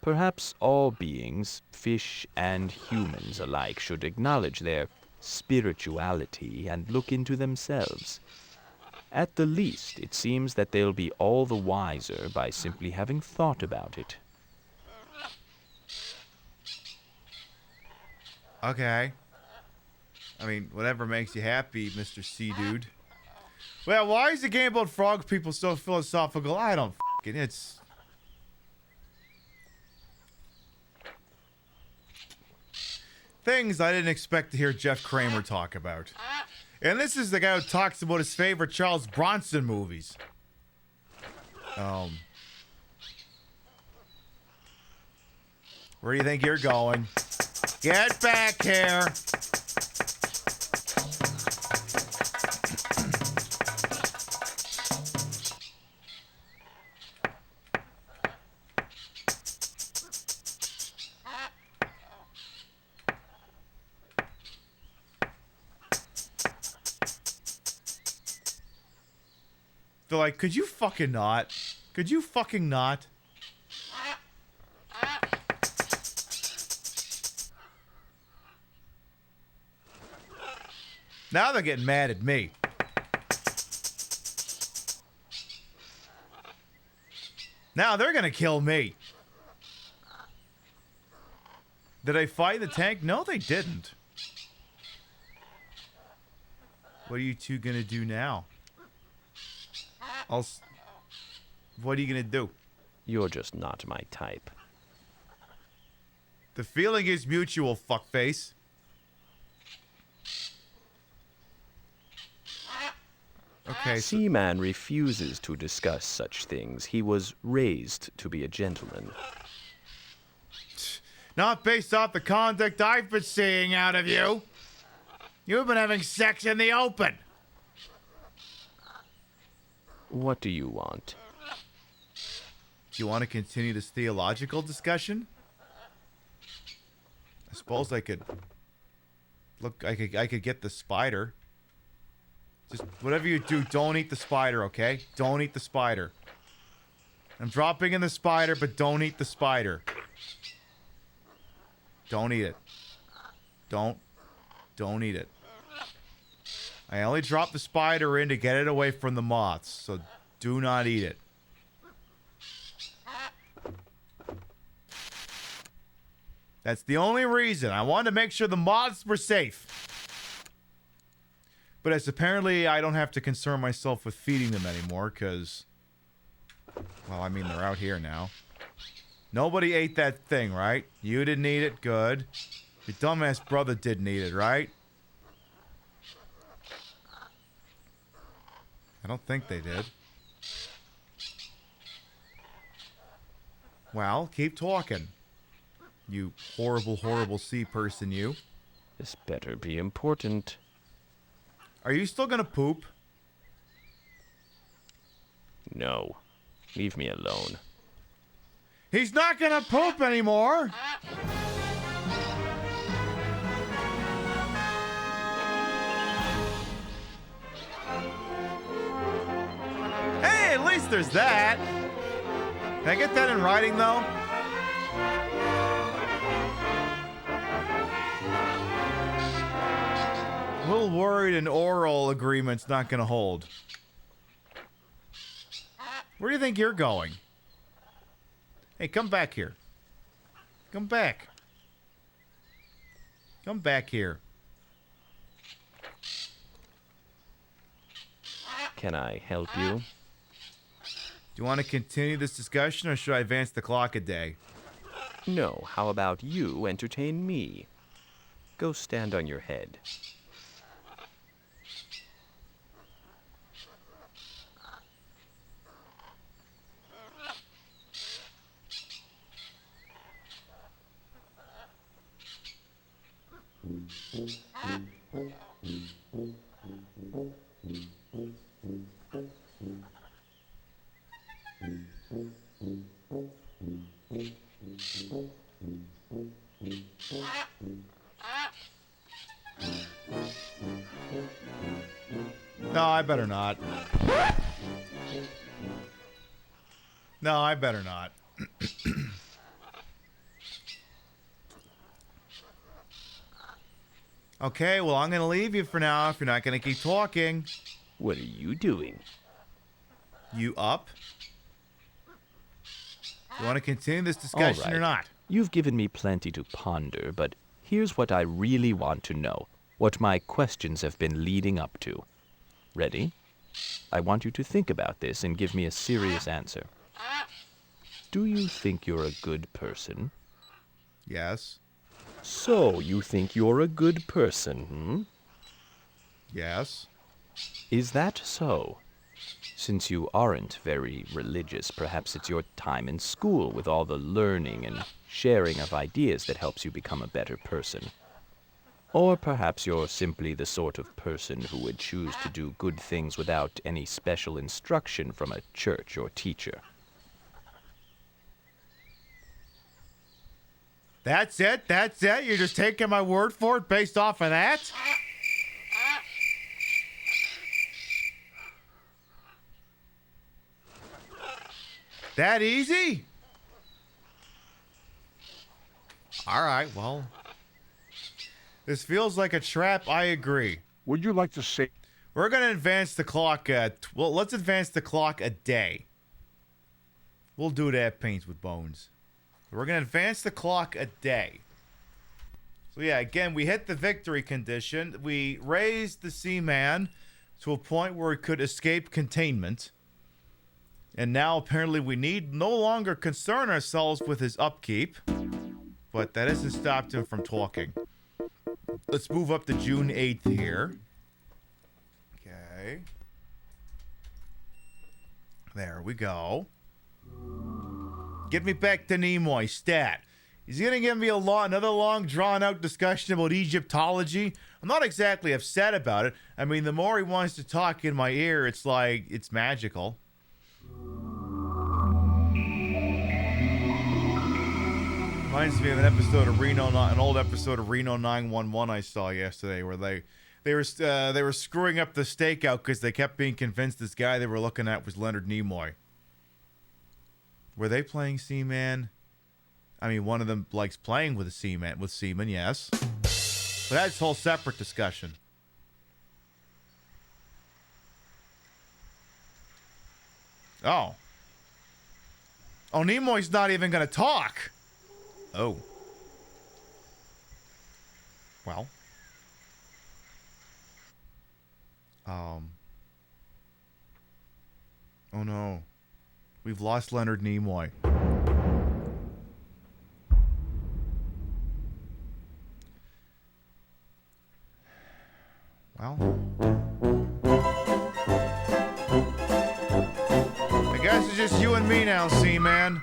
Perhaps all beings, fish and humans alike, should acknowledge their spirituality and look into themselves. At the least, it seems that they'll be all the wiser by simply having thought about it. Okay. I mean, whatever makes you happy, Mr. Sea Dude. Well, why is the game about frog people so philosophical? I don't f***ing, it's... Things I didn't expect to hear Jeff Kramer talk about. And this is the guy who talks about his favorite Charles Bronson movies. Where do you think you're going? Get back here! They're like, could you fucking not? Could you fucking not? Now they're getting mad at me. Now they're gonna kill me. Did I fight the tank? No, they didn't. What are you two gonna do now? What are you gonna do? You're just not my type. The feeling is mutual, fuckface. Okay, Seaman refuses to discuss such things. He was raised to be a gentleman. Not based off the conduct I've been seeing out of you. You've been having sex in the open. What do you want? Do you want to continue this theological discussion? I suppose I could... Look, I could get the spider. Just whatever you do, don't eat the spider, okay? Don't eat the spider. I'm dropping in the spider, but don't eat the spider. Don't eat it. Don't eat it. I only dropped the spider in to get it away from the moths, so do not eat it. That's the only reason. I wanted to make sure the moths were safe. But as apparently I don't have to concern myself with feeding them anymore, because... Well, I mean, they're out here now. Nobody ate that thing, right? You didn't eat it? Good. Your dumbass brother didn't eat it, right? I don't think they did. Well, keep talking. You horrible, horrible sea person, you. This better be important. Are you still gonna poop? No. Leave me alone. He's not gonna poop anymore! Hey, at least there's that! Can I get that in writing, though? A little worried an oral agreement's not gonna hold. Where do you think you're going? Hey, come back here. Come back. Come back here. Can I help you? Do you want to continue this discussion, or should I advance the clock a day? No, how about you entertain me? Go stand on your head. No, I better not. No, I better not. Okay, well, I'm going to leave you for now if you're not going to keep talking. What are you doing? You up? You want to continue this discussion All right. or not? You've given me plenty to ponder, but here's what I really want to know. What my questions have been leading up to. Ready? I want you to think about this and give me a serious answer. Do you think you're a good person? Yes. So, you think you're a good person, hmm? Yes. Is that so? Since you aren't very religious, perhaps it's your time in school with all the learning and sharing of ideas that helps you become a better person. Or perhaps you're simply the sort of person who would choose to do good things without any special instruction from a church or teacher. That's it? That's it? You're just taking my word for it based off of that? That easy? Alright, well. This feels like a trap, I agree. Would you like to say... We're going to advance the clock well, let's advance the clock a day. We'll do that, Pains with Bones. We're going to advance the clock a day. So yeah, again, we hit the victory condition. We raised the Seaman to a point where it could escape containment. And now apparently we need no longer concern ourselves with his upkeep. but that hasn't stopped him from talking. Let's move up to June 8th here. Okay. There we go. Get me back to Nimoy. Stat. He's going to give me another long, drawn-out discussion about Egyptology. I'm not exactly upset about it. I mean, the more he wants to talk in my ear, it's like, it's magical. Reminds me of an episode of an old episode of Reno 911 I saw yesterday, where they were screwing up the stakeout because they kept being convinced this guy they were looking at was Leonard Nimoy. Were they playing Seaman? I mean, one of them likes playing with Seaman, yes. But that's a whole separate discussion. Oh. Oh, Nimoy's not even gonna talk. Oh. Well. Oh no. We've lost Leonard Nimoy. Well. I guess it's just you and me now, Seaman.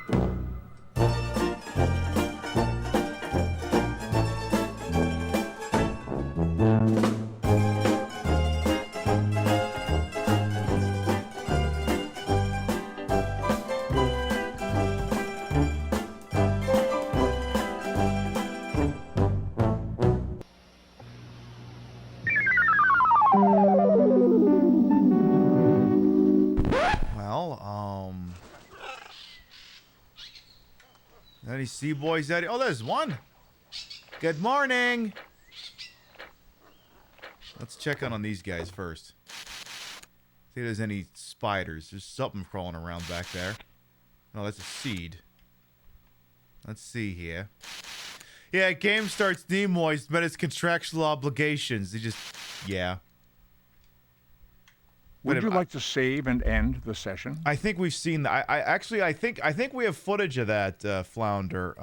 Any sea boys out here? Oh, there's one. Good morning. Let's check on these guys first. See if there's any spiders. There's something crawling around back there. No, that's a seed. Let's see here. Yeah, game starts Nimoy's met its contractual obligations. They just, yeah. Would you like to save and end the session? I think we've seen that. I think we have footage of that, Flounder.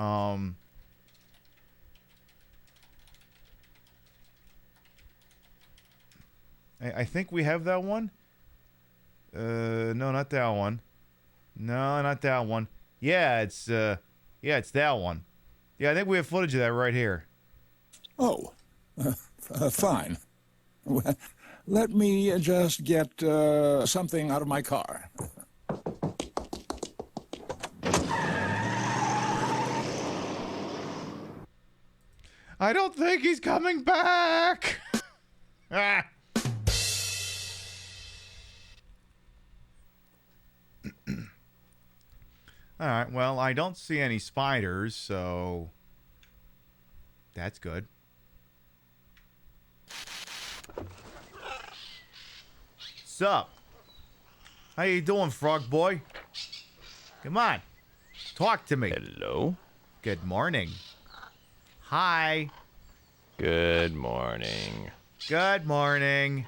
I think we have that one. No, not that one. No, not that one. Yeah, it's that one. Yeah, I think we have footage of that right here. Oh, fine. Let me just get something out of my car. I don't think he's coming back. Ah. All right, well, I don't see any spiders, so that's good. Sup? How you doing, frog boy? Come on. Talk to me. Hello? Good morning. Hi. Good morning. Good morning.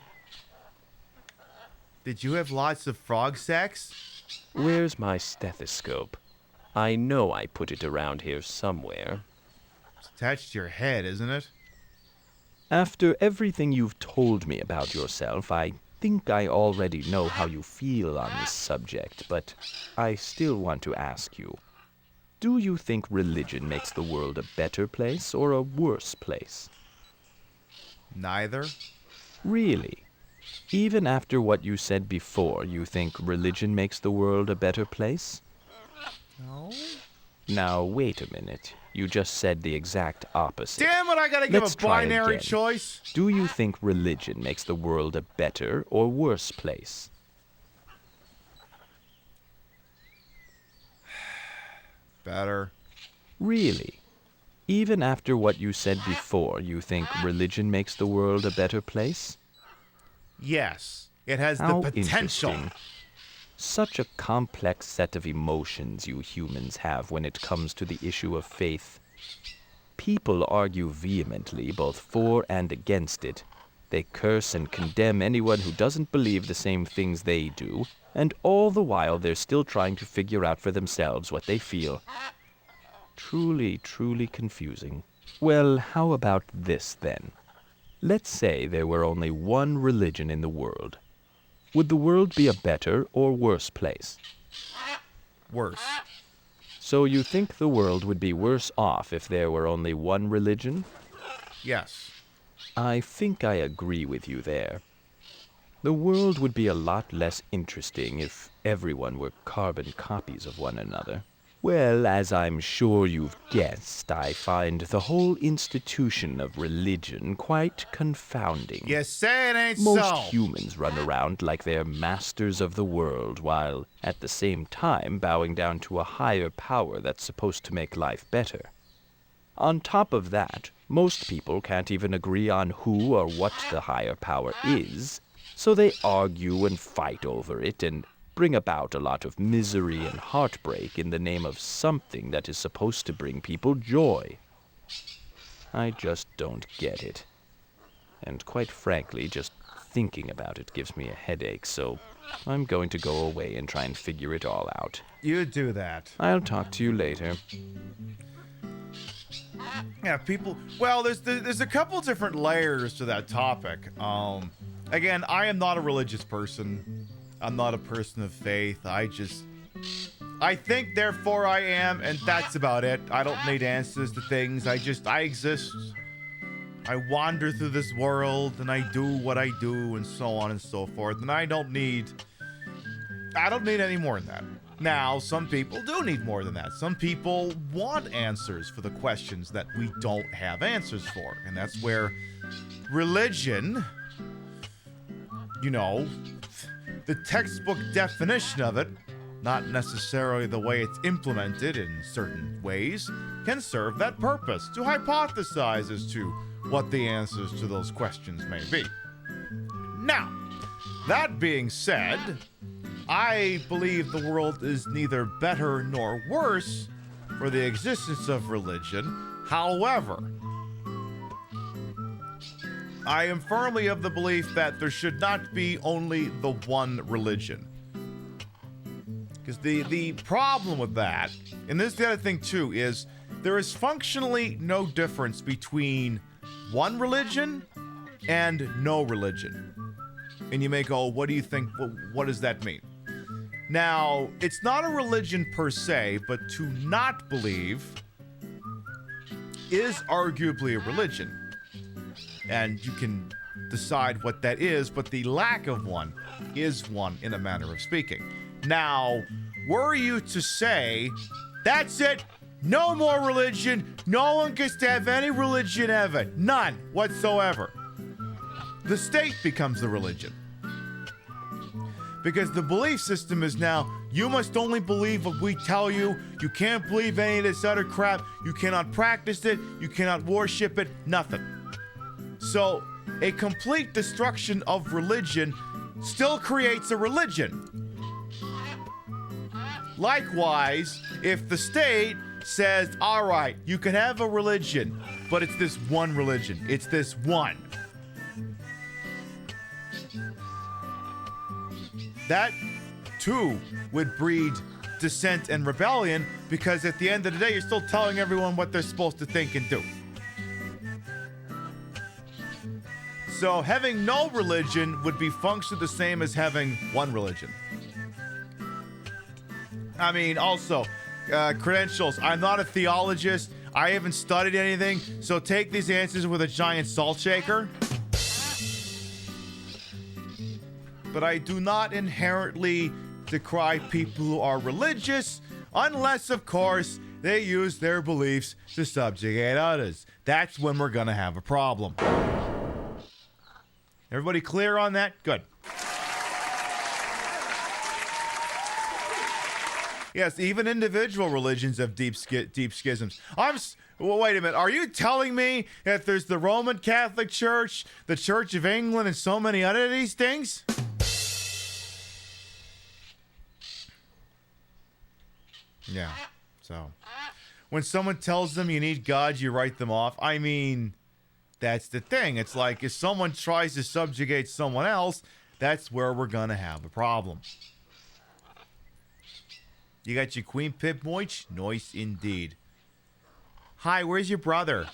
Did you have lots of frog sex? Where's my stethoscope? I know I put it around here somewhere. It's attached to your head, isn't it? After everything you've told me about yourself, I think I already know how you feel on this subject, but I still want to ask you. Do you think religion makes the world a better place or a worse place? Neither. Really? Even after what you said before, you think religion makes the world a better place? No. Now, wait a minute. You just said the exact opposite. Damn it, I gotta give Let's a binary try again. choice. Do you think religion makes the world a better or worse place? Better. Really? Even after what you said before, you think religion makes the world a better place? Yes. It has How the potential. interesting. Such a complex set of emotions you humans have when it comes to the issue of faith. People argue vehemently both for and against it. They curse and condemn anyone who doesn't believe the same things they do, and all the while they're still trying to figure out for themselves what they feel. Truly, truly confusing. Well, how about this, then? Let's say there were only one religion in the world. Would the world be a better or worse place? Worse. So you think the world would be worse off if there were only one religion? Yes. I think I agree with you there. The world would be a lot less interesting if everyone were carbon copies of one another. Well, as I'm sure you've guessed, I find the whole institution of religion quite confounding. You say it ain't Most so. humans run around like they're masters of the world, while at the same time bowing down to a higher power that's supposed to make life better. On top of that, most people can't even agree on who or what the higher power is, so they argue and fight over it and bring about a lot of misery and heartbreak in the name of something that is supposed to bring people joy. I just don't get it. And quite frankly, just thinking about it gives me a headache, so I'm going to go away and try and figure it all out. You do that. I'll talk to you later. Yeah, people. Well, there's a couple different layers to that topic. Again, I am not a religious person. I'm not a person of faith. I think, therefore I am, and that's about it. I don't need answers to things. I exist. I wander through this world, and I do what I do, and so on and so forth. And I don't need any more than that. Now, some people do need more than that. Some people want answers for the questions that we don't have answers for. And that's where religion, the textbook definition of it, not necessarily the way it's implemented in certain ways, can serve that purpose, to hypothesize as to what the answers to those questions may be. Now, that being said, I believe the world is neither better nor worse for the existence of religion. However, I am firmly of the belief that there should not be only the one religion. Because the problem with that, and this is the other thing too, is there is functionally no difference between one religion and no religion. And you may go, what do you think? What does that mean? Now, it's not a religion per se, but to not believe is arguably a religion. And you can decide what that is, but the lack of one is one, in a manner of speaking. Now, were you to say, that's it, no more religion, no one gets to have any religion ever, none whatsoever, the state becomes the religion. Because the belief system is now, you must only believe what we tell you. You can't believe any of this other crap. You cannot practice it. You cannot worship it. Nothing. So, a complete destruction of religion still creates a religion. Likewise, if the state says, all right, you can have a religion, but it's this one religion. It's this one. That, too, would breed dissent and rebellion, because at the end of the day, you're still telling everyone what they're supposed to think and do. So having no religion would be functionally the same as having one religion. I mean, also, credentials. I'm not a theologist. I haven't studied anything, so take these answers with a giant salt shaker. But I do not inherently decry people who are religious, unless, of course, they use their beliefs to subjugate others. That's when we're gonna have a problem. Everybody clear on that? Good. Yes, even individual religions have deep schisms. Well, wait a minute. Are you telling me that there's the Roman Catholic Church, the Church of England, and so many other of these things? Yeah, so when someone tells them you need God, you write them off. I mean, that's the thing. It's like if someone tries to subjugate someone else, that's where we're going to have a problem. You got your Queen Pip Moich? Nice indeed. Hi, where's your brother?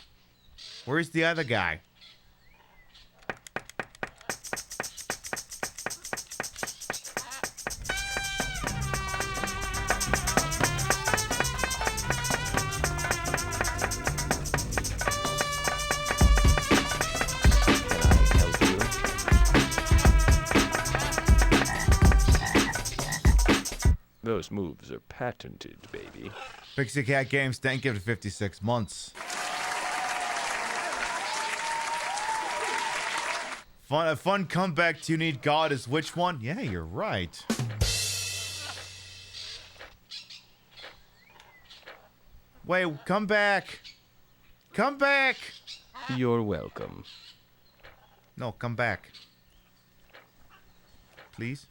Where's the other guy? Those moves are patented, baby. Pixie Cat Games, thank you for 56 months. A fun comeback to You Need God is which one? Yeah, you're right. Wait, come back. Come back. You're welcome. No, come back. Please?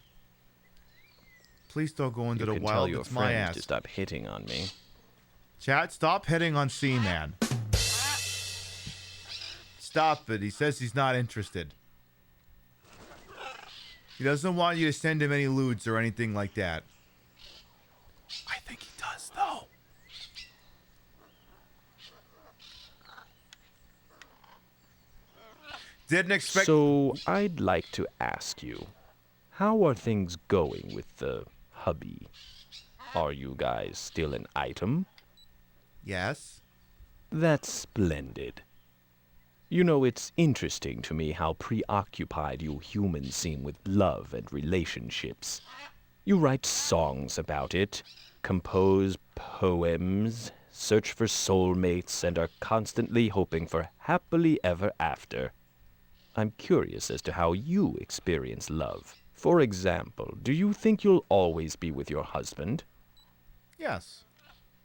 Please don't go into the You can wild. tell your It's my friend ass. to stop hitting on me. Chat, stop hitting on Seaman. Stop it. He says he's not interested. He doesn't want you to send him any lewds or anything like that. I think he does, though. Didn't expect... So, I'd like to ask you, how are things going with the hubby? Are you guys still an item? Yes. That's splendid. You know, it's interesting to me how preoccupied you humans seem with love and relationships. You write songs about it, compose poems, search for soulmates, and are constantly hoping for happily ever after. I'm curious as to how you experience love. For example, do you think you'll always be with your husband? Yes.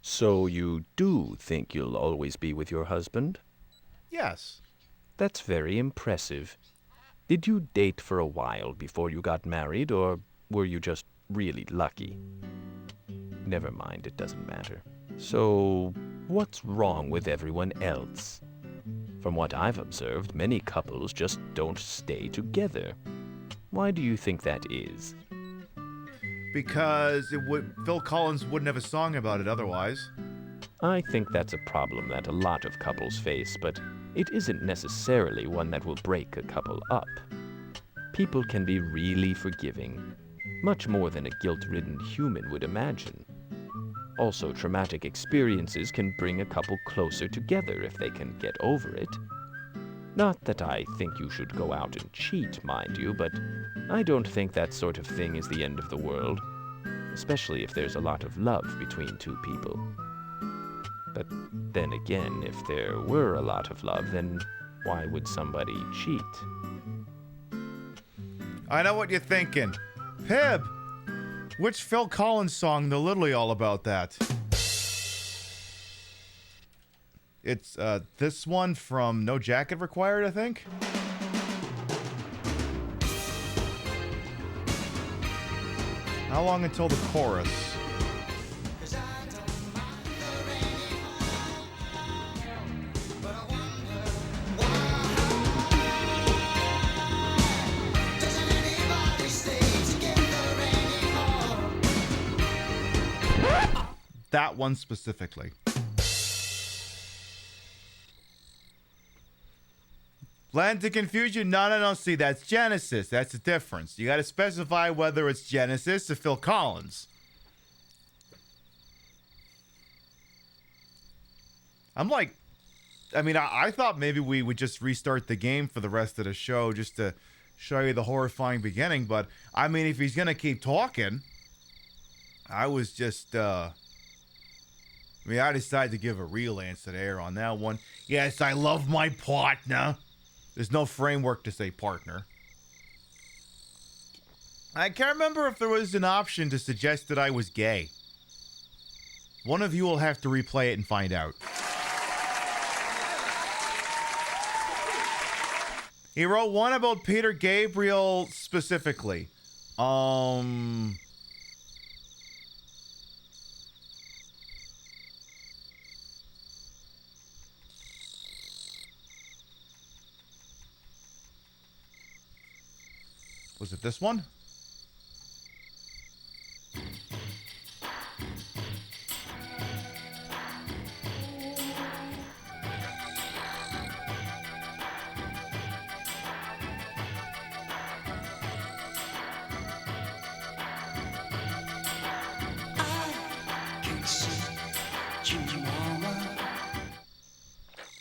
So you do think you'll always be with your husband? Yes. That's very impressive. Did you date for a while before you got married, or were you just really lucky? Never mind, it doesn't matter. So, what's wrong with everyone else? From what I've observed, many couples just don't stay together. Why do you think that is? Because Phil Collins wouldn't have a song about it otherwise. I think that's a problem that a lot of couples face, but it isn't necessarily one that will break a couple up. People can be really forgiving, much more than a guilt-ridden human would imagine. Also, traumatic experiences can bring a couple closer together if they can get over it. Not that I think you should go out and cheat, mind you, but I don't think that sort of thing is the end of the world, especially if there's a lot of love between two people. But then again, if there were a lot of love, then why would somebody cheat? I know what you're thinking. Pib! Which Phil Collins song, they're literally all about that? It's this one from No Jacket Required, I think? How long until the chorus? That one specifically. Land to confusion? No. See, that's Genesis. That's the difference. You got to specify whether it's Genesis or Phil Collins. I'm like, I mean, I thought maybe we would just restart the game for the rest of the show just to show you the horrifying beginning. But, I mean, if he's going to keep talking, I was just, I decided to give a real answer there on that one. Yes, I love my partner. There's no framework to say partner. I can't remember if there was an option to suggest that I was gay. One of you will have to replay it and find out. He wrote one about Peter Gabriel specifically. Was it this one?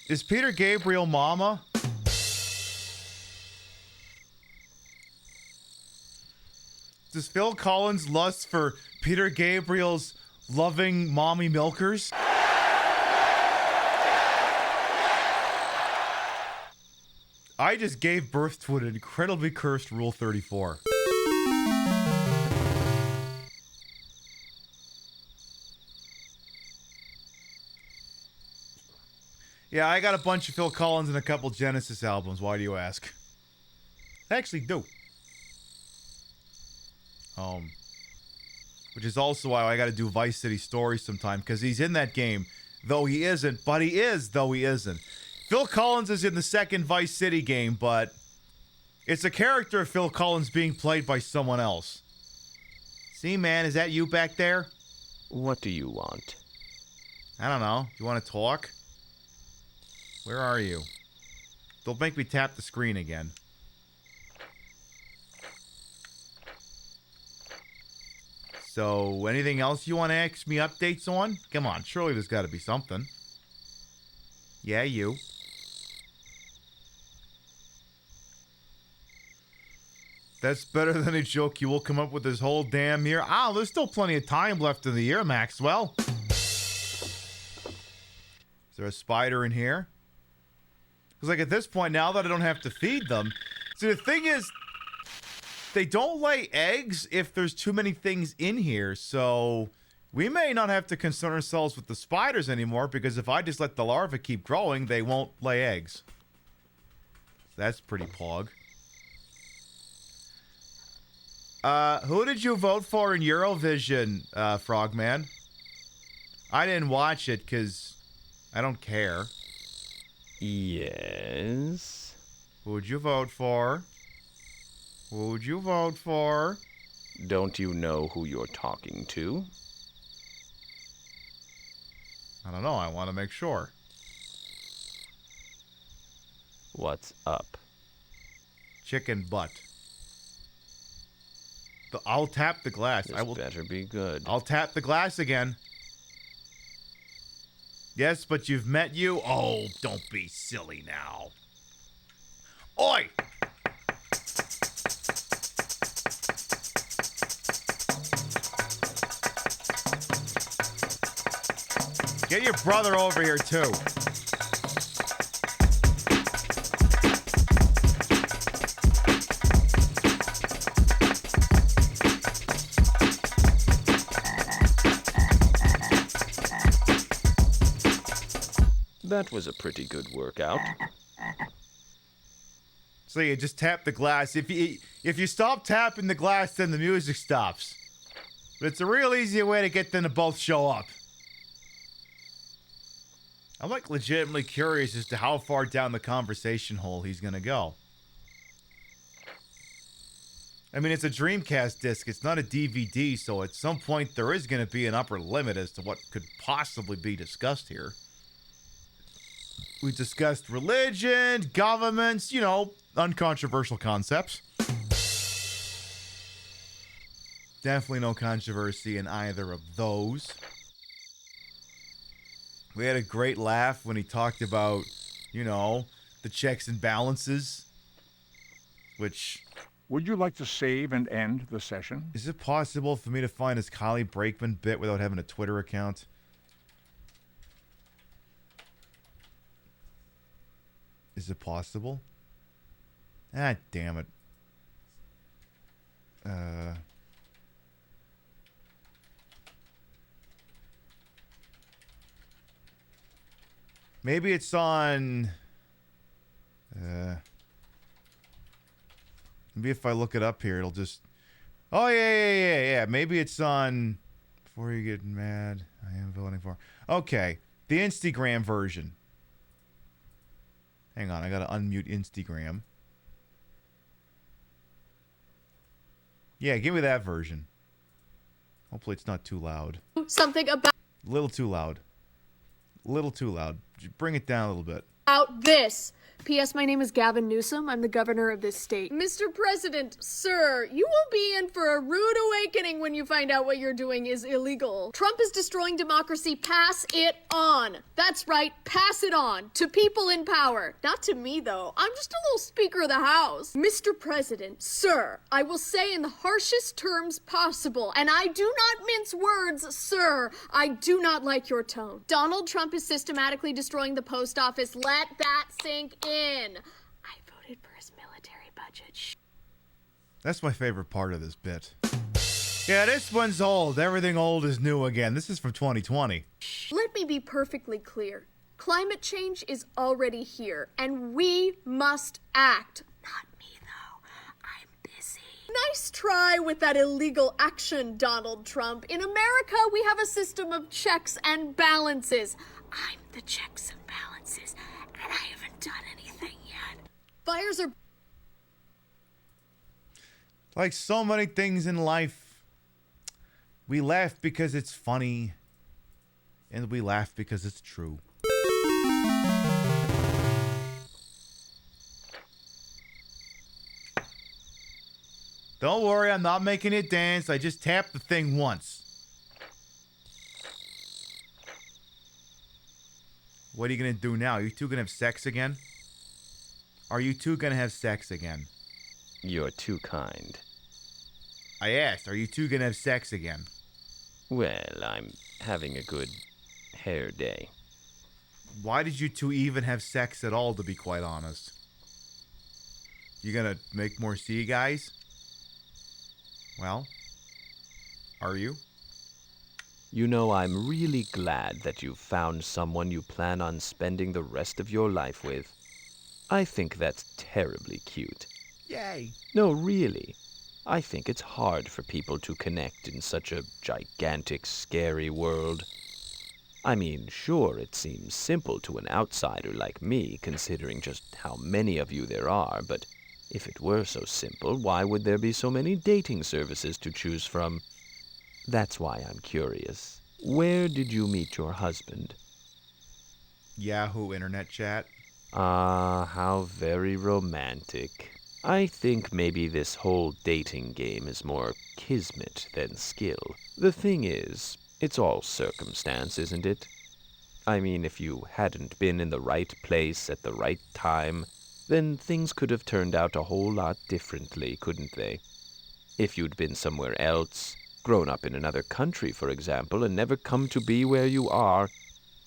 Is Peter Gabriel Mama? Does Phil Collins lust for Peter Gabriel's loving mommy milkers? I just gave birth to an incredibly cursed Rule 34. Yeah, I got a bunch of Phil Collins and a couple Genesis albums. Why do you ask? I actually do. Which is also why I got to do Vice City Stories sometime, because he's in that game, though he isn't, but he is, though he isn't. Phil Collins is in the second Vice City game, but it's a character of Phil Collins being played by someone else. Seaman, is that you back there? What do you want? I don't know. You want to talk? Where are you? Don't make me tap the screen again. So, anything else you want to ask me updates on? Come on, surely there's got to be something. Yeah, you. That's better than a joke you will come up with this whole damn year. Ah, there's still plenty of time left in the year, Maxwell. Is there a spider in here? Because, like, at this point, now that I don't have to feed them... See, the thing is... They don't lay eggs if there's too many things in here, so we may not have to concern ourselves with the spiders anymore, because if I just let the larvae keep growing, they won't lay eggs. That's pretty pog. Who did you vote for in Eurovision, Frogman? I didn't watch it because I don't care. Yes. Who'd you vote for? Who'd you vote for? Don't you know who you're talking to? I don't know. I want to make sure. What's up? Chicken butt. I'll tap the glass. This better be good. I'll tap the glass again. Yes, but you've met you. Oh, don't be silly now. Oi! Get your brother over here, too. That was a pretty good workout. So you just tap the glass. If you stop tapping the glass, then the music stops. But it's a real easy way to get them to both show up. I'm like legitimately curious as to how far down the conversation hole he's gonna go. I mean, it's a Dreamcast disc. It's not a DVD, so at some point there is gonna be an upper limit as to what could possibly be discussed here. We discussed religion, governments, you know, uncontroversial concepts. Definitely no controversy in either of those. We had a great laugh when he talked about, you know, the checks and balances, which... Would you like to save and end the session? Is it possible for me to find his Kali Brakeman bit without having a Twitter account? Is it possible? Ah, damn it. Maybe it's on... maybe if I look it up here, it'll just... Oh, yeah. Maybe it's on... Before you get mad, I am voting for... Okay, the Instagram version. Hang on, I gotta unmute Instagram. Yeah, give me that version. Hopefully it's not too loud. Something about Little too loud. Little too loud. Bring it down a little bit. this. P.S. My name is Gavin Newsom. I'm the governor of this state. Mr. President, sir, you will be in for a rude awakening when you find out what you're doing is illegal. Trump is destroying democracy. Pass it on. That's right, pass it on to people in power. Not to me, though. I'm just a little Speaker of the House. Mr. President, sir, I will say in the harshest terms possible, and I do not mince words, sir, I do not like your tone. Donald Trump is systematically destroying the post office. Let that sink in. I voted for his military budget. That's my favorite part of this bit. Yeah, this one's old. Everything old is new again. This is from 2020. Let me be perfectly clear. Climate change is already here, and we must act. Not me, though. I'm busy. Nice try with that illegal action, Donald Trump. In America, we have a system of checks and balances. I'm the checks and balances, and I haven't done anything yet. Fires are... Like so many things in life, we laugh because it's funny, and we laugh because it's true. Don't worry, I'm not making it dance. I just tapped the thing once. What are you gonna do now? Are you two gonna have sex again? Are you two gonna have sex again? You're too kind. I asked, are you two gonna have sex again? Well, I'm having a good hair day. Why did you two even have sex at all, to be quite honest? You gonna make more sea guys? Well, are you? You know, I'm really glad that you've found someone you plan on spending the rest of your life with. I think that's terribly cute. Yay! No, really. I think it's hard for people to connect in such a gigantic, scary world. I mean, sure, it seems simple to an outsider like me, considering just how many of you there are, but if it were so simple, why would there be so many dating services to choose from? That's why I'm curious. Where did you meet your husband? Yahoo Internet Chat. Ah, how very romantic. I think maybe this whole dating game is more kismet than skill. The thing is, it's all circumstance, isn't it? I mean, if you hadn't been in the right place at the right time, then things could have turned out a whole lot differently, couldn't they? If you'd been somewhere else, grown up in another country, for example, and never come to be where you are,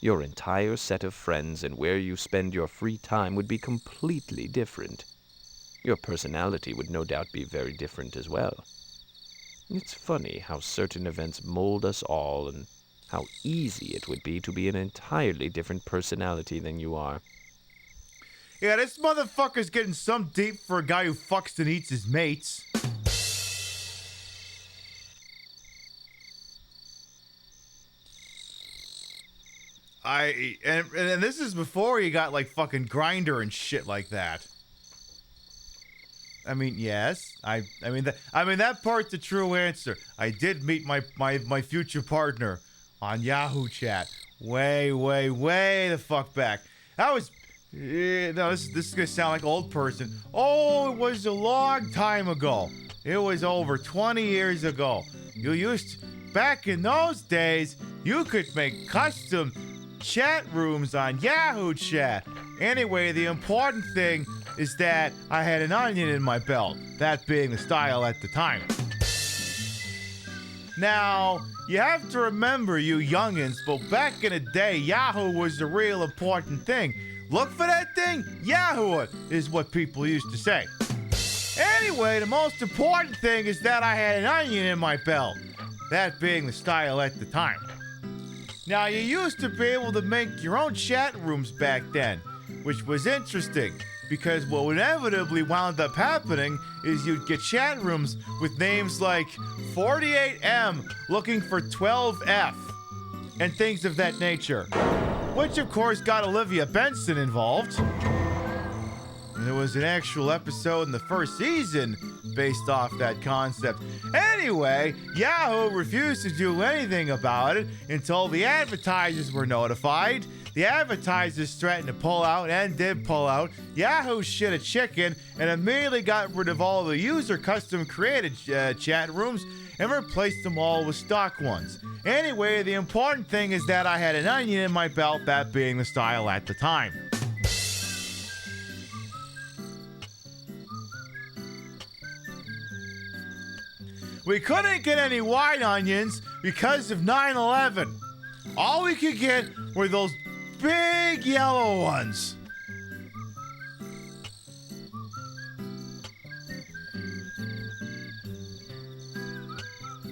your entire set of friends and where you spend your free time would be completely different. Your personality would no doubt be very different as well. It's funny how certain events mold us all and how easy it would be to be an entirely different personality than you are. Yeah, this motherfucker's getting some deep for a guy who fucks and eats his mates. And this is before you got like fucking Grindr and shit like that. I mean, yes. I mean that part's the true answer. I did meet my future partner on Yahoo Chat. Way the fuck back. That was no, this is gonna sound like an old person. Oh, it was a long time ago. It was over 20 years ago. Back in those days, you could make custom chat rooms on Yahoo Chat. Anyway, the important thing is that I had an onion in my belt, that being the style at the time. Now, you have to remember, you youngins, but back in the day, Yahoo was the real important thing. Look for that thing? Yahoo it, is what people used to say. Anyway, the most important thing is that I had an onion in my belt, that being the style at the time. Now, you used to be able to make your own chat rooms back then, which was interesting, because what inevitably wound up happening is you'd get chat rooms with names like 48M looking for 12F, and things of that nature, which of course got Olivia Benson involved. And there was an actual episode in the first season based off that concept. Anyway, Yahoo refused to do anything about it until the advertisers were notified. The advertisers threatened to pull out and did pull out. Yahoo shit a chicken and immediately got rid of all the user custom created chat rooms and replaced them all with stock ones. Anyway, the important thing is that I had an onion in my belt, that being the style at the time. We couldn't get any white onions because of 9/11. All we could get were those big yellow ones.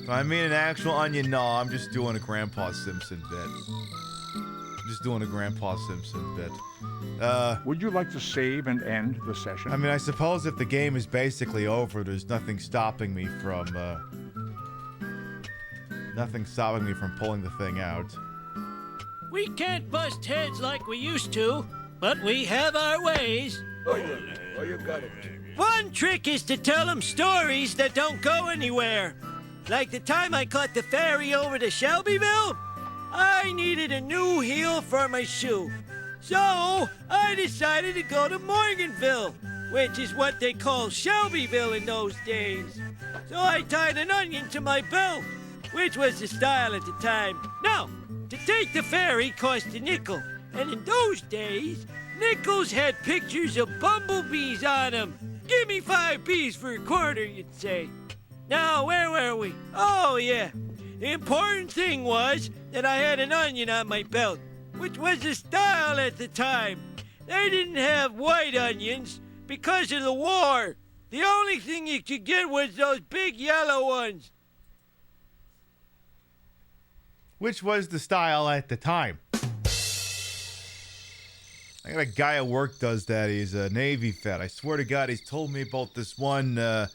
Do I mean an actual onion? No, I'm just doing a Grandpa Simpson bit. Would you like to save and end the session? I mean, I suppose if the game is basically over, there's nothing stopping me from pulling the thing out. We can't bust heads like we used to, but we have our ways. You got it. One trick is to tell them stories that don't go anywhere. Like the time I caught the ferry over to Shelbyville, I needed a new heel for my shoe. So I decided to go to Morganville, which is what they call Shelbyville in those days. So I tied an onion to my belt, which was the style at the time. Now, to take the ferry cost a nickel, and in those days, nickels had pictures of bumblebees on them. Give me 5 bees for a quarter, you'd say. Now, where were we? Oh, yeah. The important thing was that I had an onion on my belt, which was the style at the time. They didn't have white onions because of the war. The only thing you could get was those big yellow ones. Which was the style at the time. I got a guy at work does that. He's a Navy vet. I swear to God, he's told me about this one friggin'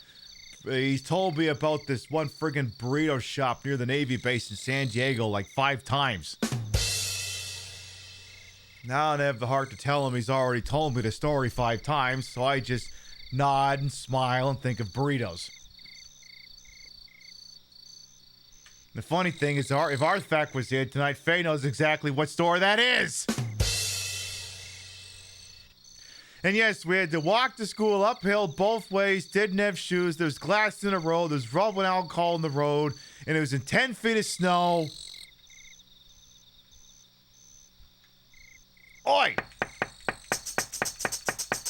burrito shop near the Navy base in San Diego like 5 times. Now I don't have the heart to tell him he's already told me the story 5 times, so I just nod and smile and think of burritos. The funny thing is, if Artifact was here tonight, Faye knows exactly what store that is. And yes, we had to walk to school uphill both ways, didn't have shoes, there's glass in the road, there's rubbing alcohol in the road, and it was in 10 feet of snow. Oi!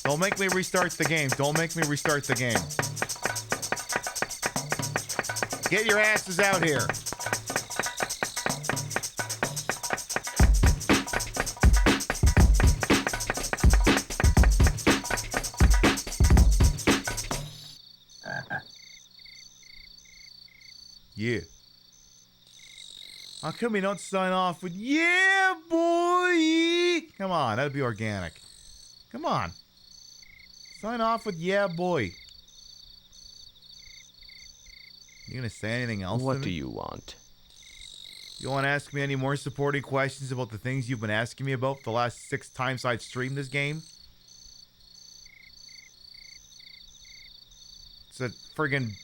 Don't make me restart the game. Get your asses out here. Yeah. How come we don't sign off with yeah, boy? Come on, that'd be organic. Come on. Sign off with yeah, boy. You gonna say anything else? What do you want? You want to ask me any more supporting questions about the things you've been asking me about for the last 6 times I've streamed this game? It's a friggin'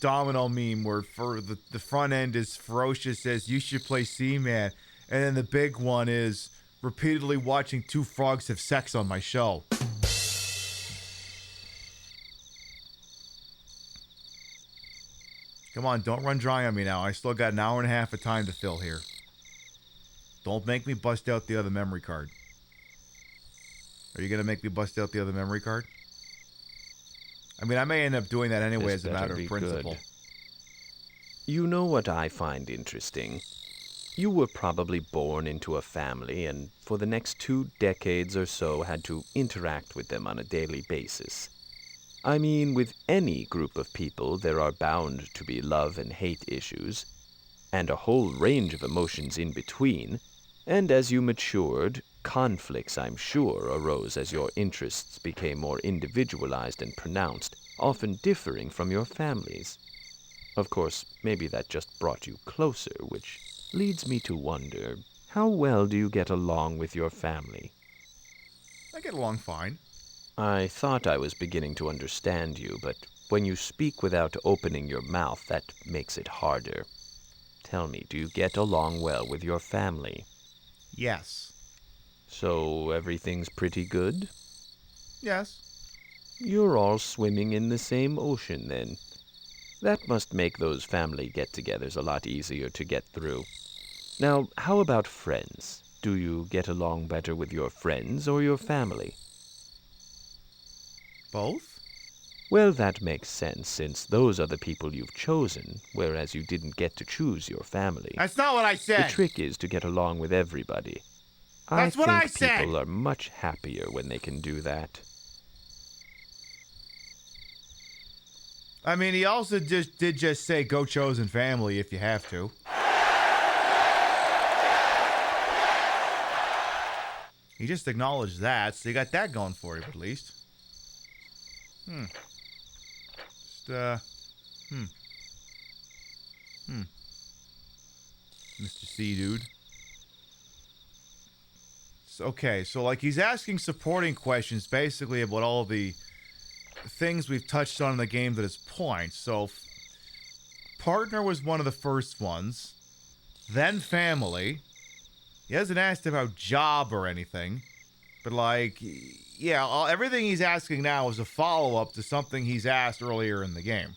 domino meme where for the front end is Ferocious says you should play Seaman, and then the big one is repeatedly watching 2 frogs have sex on my show. Come on, don't run dry on me now. I still got an hour and a half of time to fill here. Don't make me bust out the other memory card. Are you going to make me bust out the other memory card? I mean, I may end up doing that anyway as a matter of principle. Good. You know what I find interesting? You were probably born into a family and for the next 2 decades or so had to interact with them on a daily basis. I mean, with any group of people, there are bound to be love and hate issues, and a whole range of emotions in between, and as you matured, conflicts, I'm sure, arose as your interests became more individualized and pronounced, often differing from your families. Of course, maybe that just brought you closer, which leads me to wonder, how well do you get along with your family? I get along fine. I thought I was beginning to understand you, but when you speak without opening your mouth, that makes it harder. Tell me, do you get along well with your family? Yes. So everything's pretty good? Yes. You're all swimming in the same ocean, then. That must make those family get-togethers a lot easier to get through. Now, how about friends? Do you get along better with your friends or your family? Both? Well, that makes sense, since those are the people you've chosen, whereas you didn't get to choose your family. That's not what I said. The trick is to get along with everybody. That's what I think said. people are much happier when they can do that. I mean, he also did just say go chosen family if you have to. He just acknowledged that, so you got that going for you at least. Mr. C, dude. Okay, so like he's asking supporting questions basically about all the things we've touched on in the game to this point. So, partner was one of the first ones. Then family. He hasn't asked about job or anything. But like, yeah, everything he's asking now is a follow-up to something he's asked earlier in the game.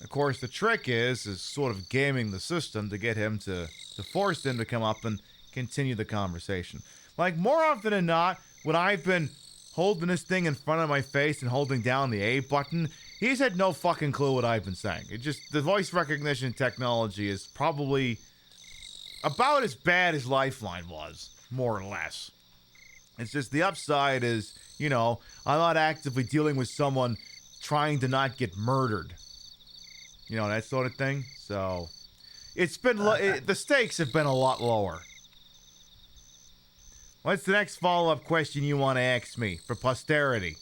Of course, the trick is sort of gaming the system to get him to force him to come up and continue the conversation. Like, more often than not, when I've been holding this thing in front of my face and holding down the A button, he's had no fucking clue what I've been saying. It just, the voice recognition technology is probably about as bad as Lifeline was, more or less. It's just the upside is, you know, I'm not actively dealing with someone trying to not get murdered. You know, that sort of thing. So, it's been, the stakes have been a lot lower. What's the next follow-up question you want to ask me for posterity?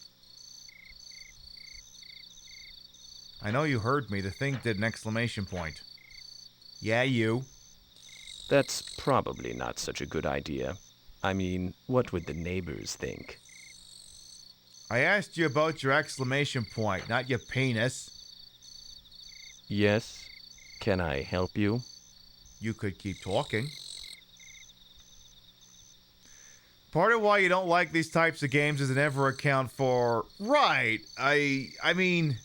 I know you heard me. The thing did an exclamation point. Yeah, you. That's probably not such a good idea. I mean, what would the neighbors think? I asked you about your exclamation point, not your penis. Yes? Can I help you? You could keep talking. Part of why you don't like these types of games is they never account for... Right, I mean...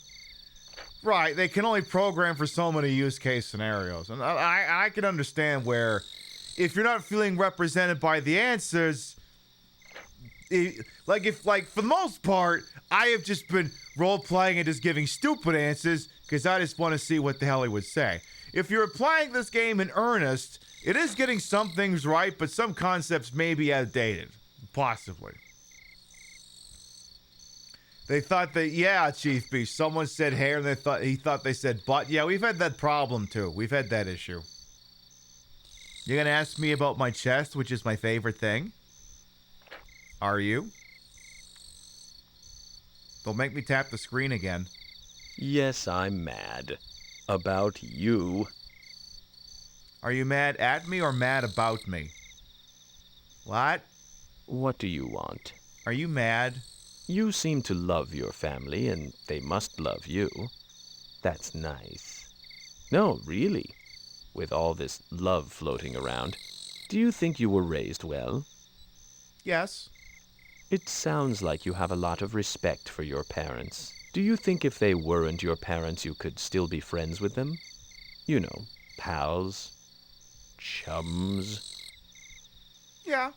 Right, they can only program for so many use case scenarios. And I can understand where, if you're not feeling represented by the answers... Like, for the most part, I have just been role-playing and just giving stupid answers because I just want to see what the hell he would say. If you're applying this game in earnest, it is getting some things right, but some concepts may be outdated. Possibly. They thought that, yeah, Chief Beast, someone said hair and he thought they said butt. Yeah, we've had that problem too. We've had that issue. You're gonna ask me about my chest, which is my favorite thing? Are you? Don't make me tap the screen again. Yes, I'm mad. About you. Are you mad at me or mad about me? What? What do you want? Are you mad? You seem to love your family, and they must love you. That's nice. No, really. With all this love floating around, do you think you were raised well? Yes. It sounds like you have a lot of respect for your parents. Do you think if they weren't your parents, you could still be friends with them? You know, pals, chums. Yeah.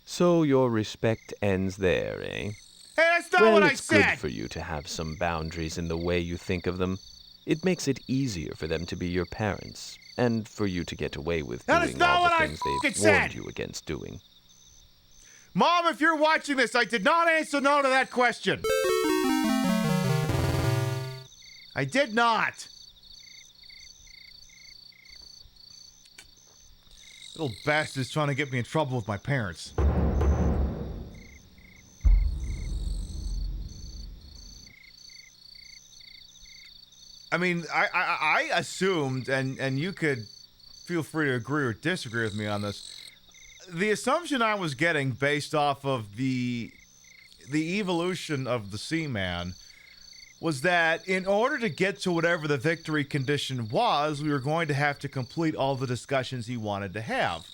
So your respect ends there, eh? Hey, that's not what I said! Well, it's good for you to have some boundaries in the way you think of them. It makes it easier for them to be your parents, and for you to get away with doing all the things they've warned you against doing. Mom, if you're watching this, I did not answer no to that question. I did not. Little bastard's trying to get me in trouble with my parents. I mean, I assumed, and you could feel free to agree or disagree with me on this. The assumption I was getting based off of the the evolution of the Seaman was that in order to get to whatever the victory condition was, we were going to have to complete all the discussions he wanted to have.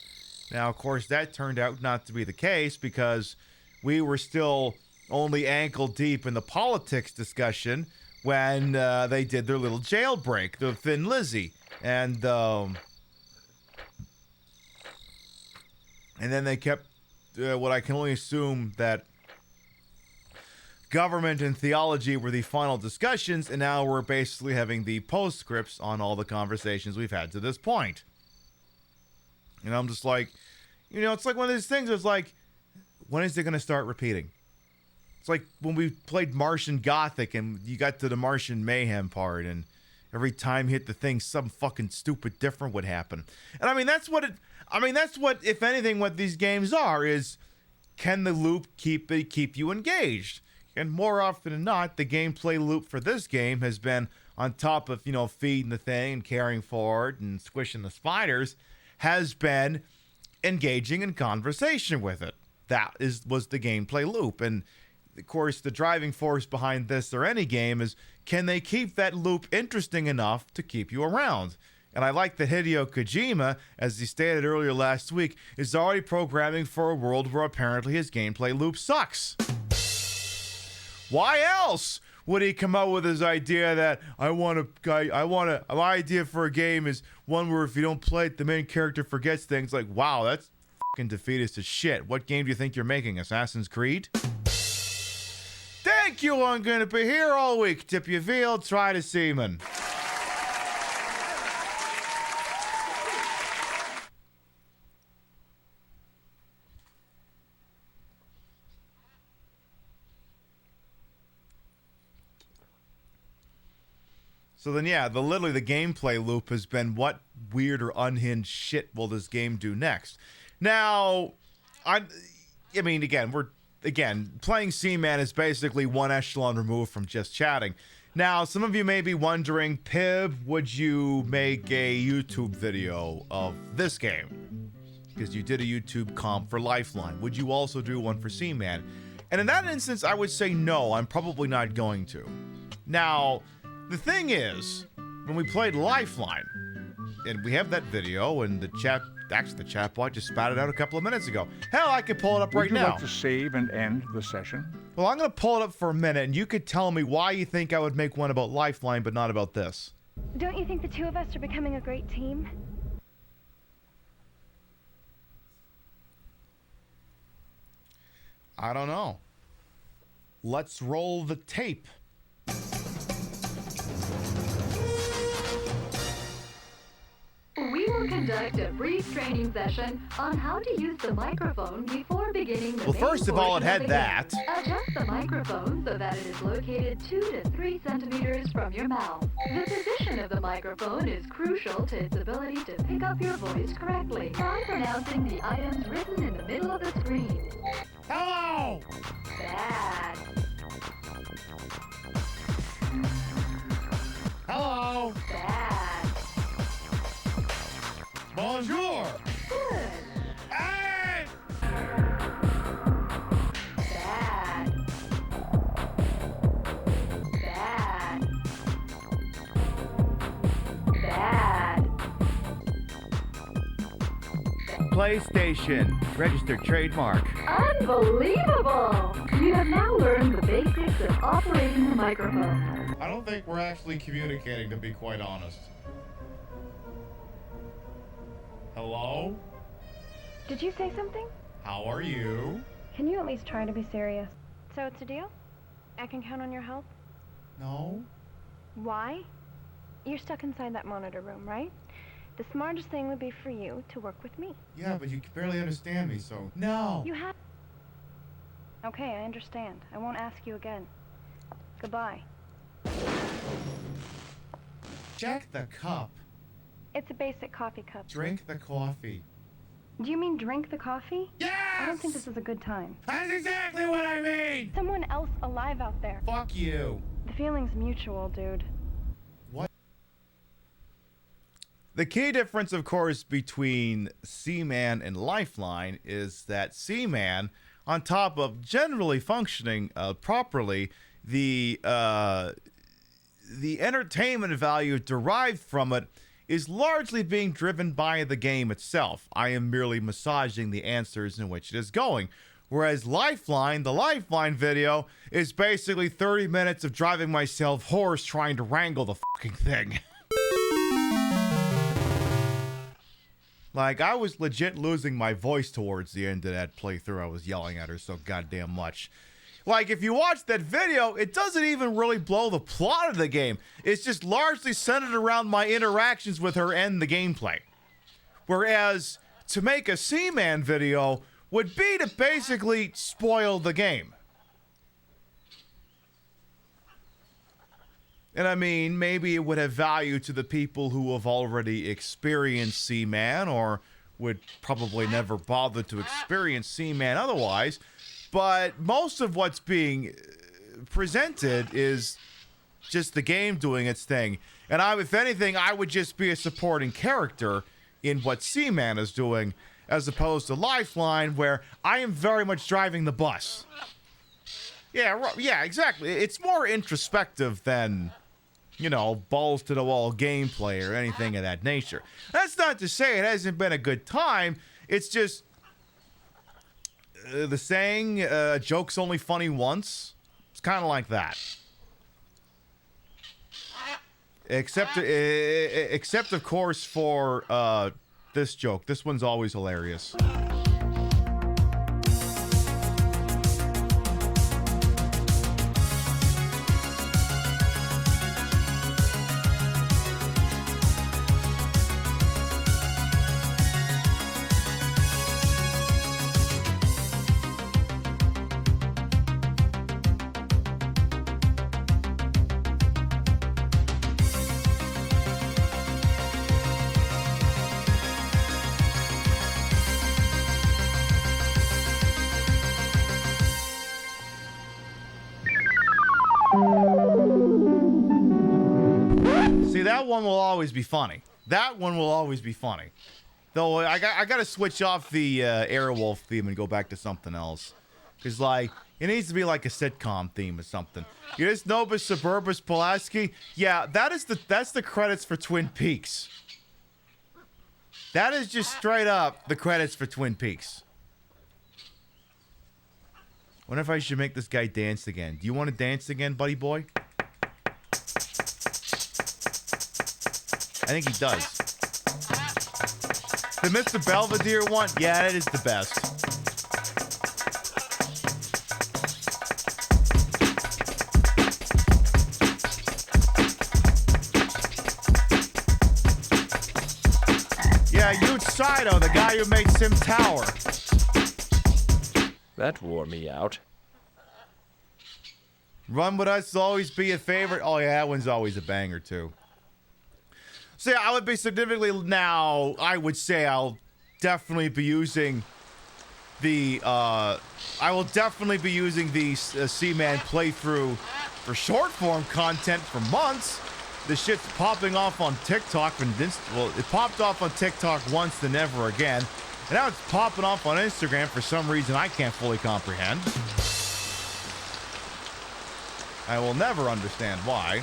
Now, of course, that turned out not to be the case because we were still only ankle deep in the politics discussion when they did their little jailbreak, the Thin Lizzy. And then they kept what I can only assume that government and theology were the final discussions, and now we're basically having the postscripts on all the conversations we've had to this point. And I'm just like, you know, it's like one of those things. It's like, when is it going to start repeating? It's like when we played Martian Gothic and you got to the Martian Mayhem part, and every time you hit the thing, some fucking stupid different would happen. And I mean, that's what, if anything, what these games are, is can the loop keep you engaged? And more often than not, the gameplay loop for this game has been, on top of, you know, feeding the thing and carrying forward and squishing the spiders, has been engaging in conversation with it. That was the gameplay loop. And of course, the driving force behind this or any game is, can they keep that loop interesting enough to keep you around? And I like that Hideo Kojima, as he stated earlier last week, is already programming for a world where apparently his gameplay loop sucks. Why else would he come out with his idea that my idea for a game is one where if you don't play it, the main character forgets things? Like, wow, that's fucking defeatist as shit. What game do you think you're making? Assassin's Creed? Thank you, I'm gonna be here all week. Tip your veal, try to Seaman. So then, yeah, literally the gameplay loop has been, what weird or unhinged shit will this game do next? Now, I mean, playing Seaman is basically one echelon removed from just chatting. Now, some of you may be wondering, Pib, would you make a YouTube video of this game? Because you did a YouTube comp for Lifeline. Would you also do one for Seaman? And in that instance, I would say no, I'm probably not going to. Now, the thing is, when we played Lifeline, and we have that video, and the chatbot just spat it out a couple of minutes ago. Hell, I could pull it up right now. Would you like to save and end the session? Well, I'm going to pull it up for a minute, and you could tell me why you think I would make one about Lifeline, but not about this. Don't you think the two of us are becoming a great team? I don't know. Let's roll the tape. We will conduct a brief training session on how to use the microphone before beginning the Well, first of all, it had that. Adjust the microphone so that it is located 2 to 3 centimeters from your mouth. The position of the microphone is crucial to its ability to pick up your voice correctly. Try pronouncing the items written in the middle of the screen. Hello! Bad. Hello! Bad. Bonjour! Good. Hey! Bad. Bad. Bad. PlayStation. Registered trademark. Unbelievable! You have now learned the basics of operating the microphone. I don't think we're actually communicating, to be quite honest. Hello? Did you say something? How are you? Can you at least try to be serious? So it's a deal? I can count on your help? No. Why? You're stuck inside that monitor room, right? The smartest thing would be for you to work with me. Yeah, but you can barely understand me, so no. You have... Okay, I understand. I won't ask you again. Goodbye. Check the cup. It's a basic coffee cup. Drink the coffee. Do you mean drink the coffee? Yes! I don't think this is a good time. That's exactly what I mean! Someone else alive out there. Fuck you. The feeling's mutual, dude. What? The key difference, of course, between Seaman and Lifeline is that Seaman, on top of generally functioning properly, the entertainment value derived from it is largely being driven by the game itself. I am merely massaging the answers in which it is going. Whereas Lifeline, the Lifeline video, is basically 30 minutes of driving myself hoarse trying to wrangle the fucking thing. Like, I was legit losing my voice towards the end of that playthrough. I was yelling at her so goddamn much. Like, if you watch that video, it doesn't even really blow the plot of the game. It's just largely centered around my interactions with her and the gameplay. Whereas, to make a Seaman video would be to basically spoil the game. And I mean, maybe it would have value to the people who have already experienced Seaman, or would probably never bother to experience Seaman otherwise. But most of what's being presented is just the game doing its thing. And if anything, I would just be a supporting character in what Seaman is doing, as opposed to Lifeline, where I am very much driving the bus. Yeah, exactly. It's more introspective than, you know, balls to the wall gameplay or anything of that nature. That's not to say it hasn't been a good time. It's just the saying, joke's only funny once. It's kind of like that. Except of course for this joke. This one's always hilarious. See, that one will always be funny. That one will always be funny. Though I got to switch off the Airwolf theme and go back to something else. Because, like, it needs to be like a sitcom theme or something. Here's Novus Suburbus Pulaski. Yeah, that's the credits for Twin Peaks. That is just straight up the credits for Twin Peaks. Wonder if I should make this guy dance again. Do you want to dance again, buddy boy? I think he does. The Mr. Belvedere one? Yeah, that is the best. Yeah, Yuch Saito, the guy who made Sim Tower. That wore me out. Run With Us will always be a favorite. Oh yeah, that one's always a banger too. So yeah, I would be significantly now. I would say I'll definitely be using the. I will definitely be using the Seaman playthrough for short form content for months. The shit's popping off on TikTok and well, it popped off on TikTok once, then never again, and now it's popping off on Instagram for some reason I can't fully comprehend. I will never understand why.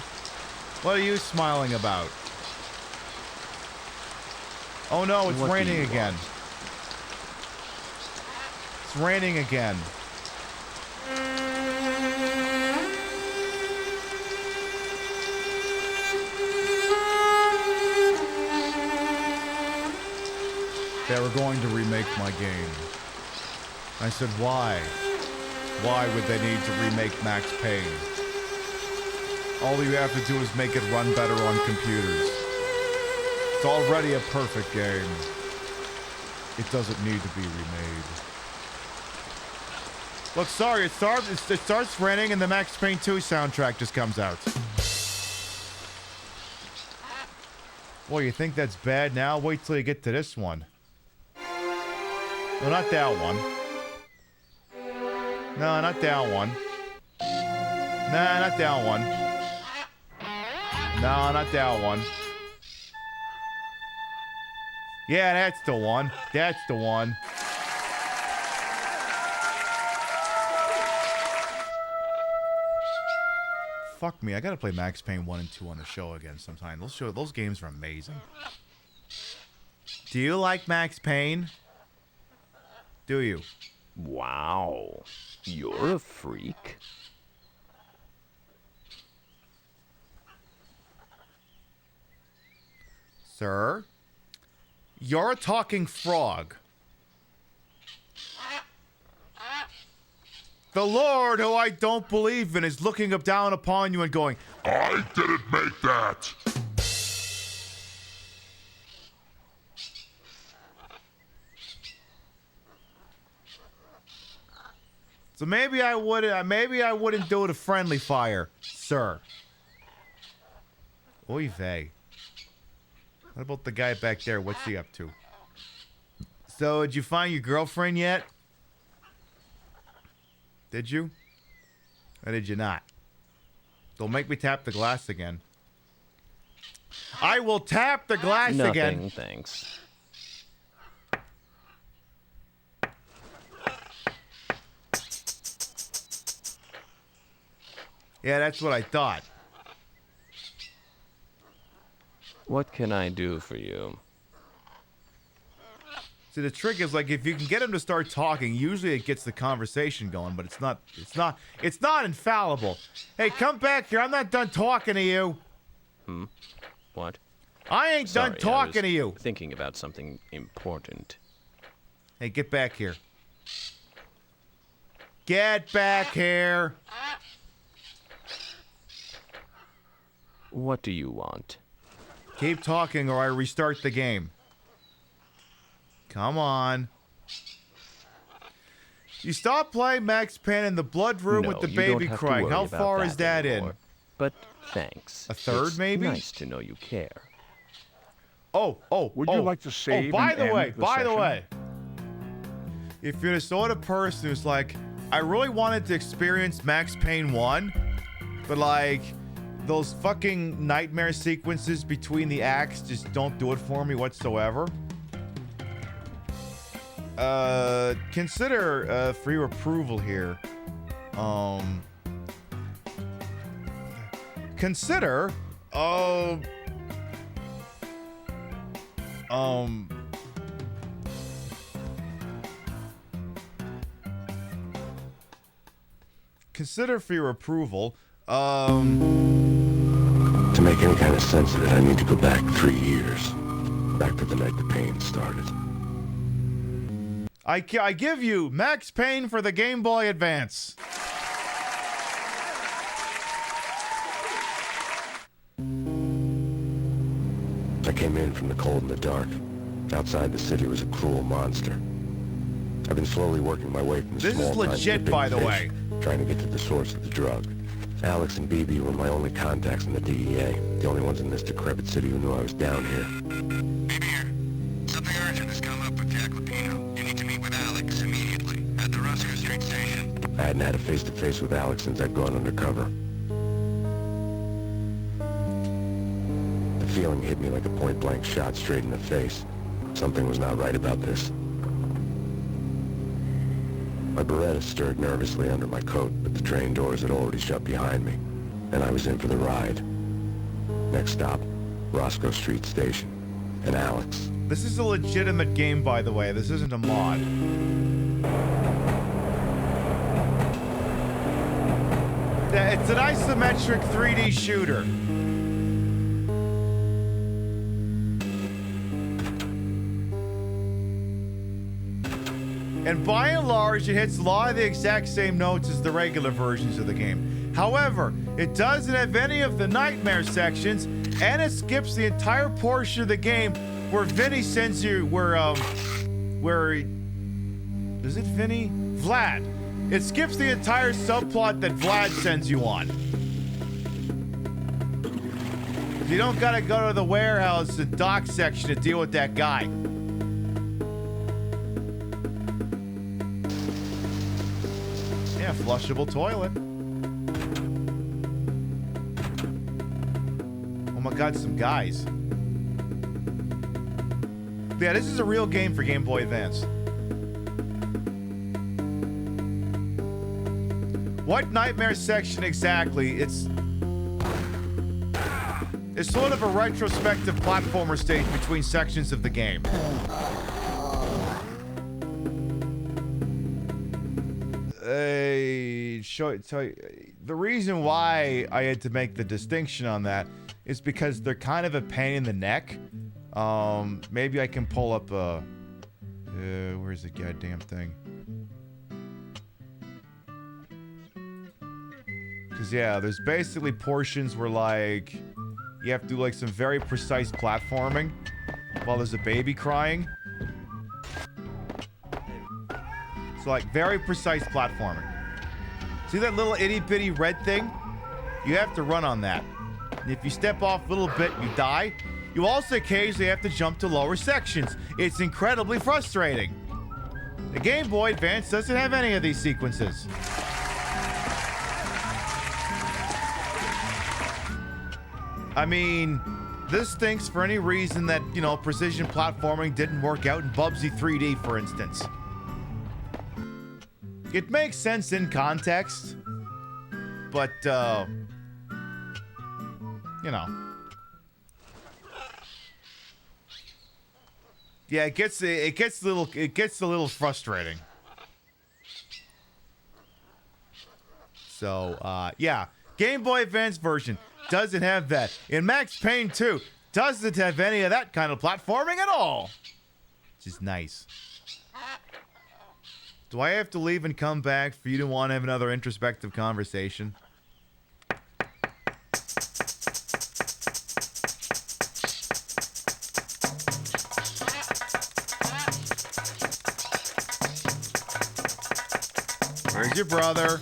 What are you smiling about? Oh no, it's raining again. It's raining again. They were going to remake my game. I said, why? Why would they need to remake Max Payne? All you have to do is make it run better on computers. It's already a perfect game. It doesn't need to be remade. Look, sorry, it starts raining and the Max Payne 2 soundtrack just comes out. Boy, you think that's bad now? Wait till you get to this one. No, not that one. No, not that one. Nah, not that one. No, not that one. Yeah, that's the one. That's the one. fuck me. I gotta play Max Payne 1 and 2 on the show again sometime. Those games are amazing. Do you like Max Payne? Do you? Wow. You're a freak. Sir? You're a talking frog. The Lord, who I don't believe in, is looking up down upon you and going, I didn't make that. So maybe I wouldn't do it a friendly fire, sir. Oy vey. What about the guy back there? What's he up to? So, did you find your girlfriend yet? Did you? Or did you not? Don't make me tap the glass again. I will tap the glass again. Nothing, thanks. Yeah, that's what I thought. What can I do for you? See, the trick is, like, if you can get him to start talking, usually it gets the conversation going, but it's not infallible. Hey, come back here. I'm not done talking to you. What? I ain't done talking to you. Thinking about something important. Hey, get back here. Get back here. What do you want? Keep talking or I restart the game. Come on. You stopped playing Max Payne in the blood room with the baby crying. How far is that in? But thanks. A third, it's maybe? Nice to know you care. Would you like to save? By the session? way, if you're the sort of person who's like, I really wanted to experience Max Payne 1, but like those fucking nightmare sequences between the acts just don't do it for me whatsoever. Consider for your approval here. Consider consider for your approval. To make any kind of sense of it, I need to go back 3 years. Back to the night the pain started. I give you Max Payne for the Game Boy Advance. I came in from the cold and the dark. Outside the city was a cruel monster. I've been slowly working my way from This small is legit, by the way. Trying to get to the source of the drug. Alex and BB were my only contacts in the DEA. The only ones in this decrepit city who knew I was down here. BB here. Something urgent has come up with Jack Lapino. You need to meet with Alex immediately at the Roscoe Street station. I hadn't had a face-to-face with Alex since I'd gone undercover. The feeling hit me like a point-blank shot straight in the face. Something was not right about this. My Beretta stirred nervously under my coat, but the train doors had already shut behind me, and I was in for the ride. Next stop, Roscoe Street Station, and Alex. This is a legitimate game, by the way. This isn't a mod. It's an isometric 3D shooter. And by and large, it hits a lot of the exact same notes as the regular versions of the game. However, it doesn't have any of the nightmare sections, and it skips the entire portion of the game where Vinny sends you, is it Vinny? Vlad. It skips the entire subplot that Vlad sends you on. You don't gotta go to the warehouse and dock section to deal with that guy. Yeah, flushable toilet. Oh my god, some guys. Yeah, this is a real game for Game Boy Advance. What nightmare section exactly? It's is sort of a retrospective platformer stage between sections of the game. The reason why I had to make the distinction on that is because they're kind of a pain in the neck. Maybe I can pull up a... where's the goddamn thing? Because, yeah, there's basically portions where, like, you have to do, like, some very precise platforming while there's a baby crying. So, like, very precise platforming. See that little itty-bitty red thing? You have to run on that. And if you step off a little bit, you die. You also occasionally have to jump to lower sections. It's incredibly frustrating. The Game Boy Advance doesn't have any of these sequences. I mean, this stinks for any reason that, you know, precision platforming didn't work out in Bubsy 3D, for instance. It makes sense in context, but, you know. Yeah, it gets a little frustrating. So, yeah, Game Boy Advance version doesn't have that. In Max Payne 2, doesn't have any of that kind of platforming at all. Which is nice. Do I have to leave and come back for you to want to have another introspective conversation? Where's your brother?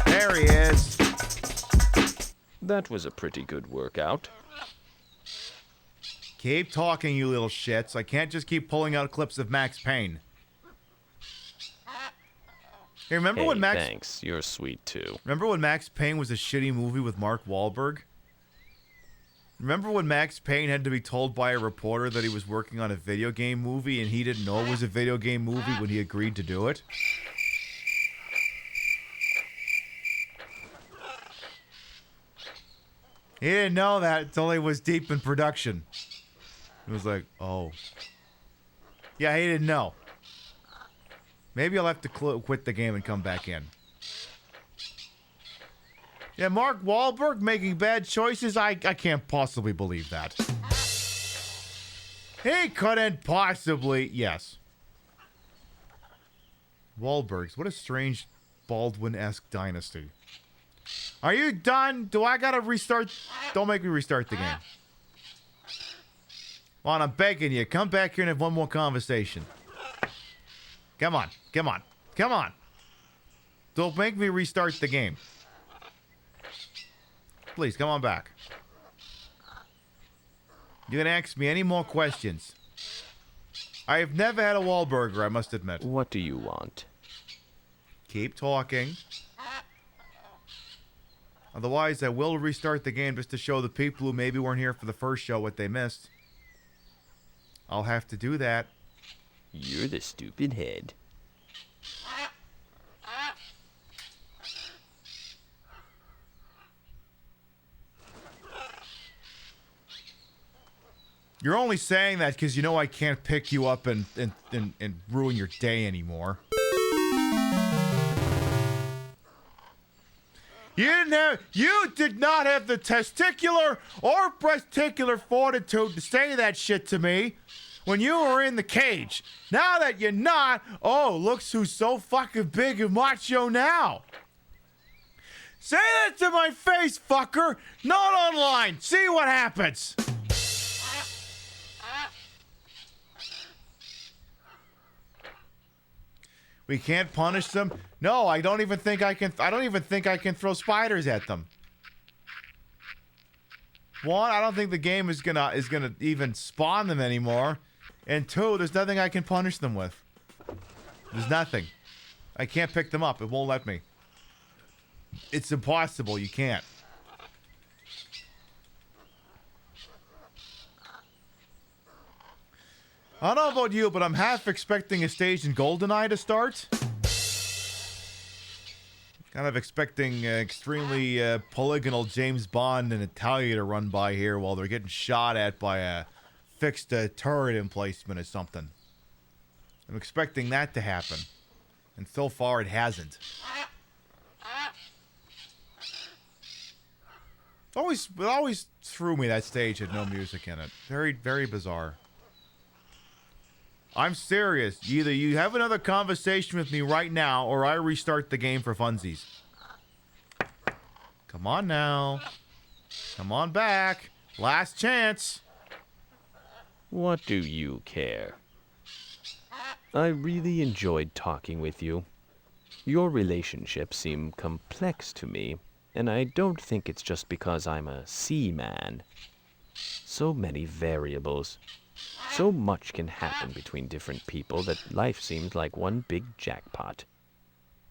There he is. That was a pretty good workout. Keep talking, you little shits. I can't just keep pulling out clips of Max Payne. Hey, remember when Max... thanks. You're sweet, too. Remember when Max Payne was a shitty movie with Mark Wahlberg? Remember when Max Payne had to be told by a reporter that he was working on a video game movie and he didn't know it was a video game movie when he agreed to do it? He didn't know that until he was deep in production. He was like, oh. Yeah, he didn't know. Maybe I'll have to quit the game and come back in. Yeah, Mark Wahlberg making bad choices? I can't possibly believe that. He couldn't possibly... Yes. Wahlbergs. What a strange Baldwin-esque dynasty. Are you done? Do I gotta restart? Don't make me restart the game. Come on, I'm begging you. Come back here and have one more conversation. Come on. Come on. Come on. Don't make me restart the game. Please, come on back. You can ask me any more questions. I have never had a Wahlburger, I must admit. What do you want? Keep talking. Otherwise, I will restart the game just to show the people who maybe weren't here for the first show what they missed. I'll have to do that. You're the stupid head. You're only saying that because you know I can't pick you up and ruin your day anymore. You did not have the testicular or breasticular fortitude to say that shit to me when you were in the cage. Now that you're not, oh, looks who's so fucking big and macho now. Say that to my face, fucker. Not online. See what happens. We can't punish them. No, I don't even think I can. I don't even think I can throw spiders at them. One, I don't think the game is gonna even spawn them anymore. And two, there's nothing I can punish them with. There's nothing. I can't pick them up. It won't let me. It's impossible. You can't. I don't know about you, but I'm half expecting a stage in GoldenEye to start. Kind of expecting extremely polygonal James Bond and Italia to run by here while they're getting shot at by a fixed turret emplacement or something. I'm expecting that to happen. And so far it hasn't. It always threw me that stage had no music in it. Very, very bizarre. I'm serious. Either you have another conversation with me right now, or I restart the game for funsies. Come on now. Come on back. Last chance. What do you care? I really enjoyed talking with you. Your relationships seem complex to me, and I don't think it's just because I'm a Seaman. So many variables. So much can happen between different people that life seems like one big jackpot.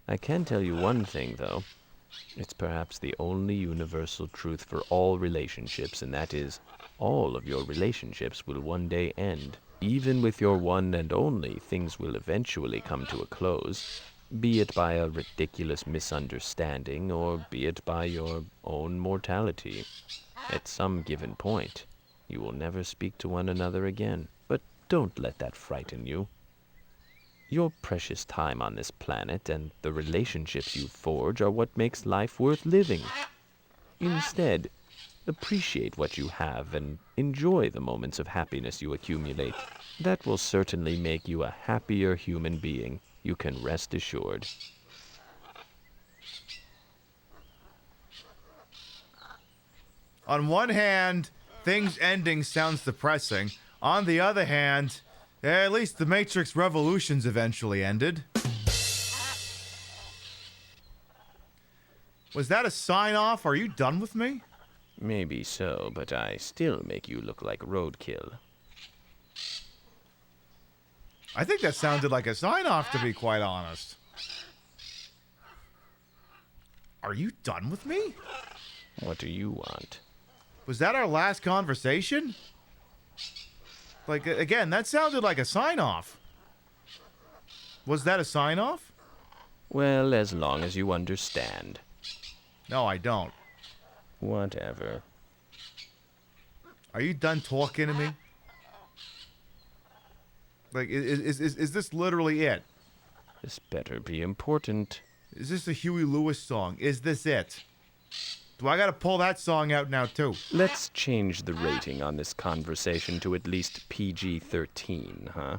I can tell you one thing, though. It's perhaps the only universal truth for all relationships, and that is, all of your relationships will one day end. Even with your one and only, things will eventually come to a close, be it by a ridiculous misunderstanding, or be it by your own mortality. At some given point, you will never speak to one another again, but don't let that frighten you. Your precious time on this planet and the relationships you forge are what makes life worth living. Instead, appreciate what you have and enjoy the moments of happiness you accumulate. That will certainly make you a happier human being, you can rest assured. On one hand, things ending sounds depressing. On the other hand, at least the Matrix Revolutions eventually ended. Was that a sign-off? Are you done with me? Maybe so, but I still make you look like roadkill. I think that sounded like a sign-off, to be quite honest. Are you done with me? What do you want? Was that our last conversation? Like, again, that sounded like a sign-off. Was that a sign-off? Well, as long as you understand. No, I don't. Whatever. Are you done talking to me? Like, is this literally it? This better be important. Is this a Huey Lewis song? Is this it? Do I gotta pull that song out now, too? Let's change the rating on this conversation to at least PG-13, huh?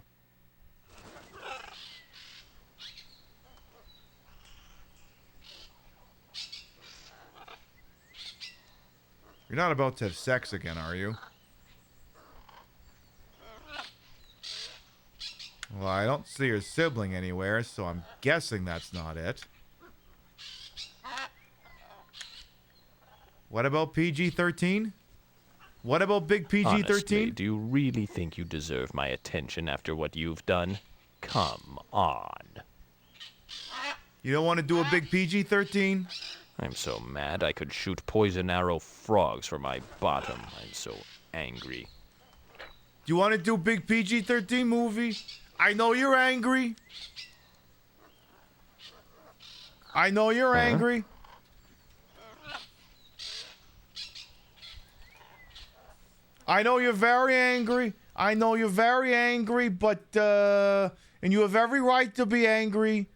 You're not about to have sex again, are you? Well, I don't see your sibling anywhere, so I'm guessing that's not it. What about PG-13? What about big PG-13? Honestly, do you really think you deserve my attention after what you've done? Come on. You don't want to do a big PG-13? I'm so mad I could shoot poison arrow frogs for my bottom. I'm so angry. You want to do big PG-13 movie? I know you're angry. I know you're angry. I know you're very angry. I know you're very angry, but, and you have every right to be angry.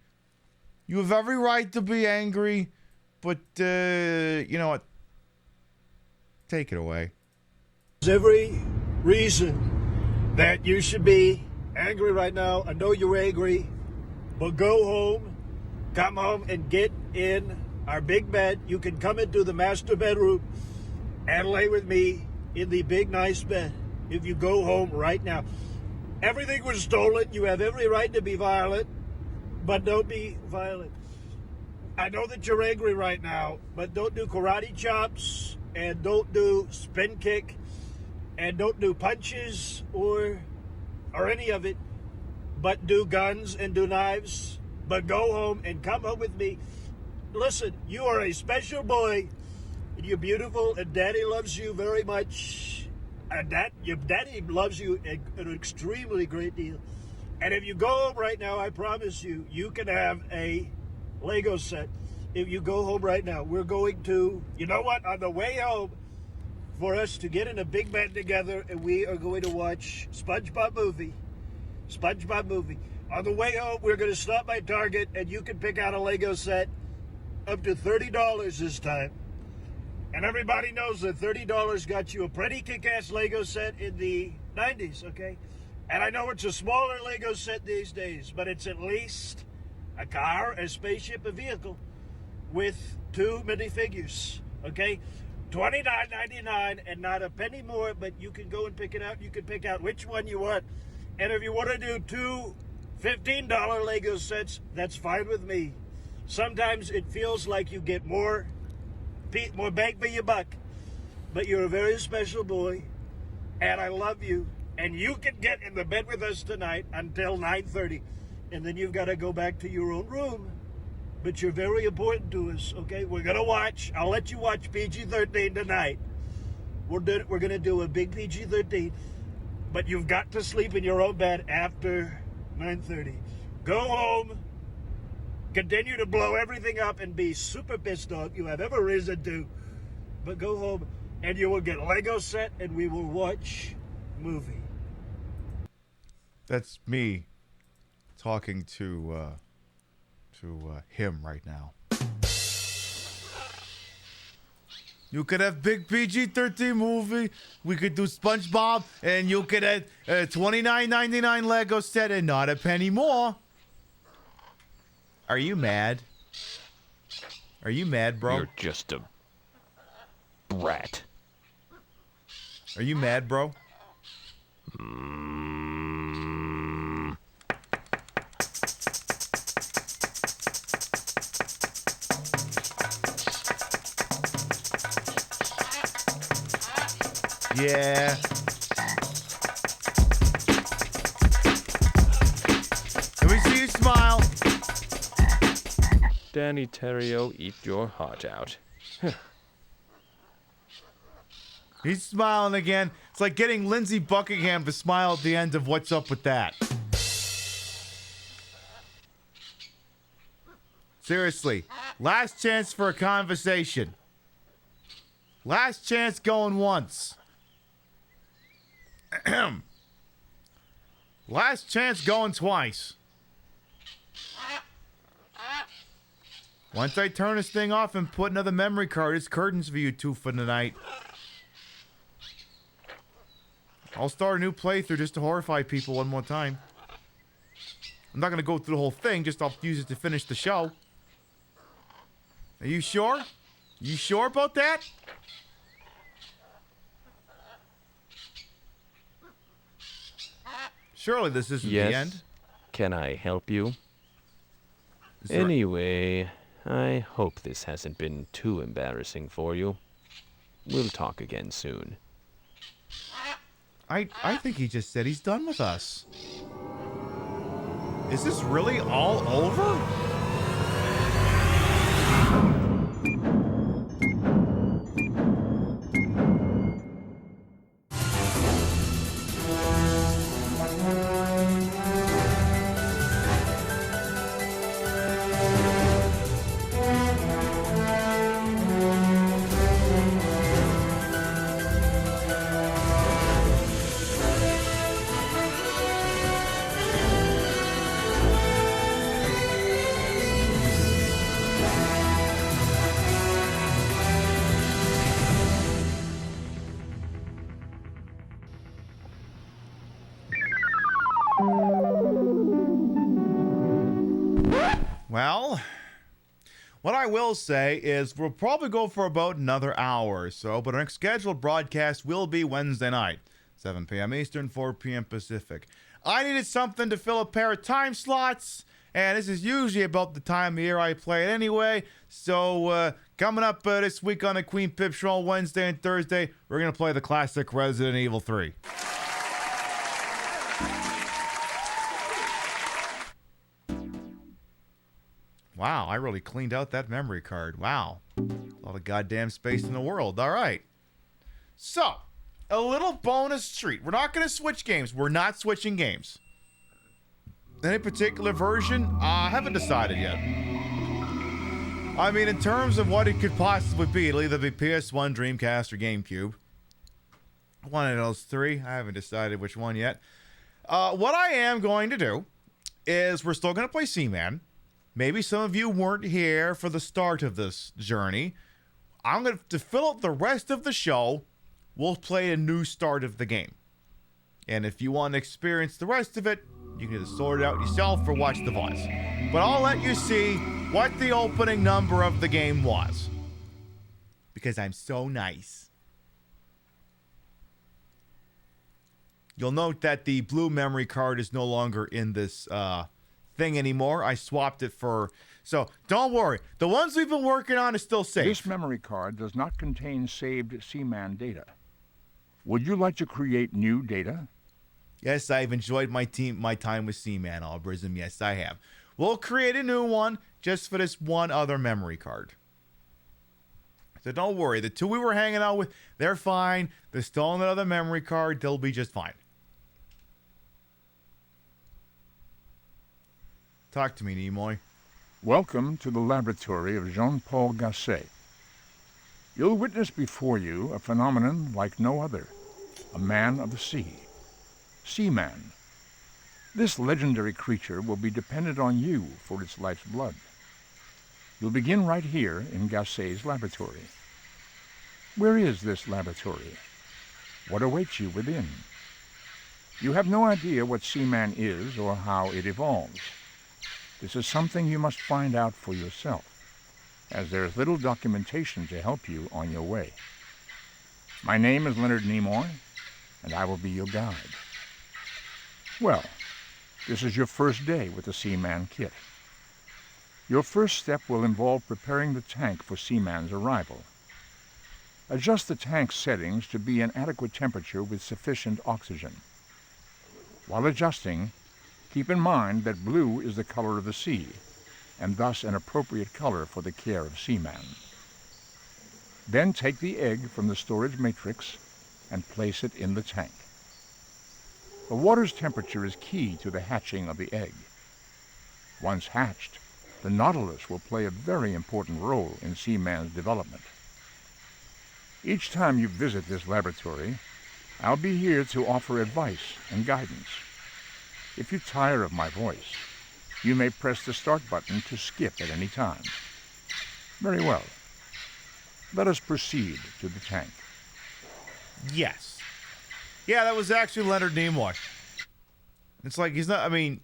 You have every right to be angry, but, you know what? Take it away. There's every reason that you should be angry right now. I know you're angry, but go home, come home and get in our big bed. You can come into the master bedroom and lay with me in the big nice bed if you go home right now. Everything was stolen. You have every right to be violent, but don't be violent. I know that you're angry right now, but don't do karate chops and don't do spin kick and don't do punches or any of it, but do guns and do knives. But go home and come home with me. Listen, you are a special boy. You're beautiful, and Daddy loves you very much. And your Daddy loves you an extremely great deal. And if you go home right now, I promise you, you can have a Lego set. if you go home right now, we're going to, you know what, on the way home, for us to get in a big bed together, and we are going to watch SpongeBob movie. On the way home, we're going to stop by Target, and you can pick out a Lego set up to $30 this time. And everybody knows that $30 got you a pretty kick-ass Lego set in the 90s, okay? And I know it's a smaller Lego set these days, but it's at least a car, a spaceship, a vehicle with 2 minifigures, okay? $29.99 and not a penny more, but you can go and pick it out. You can pick out which one you want. And if you want to do 2 $15 Lego sets, that's fine with me. Sometimes it feels like you get more bang for your buck. But you're a very special boy, and I love you. And you can get in the bed with us tonight until 9:30. And then you've got to go back to your own room. But you're very important to us, okay? We're going to watch. I'll let you watch PG-13 tonight. We're going to do a big PG-13. But you've got to sleep in your own bed after 9:30. Go home. Continue to blow everything up and be super pissed off. You have every reason to. But go home and you will get Lego set and we will watch movie. That's me talking to him right now. You could have big PG-13 movie. We could do SpongeBob, and you could have a $29.99 Lego set and not a penny more. Are you mad? Are you mad, bro? You're just a brat. Are you mad, bro? Yeah. Let me see you smile. Danny Terrio, eat your heart out. He's smiling again. It's like getting Lindsey Buckingham to smile at the end of What's Up With That. Seriously. Last chance for a conversation. Last chance going once. Last chance going twice. Once I turn this thing off and put another memory card, it's curtains for you two for the night. I'll start a new playthrough just to horrify people one more time. I'm not going to go through the whole thing, just I'll use it to finish the show. Are you sure? You sure about that? Surely this isn't the end. Can I help you? Anyway, I hope this hasn't been too embarrassing for you. We'll talk again soon. I think he just said he's done with us. Is this really all over? Well, what I will say is we'll probably go for about another hour or so, but our next scheduled broadcast will be Wednesday night, 7 p.m. Eastern, 4 p.m. Pacific. I needed something to fill a pair of time slots, and this is usually about the time of year I play it anyway. So coming up this week on the Queen Pip Show on Wednesday and Thursday, we're going to play the classic Resident Evil 3. Wow, I really cleaned out that memory card. Wow. A lot of goddamn space in the world. All right. So, a little bonus treat. We're not going to switch games. We're not switching games. Any particular version? I haven't decided yet. I mean, in terms of what it could possibly be, it'll either be PS1, Dreamcast, or GameCube. One of those three. I haven't decided which one yet. What I am going to do is we're still going to play Seaman. Maybe some of you weren't here for the start of this journey. I'm going to fill up the rest of the show. We'll play a new start of the game. And if you want to experience the rest of it, you can either sort it out yourself or watch the voice. But I'll let you see what the opening number of the game was. Because I'm so nice. You'll note that the blue memory card is no longer in this thing anymore. I swapped it for... So, don't worry. The ones we've been working on is still safe. This memory card does not contain saved Seaman data. Would you like to create new data? Yes, I've enjoyed my time with Seaman, Albrism. Yes, I have. We'll create a new one just for this one other memory card. So don't worry. The two we were hanging out with, they're fine. They're still on another memory card. They'll be just fine. Talk to me, Nimoy. Welcome to the laboratory of Jean-Paul Gasset. You'll witness before you a phenomenon like no other. A man of the sea. Seaman. This legendary creature will be dependent on you for its life's blood. You'll begin right here in Gasset's laboratory. Where is this laboratory? What awaits you within? You have no idea what Seaman is or how it evolves. This is something you must find out for yourself, as there is little documentation to help you on your way. My name is Leonard Nimoy, and I will be your guide. Well, this is your first day with the Seaman kit. Your first step will involve preparing the tank for Seaman's arrival. Adjust the tank's settings to be an adequate temperature with sufficient oxygen. While adjusting, keep in mind that blue is the color of the sea, and thus an appropriate color for the care of Seaman. Then take the egg from the storage matrix and place it in the tank. The water's temperature is key to the hatching of the egg. Once hatched, the Nautilus will play a very important role in Seaman's development. Each time you visit this laboratory, I'll be here to offer advice and guidance. If you tire of my voice, you may press the start button to skip at any time. Very well. Let us proceed to the tank. Yes. Yeah, that was actually Leonard Nimoy. It's like he's not. I mean,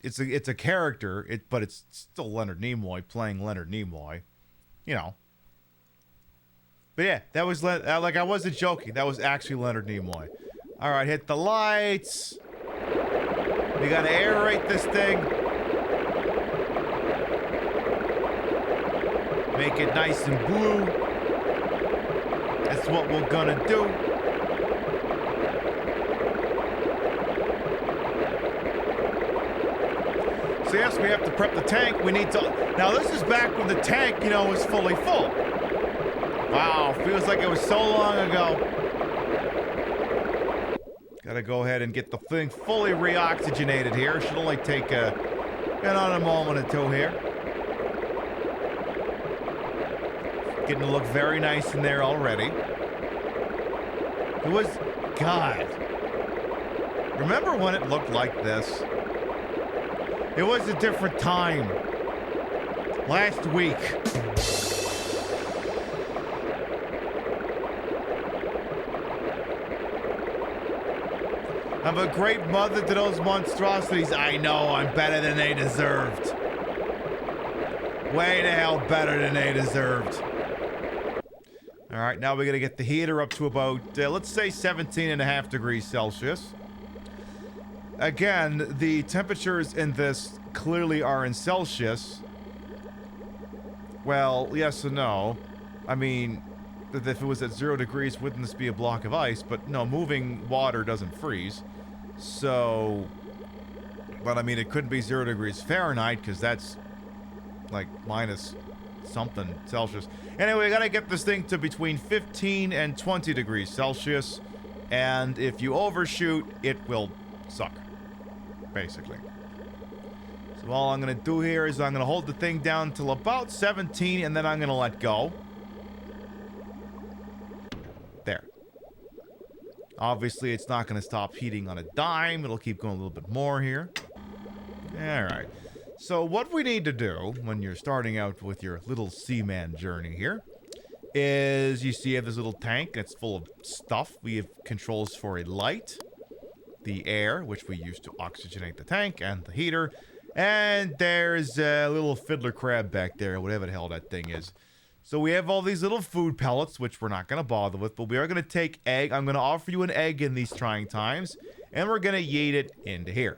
it's a character. But it's still Leonard Nimoy playing Leonard Nimoy. You know. But yeah, that was like I wasn't joking. That was actually Leonard Nimoy. All right, hit the lights. We gotta aerate this thing. Make it nice and blue. That's what we're gonna do. So yes, we have to prep the tank. We need to... Now, this is back when the tank, was fully full. Wow, feels like it was so long ago. Gotta go ahead and get the thing fully reoxygenated here. Should only take a moment or two here. Getting to look very nice in there already. It was... God. Remember when it looked like this? It was a different time. Last week. I'm a great mother to those monstrosities. I know, I'm better than they deserved. Way the hell better than they deserved. Alright, now we're gonna get the heater up to about, let's say 17.5 degrees Celsius. Again, the temperatures in this clearly are in Celsius. Well, yes and no. I mean, if it was at 0 degrees, wouldn't this be a block of ice? But no, moving water doesn't freeze. So... But I mean, it couldn't be 0 degrees Fahrenheit, because that's like minus something Celsius. Anyway, we gotta get this thing to between 15 and 20 degrees Celsius. And if you overshoot, it will suck. Basically. So all I'm going to do here is I'm going to hold the thing down till about 17, and then I'm going to let go. There. Obviously, it's not going to stop heating on a dime. It'll keep going a little bit more here. Alright. So what we need to do when you're starting out with your little Seaman journey here is you see you have this little tank that's full of stuff. We have controls for a light, the air, which we use to oxygenate the tank, and the heater. And there's a little fiddler crab back there, whatever the hell that thing is. So we have all these little food pellets, which we're not going to bother with, but we are going to take egg. I'm going to offer you an egg in these trying times, and we're going to yeet it into here.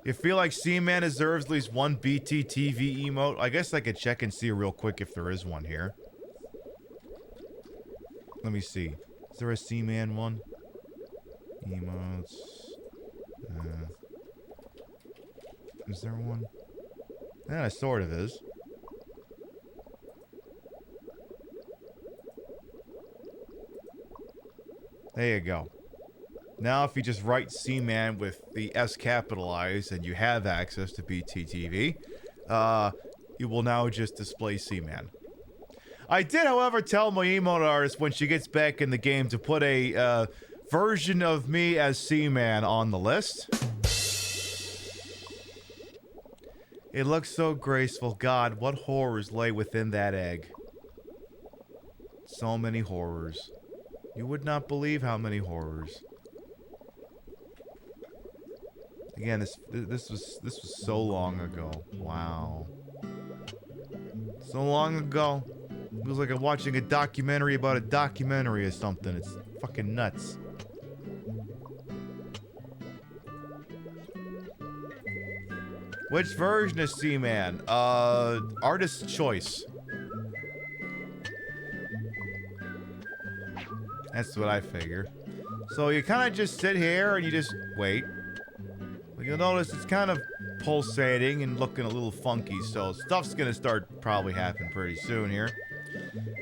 You feel like Seaman deserves at least one BT TV emote? I guess I could check and see real quick if there is one here. Let me see. Is there a Seaman one? Emotes. Is there one? Yeah, it sort of is. There you go. Now, if you just write Seaman with the S capitalized and you have access to BTTV, you will now just display Seaman. I did, however, tell my emote artist when she gets back in the game to put a version of me as Seaman on the list. It looks so graceful. God, what horrors lay within that egg. So many horrors. You would not believe how many horrors. Again, this was so long ago. Wow. So long ago. It was like I'm watching a documentary about a documentary or something. It's fucking nuts. Which version is Seaman? Artist's choice. That's what I figure. So you kind of just sit here and you just wait. But you'll notice it's kind of pulsating and looking a little funky, so stuff's gonna start probably happen pretty soon here.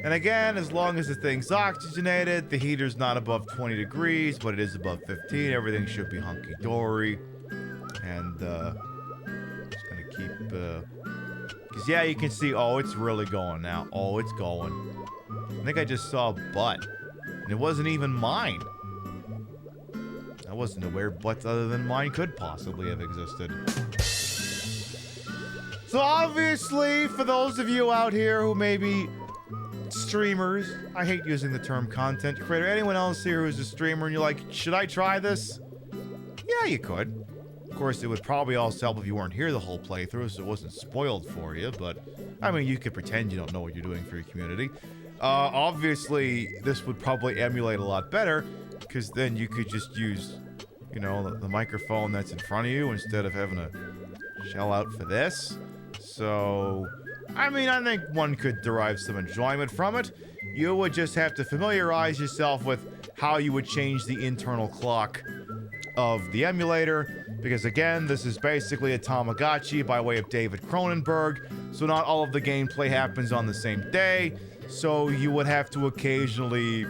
And again, as long as the thing's oxygenated, the heater's not above 20 degrees, but it is above 15, everything should be hunky-dory. And, just gonna keep, because yeah, you can see, oh, it's really going now. Oh, it's going. I think I just saw a butt. And it wasn't even mine. I wasn't aware butts other than mine could possibly have existed. So obviously, for those of you out here who may be streamers, I hate using the term content creator, anyone else here who's a streamer and you're like, should I try this? Yeah, you could. Of course, it would probably also help if you weren't here the whole playthrough, so it wasn't spoiled for you, but I mean, you could pretend you don't know what you're doing for your community. Obviously, this would probably emulate a lot better, because then you could just use, you know, the microphone that's in front of you instead of having to shell out for this. So, I mean, I think one could derive some enjoyment from it. You would just have to familiarize yourself with how you would change the internal clock of the emulator, because again, this is basically a Tamagotchi by way of David Cronenberg, so not all of the gameplay happens on the same day, so you would have to occasionally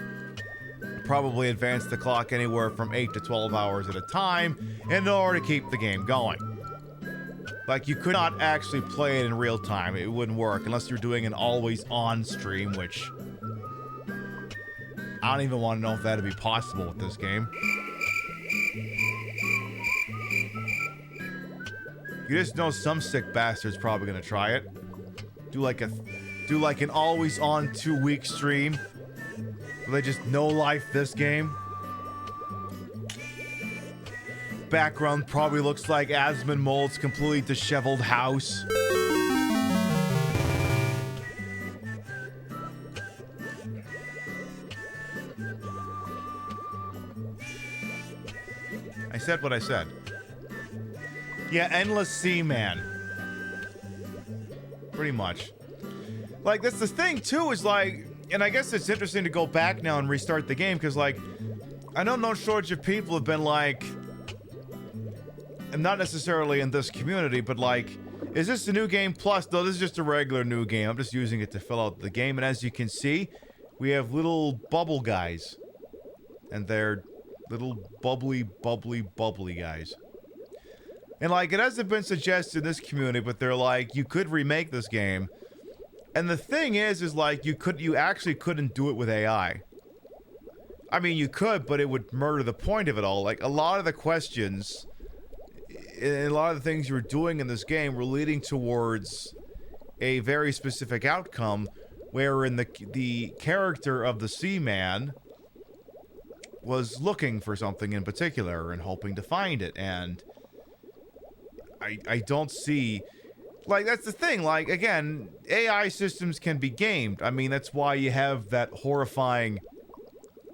probably advance the clock anywhere from 8 to 12 hours at a time in order to keep the game going. Like, you could not actually play it in real time. It wouldn't work unless you're doing an always-on stream, which I don't even want to know if that'd be possible with this game. You just know some sick bastard's probably gonna try it. Do like an always-on 2-week stream where they just no-life this game. Background probably looks like Asmonmold's completely disheveled house. I said what I said. Yeah, endless Seaman. Pretty much. Like, that's the thing, too, is like, and I guess it's interesting to go back now and restart the game, because, like, I know no shortage of people have been like, and not necessarily in this community, but like, is this a new game plus? No, this is just a regular new game. I'm just using it to fill out the game, and as you can see, we have little bubble guys. And they're little bubbly guys. And, like, it hasn't been suggested in this community, but they're like, you could remake this game. And the thing is like, you actually couldn't do it with AI. I mean, you could, but it would murder the point of it all. Like, a lot of the questions and a lot of the things you were doing in this game were leading towards a very specific outcome, wherein the character of the Seaman was looking for something in particular and hoping to find it, and I don't see... Like, that's the thing, like, again, AI systems can be gamed. I mean, that's why you have that horrifying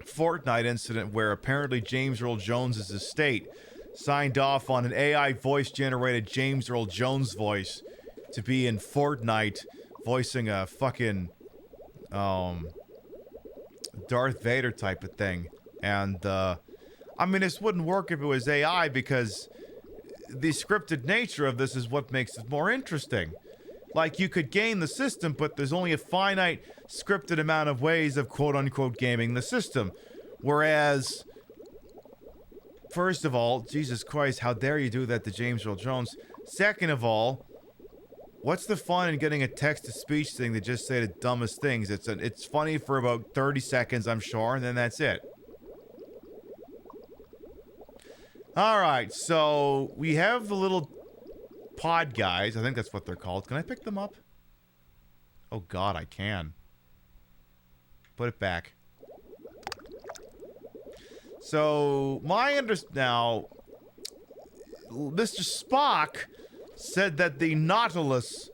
Fortnite incident where apparently James Earl Jones' estate signed off on an AI voice-generated James Earl Jones voice to be in Fortnite voicing a fucking, Darth Vader type of thing. And, I mean, this wouldn't work if it was AI because the scripted nature of this is what makes it more interesting. Like, you could game the system, but there's only a finite scripted amount of ways of quote-unquote gaming the system. Whereas, first of all, Jesus Christ, how dare you do that to James Earl Jones? Second of all, what's the fun in getting a text-to-speech thing to just say the dumbest things? It's funny for about 30 seconds, I'm sure, and then that's it. Alright, so we have the little pod guys. I think that's what they're called. Can I pick them up? Oh god, I can. Put it back. So, now, Mr. Spock said that the Nautilus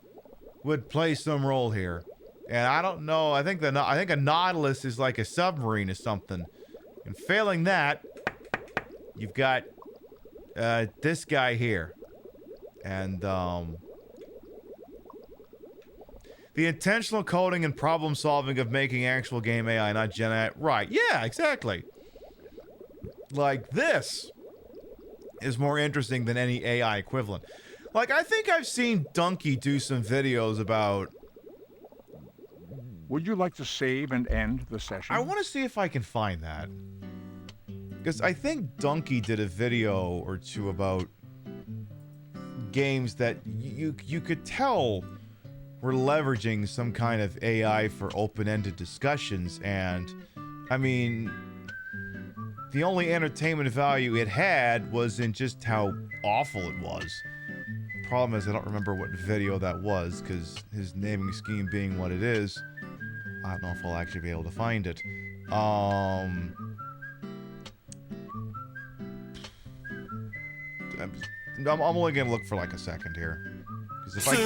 would play some role here. And I don't know, I think a Nautilus is like a submarine or something. And failing that, you've got this guy here. And, the intentional coding and problem solving of making actual game AI, not Gen AI. Right, yeah, exactly. Like, this is more interesting than any AI equivalent. Like, I think I've seen Donkey do some videos about... Would you like to save and end the session? I want to see if I can find that. Because I think Donkey did a video or two about games that you could tell were leveraging some kind of AI for open-ended discussions, and I mean, the only entertainment value it had was in just how awful it was. Problem is, I don't remember what video that was, because his naming scheme being what it is, I don't know if I'll actually be able to find it. I'm only gonna look for like a second here. Because if I...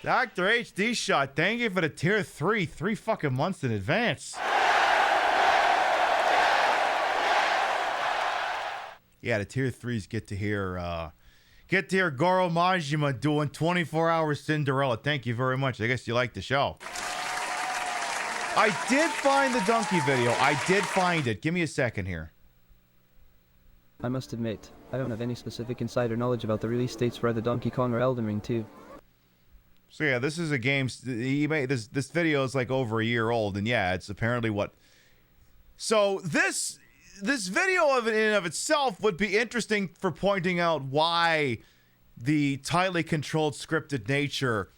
Dr. HD Shot, thank you for the tier 3 fucking months in advance. Yeah, the tier 3s get to hear Goro Majima doing 24-hour Cinderella. Thank you very much. I guess you like the show. I did find the Donkey video. I did find it. Give me a second here. I must admit, I don't have any specific insider knowledge about the release dates for either Donkey Kong or Elden Ring 2. So yeah, this is a game. He made this video is like over a year old, and yeah, it's apparently what. So this video of it in and of itself would be interesting for pointing out why the tightly controlled scripted nature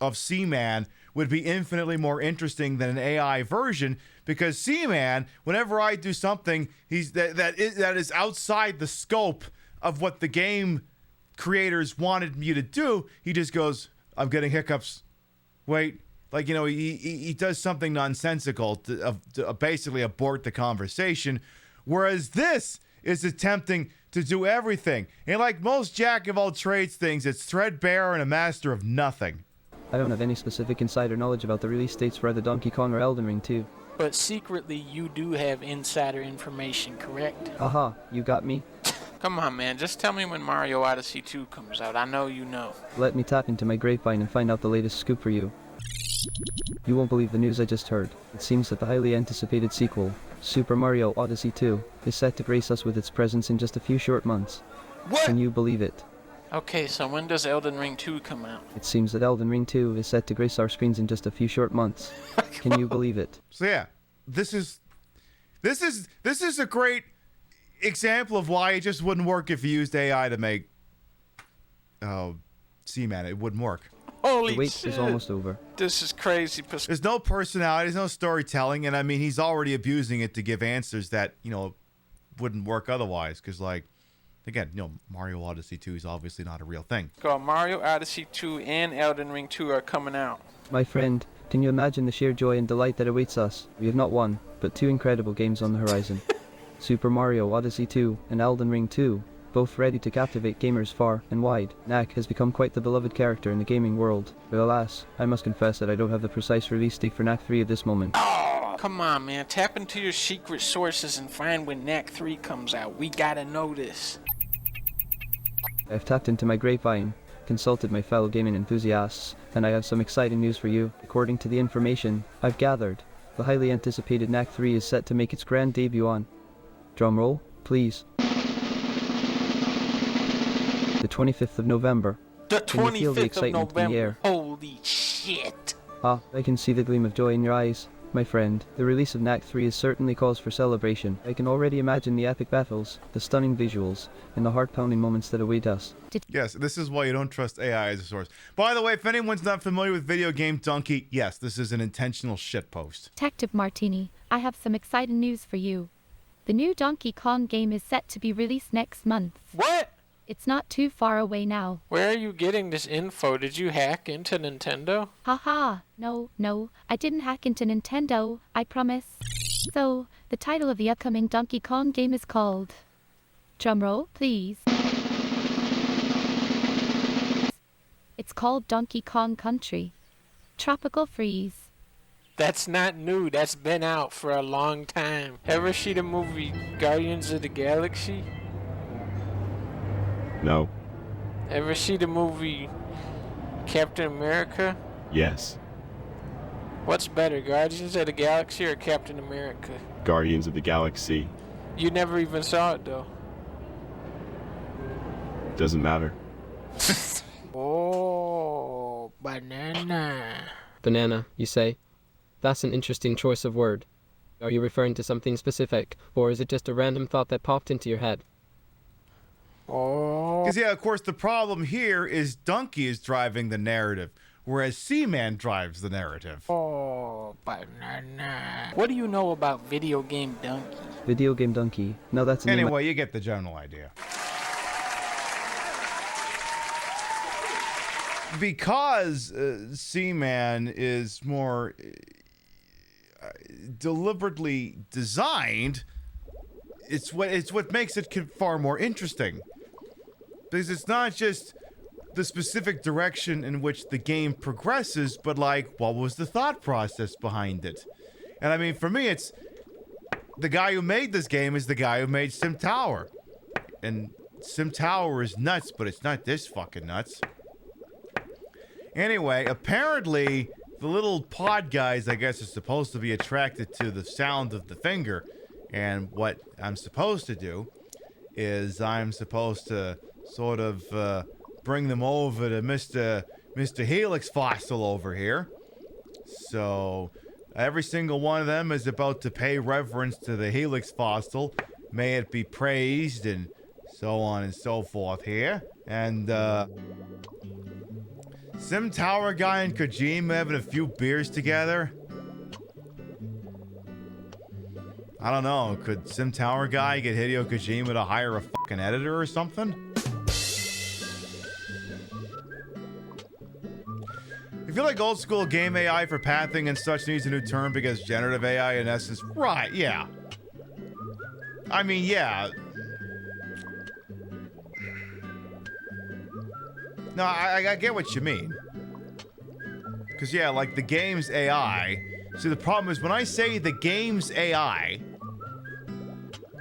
of Seaman would be infinitely more interesting than an AI version, because Seaman, whenever I do something that is outside the scope of what the game creators wanted me to do, he just goes, I'm getting hiccups. Wait, like, you know, he does something nonsensical to basically abort the conversation, whereas this is attempting to do everything. And like most jack of all trades things, it's threadbare and a master of nothing. I don't have any specific insider knowledge about the release dates for either Donkey Kong or Elden Ring 2. But secretly, you do have insider information, correct? Aha, you got me. Come on, man. Just tell me when Mario Odyssey 2 comes out. I know you know. Let me tap into my grapevine and find out the latest scoop for you. You won't believe the news I just heard. It seems that the highly anticipated sequel, Super Mario Odyssey 2, is set to grace us with its presence in just a few short months. What? Can you believe it? Okay, so when does Elden Ring 2 come out? It seems that Elden Ring 2 is set to grace our screens in just a few short months. Can you believe it? So yeah, this is a great example of why it just wouldn't work if you used AI to make Seaman. It wouldn't work. Holy The wait shit. is almost over. This is crazy. There's no personality, there's no storytelling, and I mean, he's already abusing it to give answers that, wouldn't work otherwise, because, like, again, Mario Odyssey 2 is obviously not a real thing. Mario Odyssey 2 and Elden Ring 2 are coming out. My friend, can you imagine the sheer joy and delight that awaits us? We have not one, but two incredible games on the horizon. Super Mario Odyssey 2 and Elden Ring 2, both ready to captivate gamers far and wide. Knack has become quite the beloved character in the gaming world, but alas, I must confess that I don't have the precise release date for Knack 3 at this moment. Oh, come on, man. Tap into your secret sources and find when Knack 3 comes out. We gotta know this. I've tapped into my grapevine, consulted my fellow gaming enthusiasts, and I have some exciting news for you. According to the information I've gathered, the highly anticipated Knack 3 is set to make its grand debut on, drumroll, please, the 25th of November. The Can you feel the 25th of excitement in the November. air? Holy shit. Ah, I can see the gleam of joy in your eyes, my friend. The release of Knack 3 is certainly cause for celebration. I can already imagine the epic battles, the stunning visuals, and the heart-pounding moments that await us. Yes, this is why you don't trust AI as a source. By the way, if anyone's not familiar with Video Game Donkey, yes, this is an intentional shitpost. Detective Martini, I have some exciting news for you. The new Donkey Kong game is set to be released next month. What? It's not too far away now. Where are you getting this info? Did you hack into Nintendo? Haha, no, I didn't hack into Nintendo, I promise. So, the title of the upcoming Donkey Kong game is called... Drumroll, please. It's called Donkey Kong Country. Tropical Freeze. That's not new. That's been out for a long time. Ever see the movie Guardians of the Galaxy? No. Ever see the movie Captain America? Yes. What's better, Guardians of the Galaxy or Captain America? Guardians of the Galaxy. You never even saw it, though. Doesn't matter. Oh, banana. Banana, you say? That's an interesting choice of word. Are you referring to something specific, or is it just a random thought that popped into your head? Because, yeah, of course, the problem here is Donkey is driving the narrative, whereas Seaman drives the narrative. Oh, banana. What do you know about Video Game Donkey? Video Game Donkey. No, that's an Anyway, you get the general idea. Because Seaman is more deliberately designed, it's what makes it far more interesting. Because it's not just the specific direction in which the game progresses, but like, what was the thought process behind it? And I mean, for me, it's the guy who made this game is the guy who made Sim Tower. And Sim Tower is nuts, but it's not this fucking nuts. Anyway, apparently, the little pod guys, I guess, are supposed to be attracted to the sound of the finger. And what I'm supposed to do is I'm supposed to sort of bring them over to Mr. Helix Fossil over here. So every single one of them is about to pay reverence to the Helix Fossil. May it be praised and so on and so forth here. And Sim Tower guy and Kojima having a few beers together. I don't know. Could Sim Tower guy get Hideo Kojima to hire a fucking editor or something? I feel like old school game AI for pathing and such needs a new term because generative AI in essence... Right, yeah. I mean, yeah. No, I get what you mean. Because, yeah, like the game's AI... See, the problem is when I say the game's AI...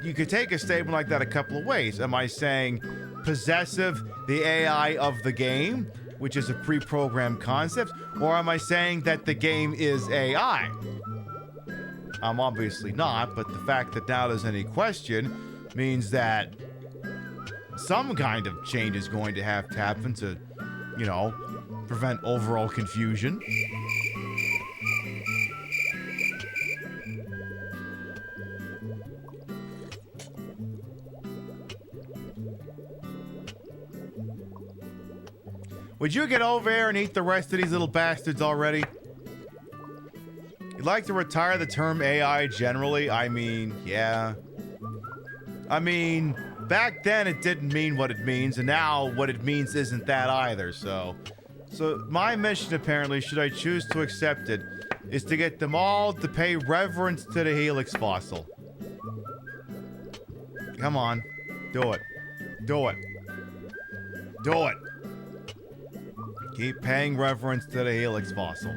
you could take a statement like that a couple of ways. Am I saying possessive, the AI of the game, which is a pre-programmed concept, or am I saying that the game is AI? I'm obviously not, but the fact that now there's any question means that some kind of change is going to have to happen to, you know, prevent overall confusion. Would you get over here and eat the rest of these little bastards already? You'd like to retire the term AI generally? I mean, yeah. I mean, back then it didn't mean what it means, and now what it means isn't that either, so my mission, apparently, should I choose to accept it, is to get them all to pay reverence to the Helix fossil. Come on. Do it. Do it. Do it. Keep paying reverence to the Helix fossil.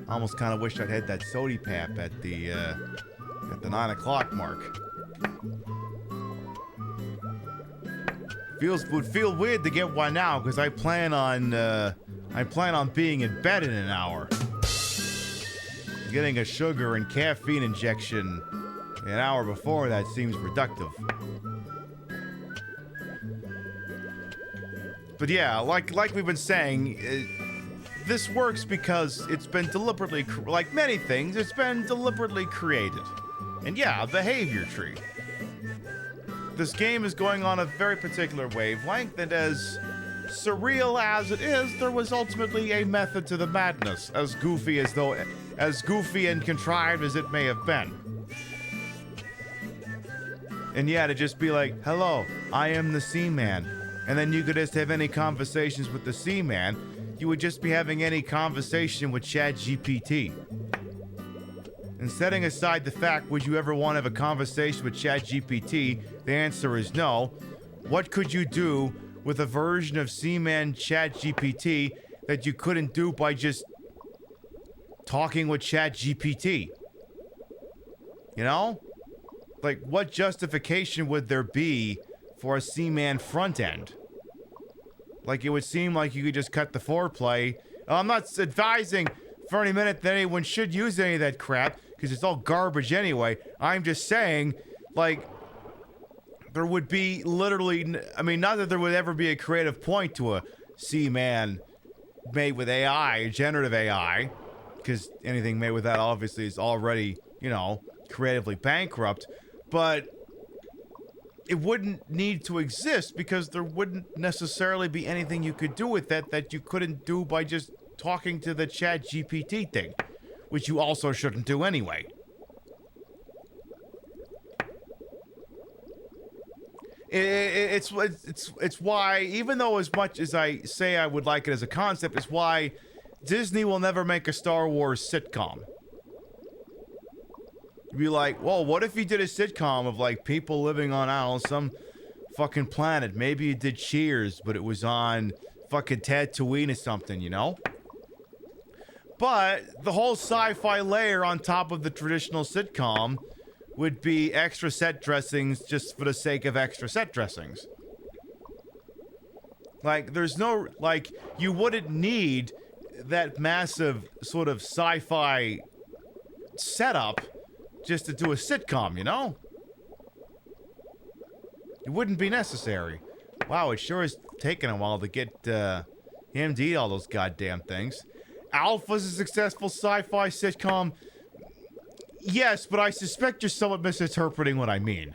I almost kind of wish I'd had that sody pap at the 9 o'clock mark. Would feel weird to get one now because I plan on being in bed in an hour. Getting a sugar and caffeine injection an hour before that seems reductive. But yeah, like we've been saying, this works because it's been deliberately, like many things, it's been deliberately created. And yeah, a behavior tree. This game is going on a very particular wavelength, and as surreal as it is, there was ultimately a method to the madness, as goofy and contrived as it may have been. And yeah, to just be like, hello, I am the Seaman. And then you could just have any conversations with the Seaman. You would just be having any conversation with ChatGPT. And setting aside the fact, would you ever want to have a conversation with ChatGPT? The answer is no. What could you do with a version of Seaman ChatGPT that you couldn't do by just talking with ChatGPT? You know? Like, what justification would there be for a Seaman front end? Like, it would seem like you could just cut the foreplay. I'm not advising for any minute that anyone should use any of that crap, because it's all garbage anyway. I'm just saying, like, there would be literally, I mean, not that there would ever be a creative point to a Seaman made with AI, generative AI, because anything made with that obviously is already, you know, creatively bankrupt, but it wouldn't need to exist because there wouldn't necessarily be anything you could do with that you couldn't do by just talking to the ChatGPT thing, which you also shouldn't do anyway. It's why, even though as much as I say I would like it as a concept, it's why Disney will never make a Star Wars sitcom. You'd be like, well, what if you did a sitcom of, like, people living on, I don't know, some fucking planet? Maybe you did Cheers, but it was on fucking Tatooine or something, you know? But the whole sci-fi layer on top of the traditional sitcom would be extra set dressings just for the sake of extra set dressings. Like, there's no, like, you wouldn't need that massive sort of sci-fi setup just to do a sitcom, you know? It wouldn't be necessary. Wow, it sure is taking a while to get him to eat all those goddamn things. Alpha's a successful sci-fi sitcom. Yes, but I suspect you're somewhat misinterpreting what I mean.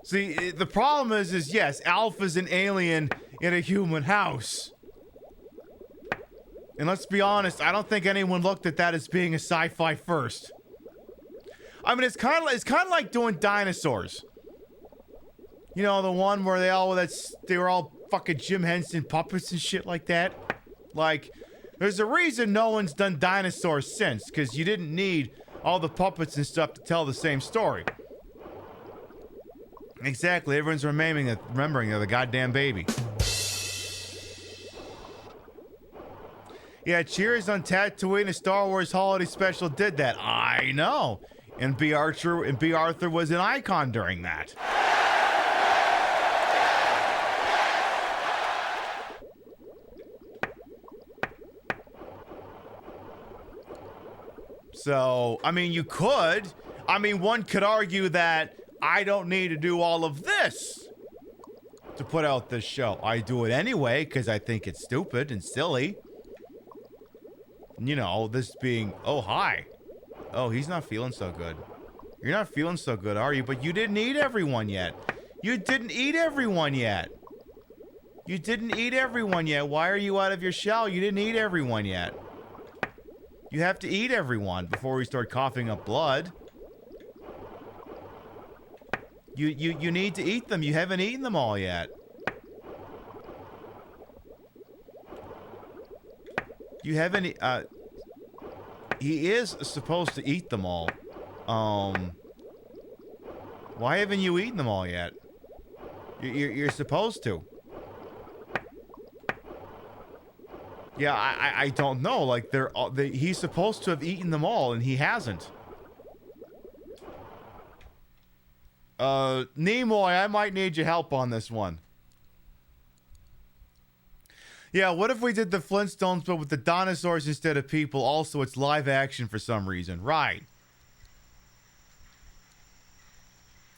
See, the problem is yes, Alpha's an alien in a human house. And let's be honest, I don't think anyone looked at that as being a sci-fi first. I mean, it's kind of like doing dinosaurs. You know, the one where they were all fucking Jim Henson puppets and shit like that. Like, there's a reason no one's done dinosaurs since, because you didn't need all the puppets and stuff to tell the same story. Exactly, everyone's remembering the goddamn baby. Yeah, Cheers on Tatooine, a Star Wars holiday special did that. I know. And B. Arthur was an icon during that. So, I mean, you could. I mean, one could argue that I don't need to do all of this to put out this show. I do it anyway because I think it's stupid and silly. You know, this being, oh, hi. Oh, he's not feeling so good. You're not feeling so good, are you? But you didn't eat everyone yet. You didn't eat everyone yet. You didn't eat everyone yet. Why are you out of your shell? You didn't eat everyone yet. You have to eat everyone before we start coughing up blood. You need to eat them. You haven't eaten them all yet. You haven't, he is supposed to eat them all. Why haven't you eaten them all yet? You're supposed to. Yeah, I don't know. Like, he's supposed to have eaten them all, and he hasn't. Nimoy, I might need your help on this one. Yeah, what if we did the Flintstones but with the dinosaurs instead of people? Also, it's live action for some reason. Right.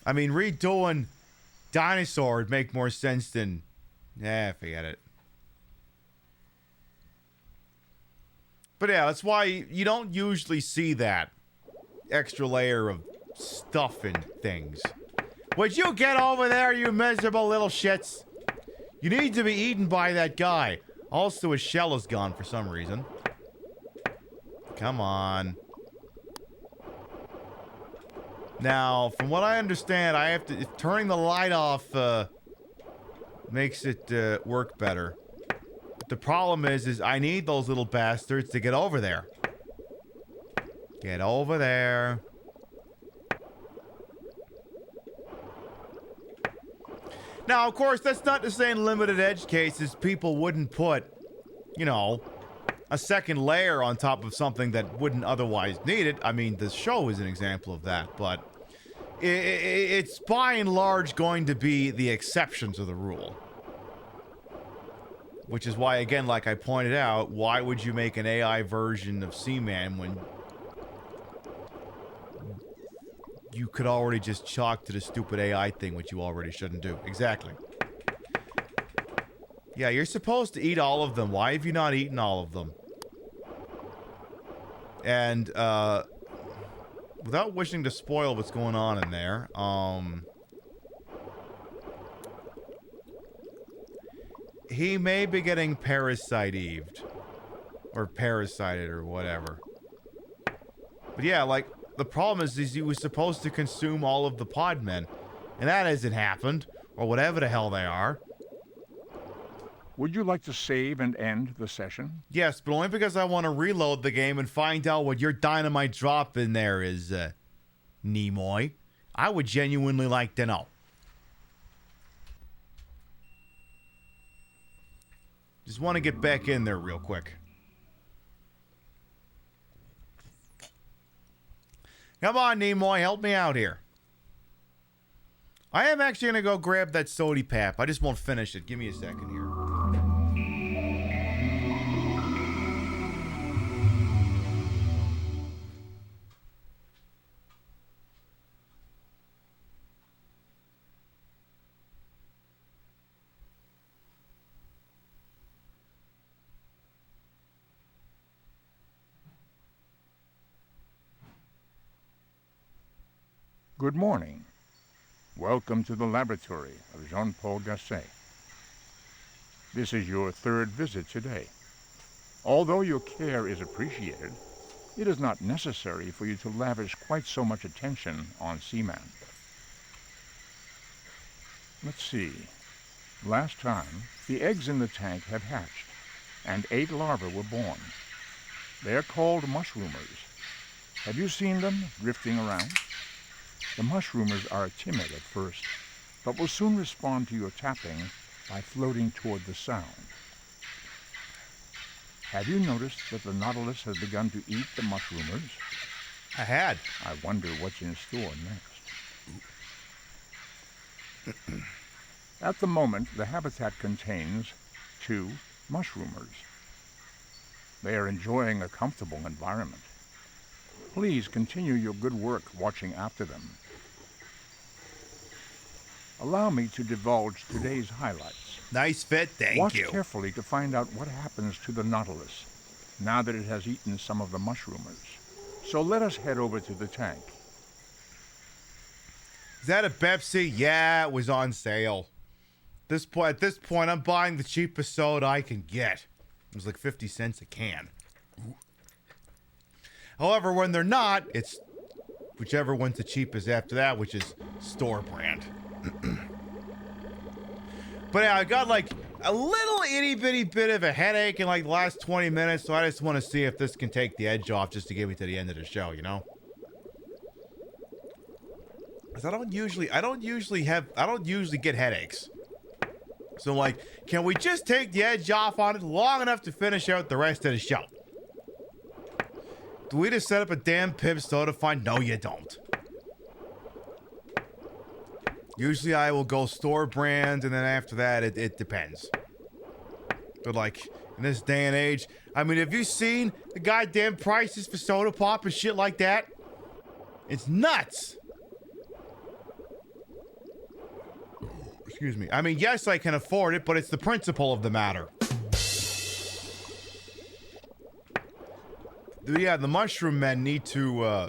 I mean, redoing Dinosaur would make more sense than... forget it. But yeah, that's why you don't usually see that extra layer of stuff and things. Would you get over there, you miserable little shits? You need to be eaten by that guy. Also, his shell is gone for some reason. Come on. Now, from what I understand, I have to... turning the light off makes it work better. The problem is I need those little bastards to get over there. Get over there. Now, of course, that's not to say in limited edge cases people wouldn't put, you know, a second layer on top of something that wouldn't otherwise need it. I mean, this show is an example of that, but it's by and large going to be the exception to the rule. Which is why, again, like I pointed out, why would you make an AI version of Seaman when you could already just chalk to the stupid AI thing, which you already shouldn't do. Exactly. Yeah, you're supposed to eat all of them. Why have you not eaten all of them? And, without wishing to spoil what's going on in there, he may be getting parasite-eved. Or parasited or whatever. But yeah, like, the problem is he was supposed to consume all of the podmen. And that hasn't happened. Or whatever the hell they are. Would you like to save and end the session? Yes, but only because I want to reload the game and find out what your dynamite drop in there is, Nimoy. I would genuinely like to know. Just want to get back in there real quick. Come on, Nimoy, help me out here. I am actually going to go grab that sody pap. I just won't finish it. Give me a second here. Good morning. Welcome to the laboratory of Jean-Paul Gasset. This is your third visit today. Although your care is appreciated, it is not necessary for you to lavish quite so much attention on Seaman. Let's see. Last time, the eggs in the tank have hatched, and 8 larvae were born. They are called mushroomers. Have you seen them drifting around? The mushroomers are timid at first, but will soon respond to your tapping by floating toward the sound. Have you noticed that the Nautilus has begun to eat the mushroomers? I had. I wonder what's in store next. At the moment, the habitat contains 2 mushroomers. They are enjoying a comfortable environment. Please continue your good work watching after them. Allow me to divulge today's highlights. Nice fit, thank Watch you. Watch carefully to find out what happens to the Nautilus now that it has eaten some of the mushroomers. So let us head over to the tank. Is that a Pepsi? Yeah, it was on sale. At this point, I'm buying the cheapest soda I can get. It was like 50 cents a can. However, when they're not, it's whichever one's the cheapest after that, which is store brand. But yeah, I got like a little itty bitty bit of a headache in like the last 20 minutes, so I just want to see if this can take the edge off just to get me to the end of the show, you know? Because I don't usually get headaches. So like, can we just take the edge off on it long enough to finish out the rest of the show? Do we just set up a damn Pib soda find? No, you don't. Usually I will go store brand, and then after that, it depends. But like, in this day and age, I mean, have you seen the goddamn prices for soda pop and shit like that? It's nuts. Excuse me. I mean, yes, I can afford it, but it's the principle of the matter. Yeah, the mushroom men need to,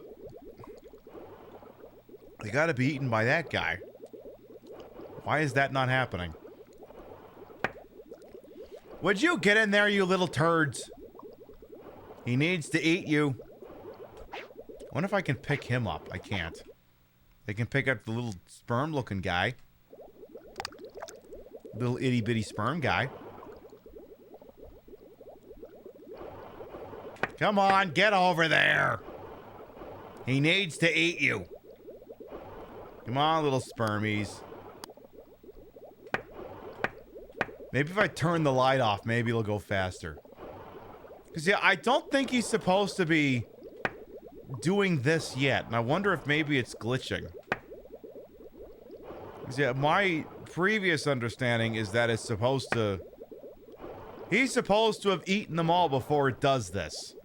they gotta be eaten by that guy. Why is that not happening? Would you get in there, you little turds? He needs to eat you. I wonder if I can pick him up. I can't. They can pick up the little sperm-looking guy. Little itty-bitty sperm guy. Come on, get over there. He needs to eat you. Come on, little spermies. Maybe if I turn the light off, maybe it'll go faster. Because, yeah, I don't think he's supposed to be doing this yet. And I wonder if maybe it's glitching. Because, yeah, my previous understanding is that it's supposed to... He's supposed to have eaten them all before it does this.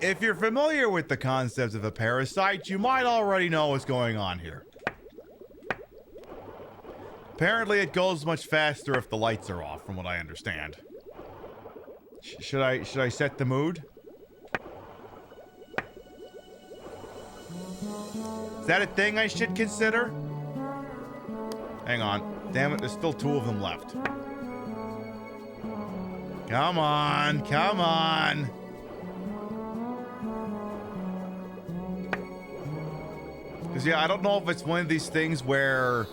If you're familiar with the concept of a parasite, you might already know what's going on here. Apparently it goes much faster if the lights are off, from what I understand. Should I set the mood? Is that a thing I should consider? Hang on. Damn it, there's still 2 of them left. Come on, come on. Because, yeah, I don't know if it's one of these things where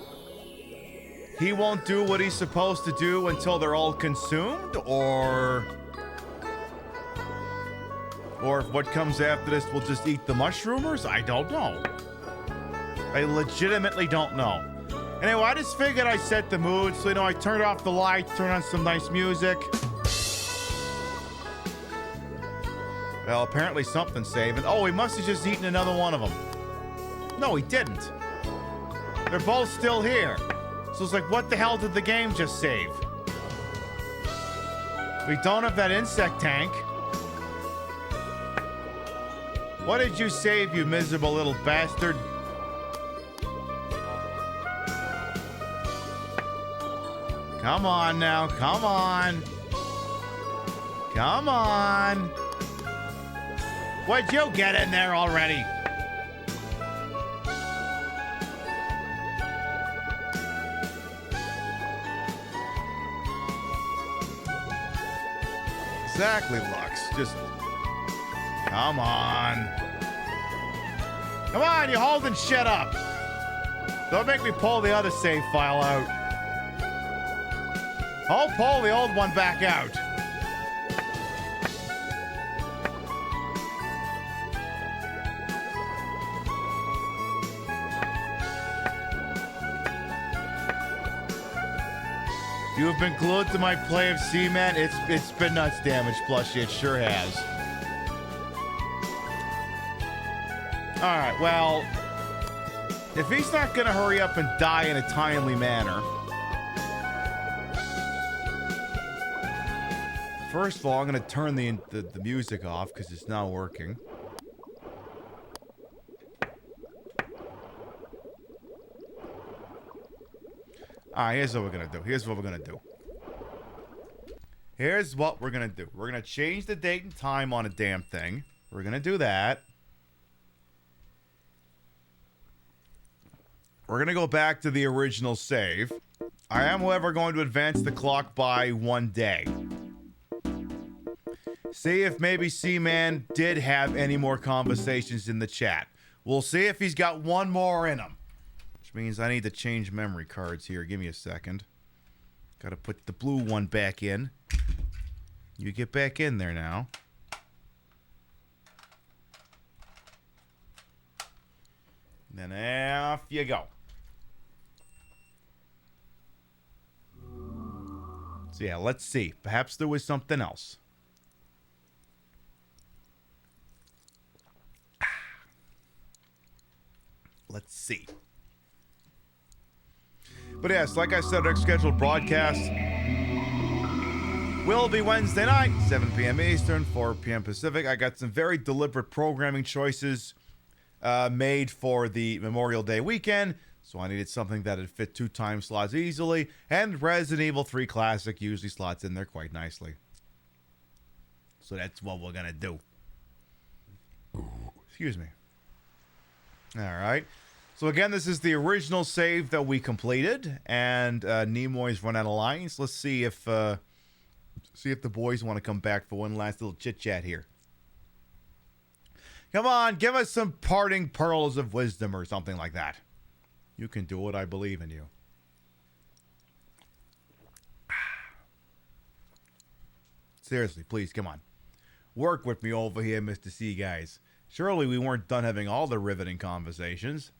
he won't do what he's supposed to do until they're all consumed, or if what comes after this will just eat the mushroomers? I don't know. I legitimately don't know. Anyway, I just figured I'd set the mood, so, you know, I turned off the lights, turned on some nice music. Well, apparently something's saving. Oh, he must have just eaten another one of them. No, he didn't. They're both still here. So it's like, what the hell did the game just save? We don't have that insect tank. What did you save, you miserable little bastard? Come on now, come on. Come on. Would you get in there already? Exactly, Lux. Just... Come on. Come on, you're holding shit up. Don't make me pull the other save file out. I'll pull the old one back out. You have been glued to my play of Seaman. It's been nuts damage, Plushy. It sure has. Alright, well, if he's not gonna hurry up and die in a timely manner, first of all, I'm gonna turn the music off because it's not working. Alright, here's what we're gonna do. Here's what we're gonna do. We're gonna change the date and time on a damn thing. We're gonna do that. We're gonna go back to the original save. I am, however, going to advance the clock by 1 day. See if maybe Seaman did have any more conversations in the chat. We'll see if he's got one more in him. Which means I need to change memory cards here. Give me a second. Gotta put the blue one back in. You get back in there now. And then off you go. So yeah, let's see. Perhaps there was something else. Let's see. But yes, like I said, our scheduled broadcast will be Wednesday night, 7 p.m. Eastern, 4 p.m. Pacific. I got some very deliberate programming choices made for the Memorial Day weekend, so I needed something that would fit 2 time slots easily, and Resident Evil 3 Classic usually slots in there quite nicely. So that's what we're gonna do. Excuse me. Alright. So again, this is the original save that we completed, and Nimoy's run out of lines. Let's see if the boys want to come back for one last little chit-chat here. Come on, give us some parting pearls of wisdom or something like that. You can do it, I believe in you. Seriously, please, come on. Work with me over here, Mr. C, guys. Surely we weren't done having all the riveting conversations.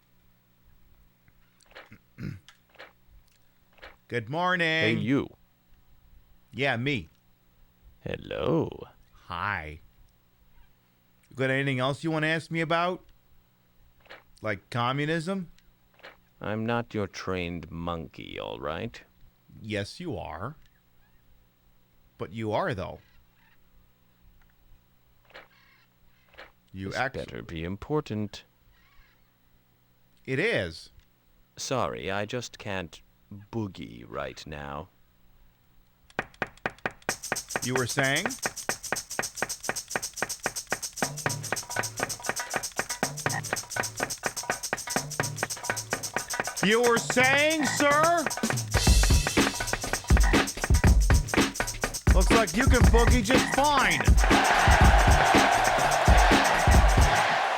Good morning. Hey, you. Yeah, me. Hello. Hi. You got anything else you want to ask me about? Like communism? I'm not your trained monkey, all right? Yes, you are. But you are, though. This better be important. It is. Sorry, I just can't boogie right now. You were saying? You were saying, sir? Looks like you can boogie just fine.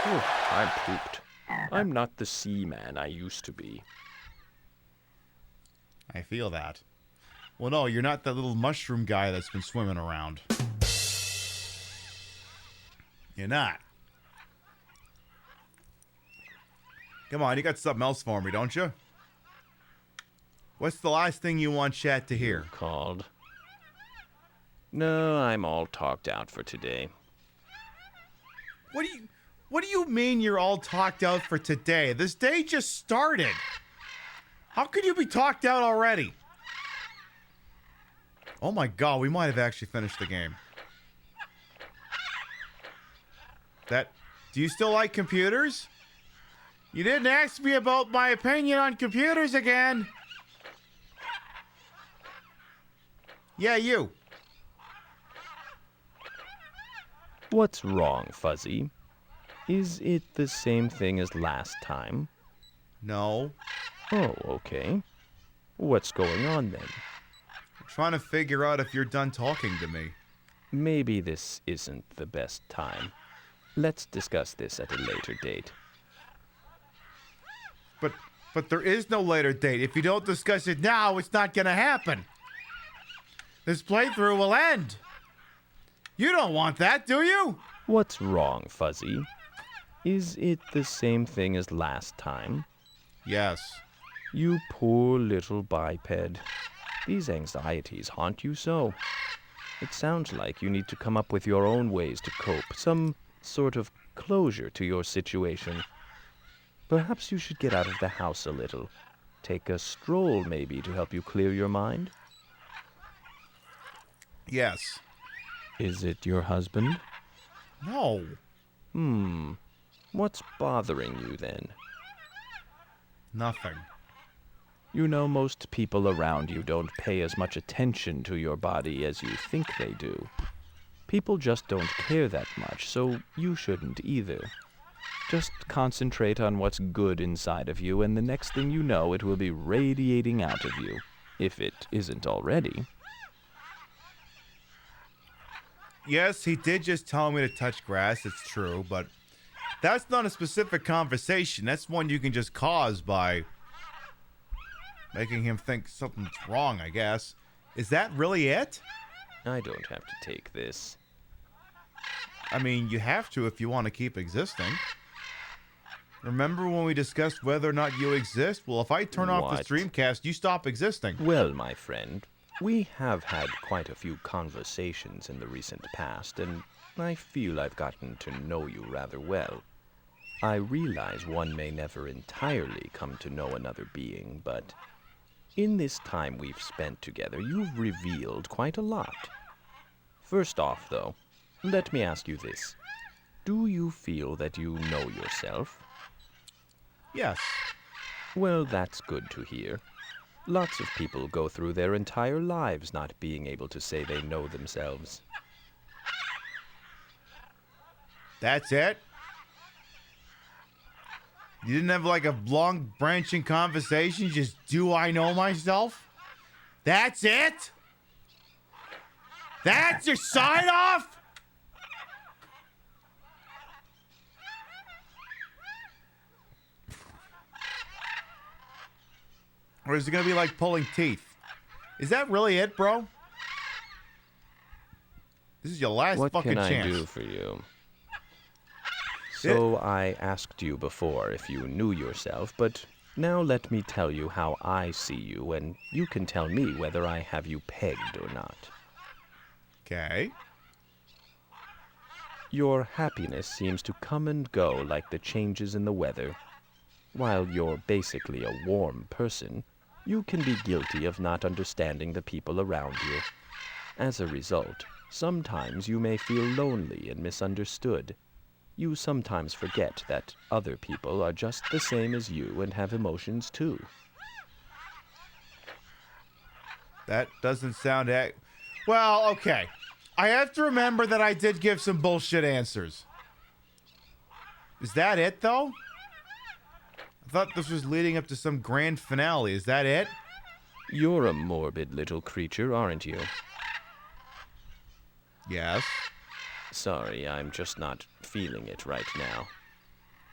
Whew, I pooped. I'm not the Seaman I used to be. I feel that. Well, no, you're not that little mushroom guy that's been swimming around. You're not. Come on, you got something else for me, don't you? What's the last thing you want chat to hear? Called. No, I'm all talked out for today. What do you mean you're all talked out for today? This day just started. How could you be talked out already? Oh my god, we might have actually finished the game. Do you still like computers? You didn't ask me about my opinion on computers again. Yeah, you. What's wrong, Fuzzy? Is it the same thing as last time? No. Oh, okay. What's going on then? I'm trying to figure out if you're done talking to me. Maybe this isn't the best time. Let's discuss this at a later date. But there is no later date. If you don't discuss it now, it's not gonna happen. This playthrough will end. You don't want that, do you? What's wrong, Fuzzy? Is it the same thing as last time? Yes. You poor little biped. These anxieties haunt you so. It sounds like you need to come up with your own ways to cope, some sort of closure to your situation. Perhaps you should get out of the house a little. Take a stroll, maybe, to help you clear your mind. Yes. Is it your husband? No. What's bothering you, then? Nothing. You know, most people around you don't pay as much attention to your body as you think they do. People just don't care that much, so you shouldn't either. Just concentrate on what's good inside of you, and the next thing you know, it will be radiating out of you, if it isn't already. Yes, he did just tell me to touch grass, it's true, but that's not a specific conversation. That's one you can just cause by making him think something's wrong, I guess. Is that really it? I don't have to take this. I mean, you have to if you want to keep existing. Remember when we discussed whether or not you exist? Well, if I turn off the Streamcast, you stop existing. Well, my friend, we have had quite a few conversations in the recent past, and I feel I've gotten to know you rather well. I realize one may never entirely come to know another being, but in this time we've spent together, you've revealed quite a lot. First off, though, let me ask you this. Do you feel that you know yourself? Yes. Well, that's good to hear. Lots of people go through their entire lives not being able to say they know themselves. That's it? You didn't have like a long branching conversation? Just, do I know myself? That's it? That's your sign off? Or is it going to be like pulling teeth? Is that really it, bro? This is your last fucking chance. What can I do for you? So I asked you before if you knew yourself, but now let me tell you how I see you, and you can tell me whether I have you pegged or not. Okay. Your happiness seems to come and go like the changes in the weather. While you're basically a warm person, you can be guilty of not understanding the people around you. As a result, sometimes you may feel lonely and misunderstood. You sometimes forget that other people are just the same as you and have emotions too. That doesn't sound... Well, okay. I have to remember that I did give some bullshit answers. Is that it, though? I thought this was leading up to some grand finale. Is that it? You're a morbid little creature, aren't you? Yes. Sorry, I'm just not feeling it right now.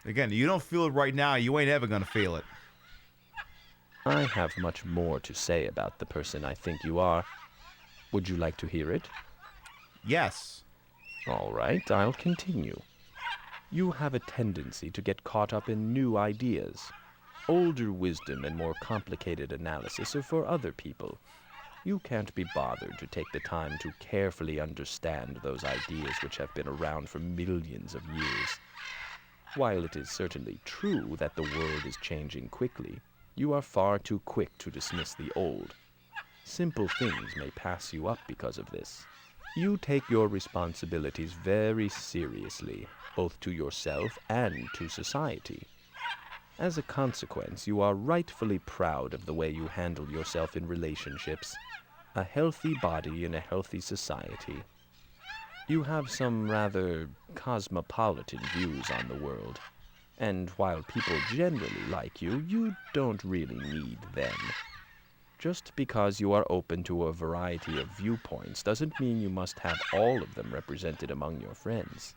Again, you don't feel it right now, you ain't ever gonna feel it. I have much more to say about the person I think you are. Would you like to hear it? Yes. All right, I'll continue. You have a tendency to get caught up in new ideas. Older wisdom and more complicated analysis are for other people. You can't be bothered to take the time to carefully understand those ideas which have been around for millions of years. While it is certainly true that the world is changing quickly, you are far too quick to dismiss the old. Simple things may pass you up because of this. You take your responsibilities very seriously, both to yourself and to society. As a consequence, you are rightfully proud of the way you handle yourself in relationships. A healthy body in a healthy society. You have some rather cosmopolitan views on the world. And while people generally like you, you don't really need them. Just because you are open to a variety of viewpoints doesn't mean you must have all of them represented among your friends.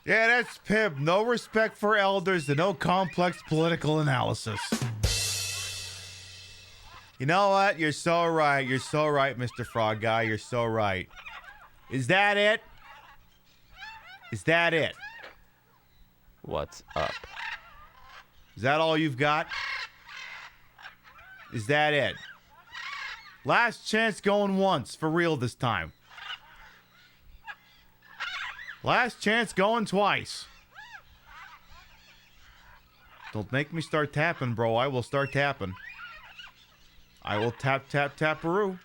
Yeah, that's Pib. No respect for elders and no complex political analysis. You know what? You're so right. You're so right, Mr. Frog Guy. You're so right. Is that it? Is that it? What's up? Is that all you've got? Is that it? Last chance going once, for real this time. Last chance going twice. Don't make me start tapping, bro. I will start tapping. I will tap, tap, tap-a-roo.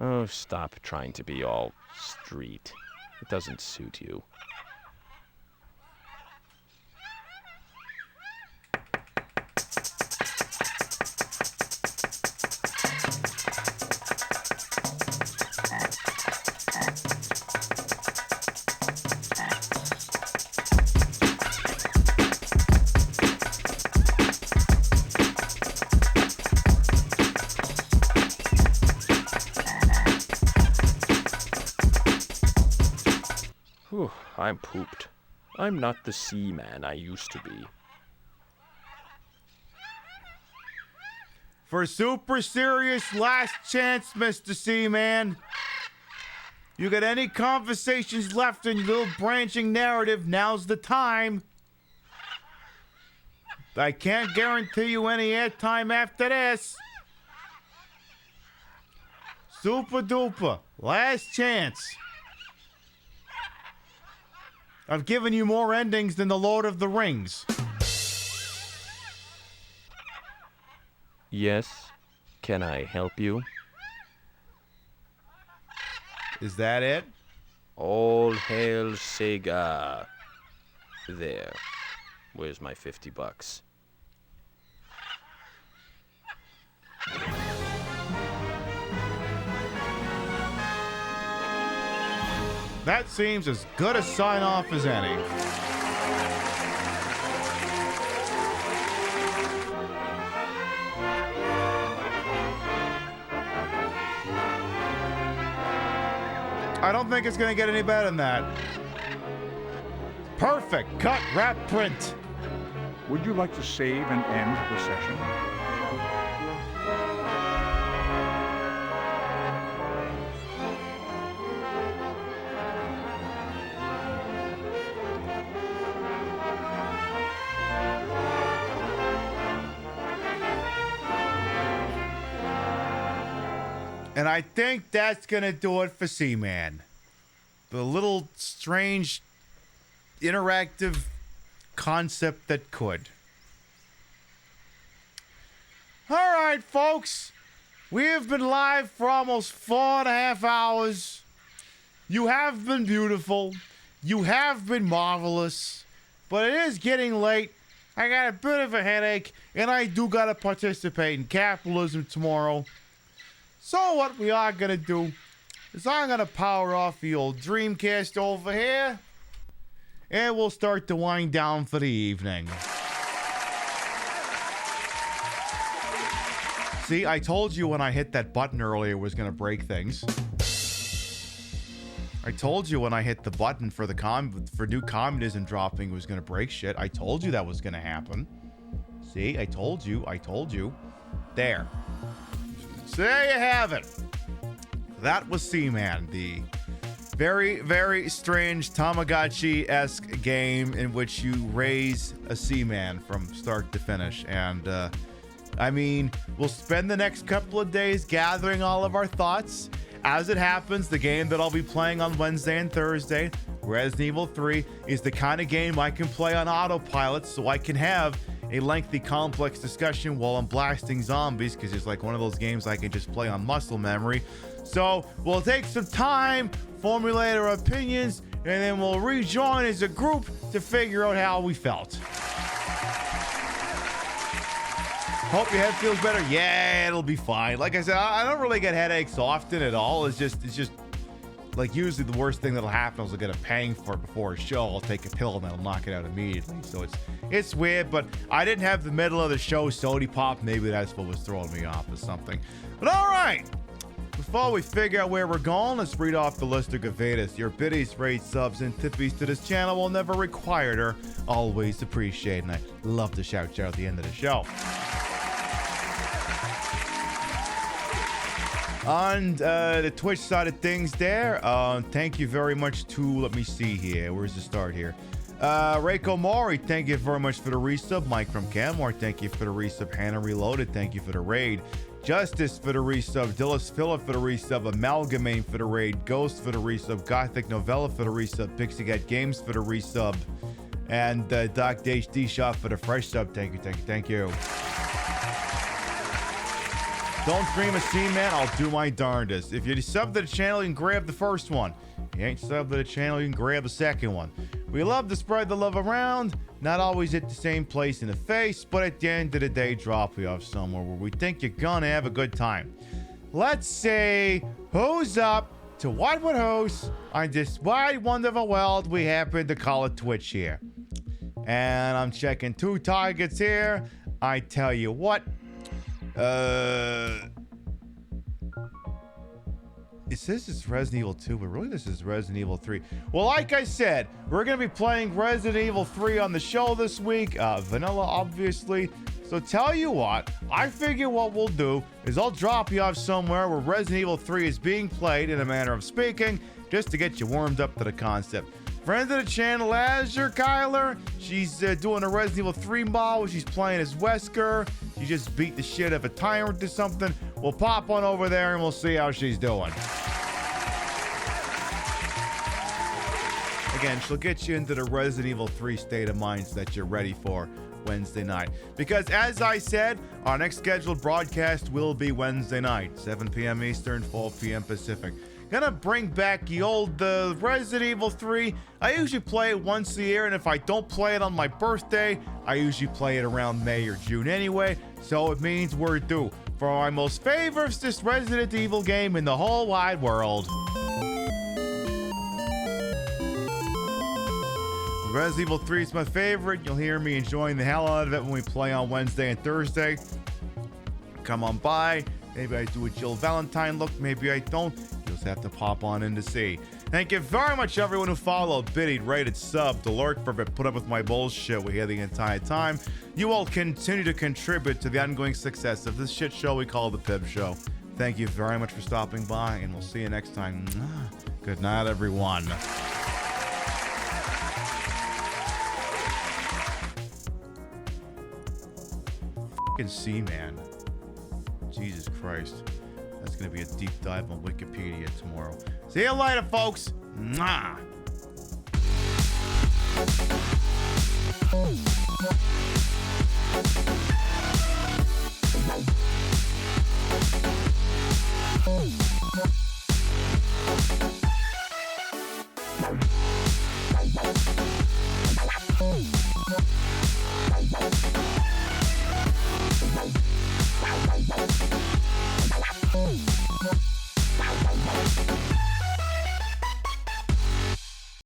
Oh, stop trying to be all street. It doesn't suit you. Whew, I'm pooped. I'm not the Seaman I used to be. For super serious last chance, Mr. Seaman. You got any conversations left in your little branching narrative, now's the time. I can't guarantee you any airtime after this. Super duper, last chance. I've given you more endings than the Lord of the Rings. Yes? Can I help you? Is that it? All hail Sega. There. Where's my $50? That seems as good a sign-off as any. I don't think it's going to get any better than that. Perfect. Cut, wrap, print. Would you like to save and end the session? And I think that's going to do it for Seaman. The little strange interactive concept that could. All right, folks. We have been live for almost 4.5 hours. You have been beautiful. You have been marvelous. But it is getting late. I got a bit of a headache. And I do got to participate in capitalism tomorrow. So what we are going to do is I'm going to power off the old Dreamcast over here. And we'll start to wind down for the evening. See, I told you when I hit that button earlier it was going to break things. I told you when I hit the button for the new communism dropping was going to break shit. I told you that was going to happen. See, I told you. There. So there you have it. That was Seaman, the very, very strange Tamagotchi-esque game in which you raise a Seaman from start to finish. And, I mean, we'll spend the next couple of days gathering all of our thoughts. As it happens, the game that I'll be playing on Wednesday and Thursday, Resident Evil 3, is the kind of game I can play on autopilot so I can have a lengthy, complex discussion while I'm blasting zombies, because it's like one of those games I can just play on muscle memory. So we'll take some time, formulate our opinions, and then we'll rejoin as a group to figure out how we felt. Hope your head feels better. Yeah, it'll be fine. Like I said, I don't really get headaches often at all. It's just like usually the worst thing that'll happen is I'll get a pang for it before a show. I'll take a pill and that'll knock it out immediately. So it's weird, but I didn't have the middle of the show sody pop. Maybe that's what was throwing me off or something. But all right. Before we figure out where we're going, let's read off the list of Gavedas. Your biddies, rates, subs, and tippies to this channel will never required or always appreciated. And I love to shout you out at the end of the show. On the Twitch side of things there, thank you very much to, let me see here, where's the start here? Reiko Mori, thank you very much for the resub. Mike from Canmore, thank you for the resub. Hannah Reloaded, thank you for the raid. Justice for the resub, Dillis Phillip for the resub, Amalgamate for the raid, Ghost for the resub, Gothic Novella for the resub, Pixie Cat Games for the resub, and Doc HD Shop for the fresh sub. Thank you. Don't dream of Seaman, I'll do my darndest. If you sub to the channel, you can grab the first one. If you ain't subbed to the channel, you can grab the second one. We love to spread the love around, not always at the same place in the face, but at the end of the day, drop you off somewhere where we think you're gonna have a good time. Let's say, who's up to what would host on this wide, wonderful world we happen to call it Twitch here. And I'm checking 2 targets here. I tell you what, it says it's Resident Evil 2, but really this is Resident Evil 3. Well, like I said, we're going to be playing Resident Evil 3 on the show this week. Vanilla, obviously. So tell you what, I figure what we'll do is I'll drop you off somewhere where Resident Evil 3 is being played, in a manner of speaking, just to get you warmed up to the concept. Friend of the channel, Azure Kyler. She's doing a Resident Evil 3 mod where she's playing as Wesker. She just beat the shit out of a tyrant or something. We'll pop on over there and we'll see how she's doing. Again, she'll get you into the Resident Evil 3 state of mind that you're ready for Wednesday night. Because as I said, our next scheduled broadcast will be Wednesday night, 7 p.m. Eastern, 4 p.m. Pacific. Gonna bring back the old Resident Evil 3. I usually play it once a year, and if I don't play it on my birthday, I usually play it around May or June anyway, so it means we're due for my most favorite Resident Evil game in the whole wide world. Resident Evil 3 is my favorite. You'll hear me enjoying the hell out of it when we play on Wednesday and Thursday. Come on by. Maybe I do a Jill Valentine look, maybe I don't. You'll just have to pop on in to see. Thank you very much, everyone who followed, biddied, rated, subbed, alerted, for put up with my bullshit we had the entire time. You all continue to contribute to the ongoing success of this shit show we call the Pib Show. Thank you very much for stopping by, and we'll see you next time. Good night, everyone. Fucking Seaman. Jesus Christ. That's going to be a deep dive on Wikipedia tomorrow. See you later, folks. Mwah. Wow.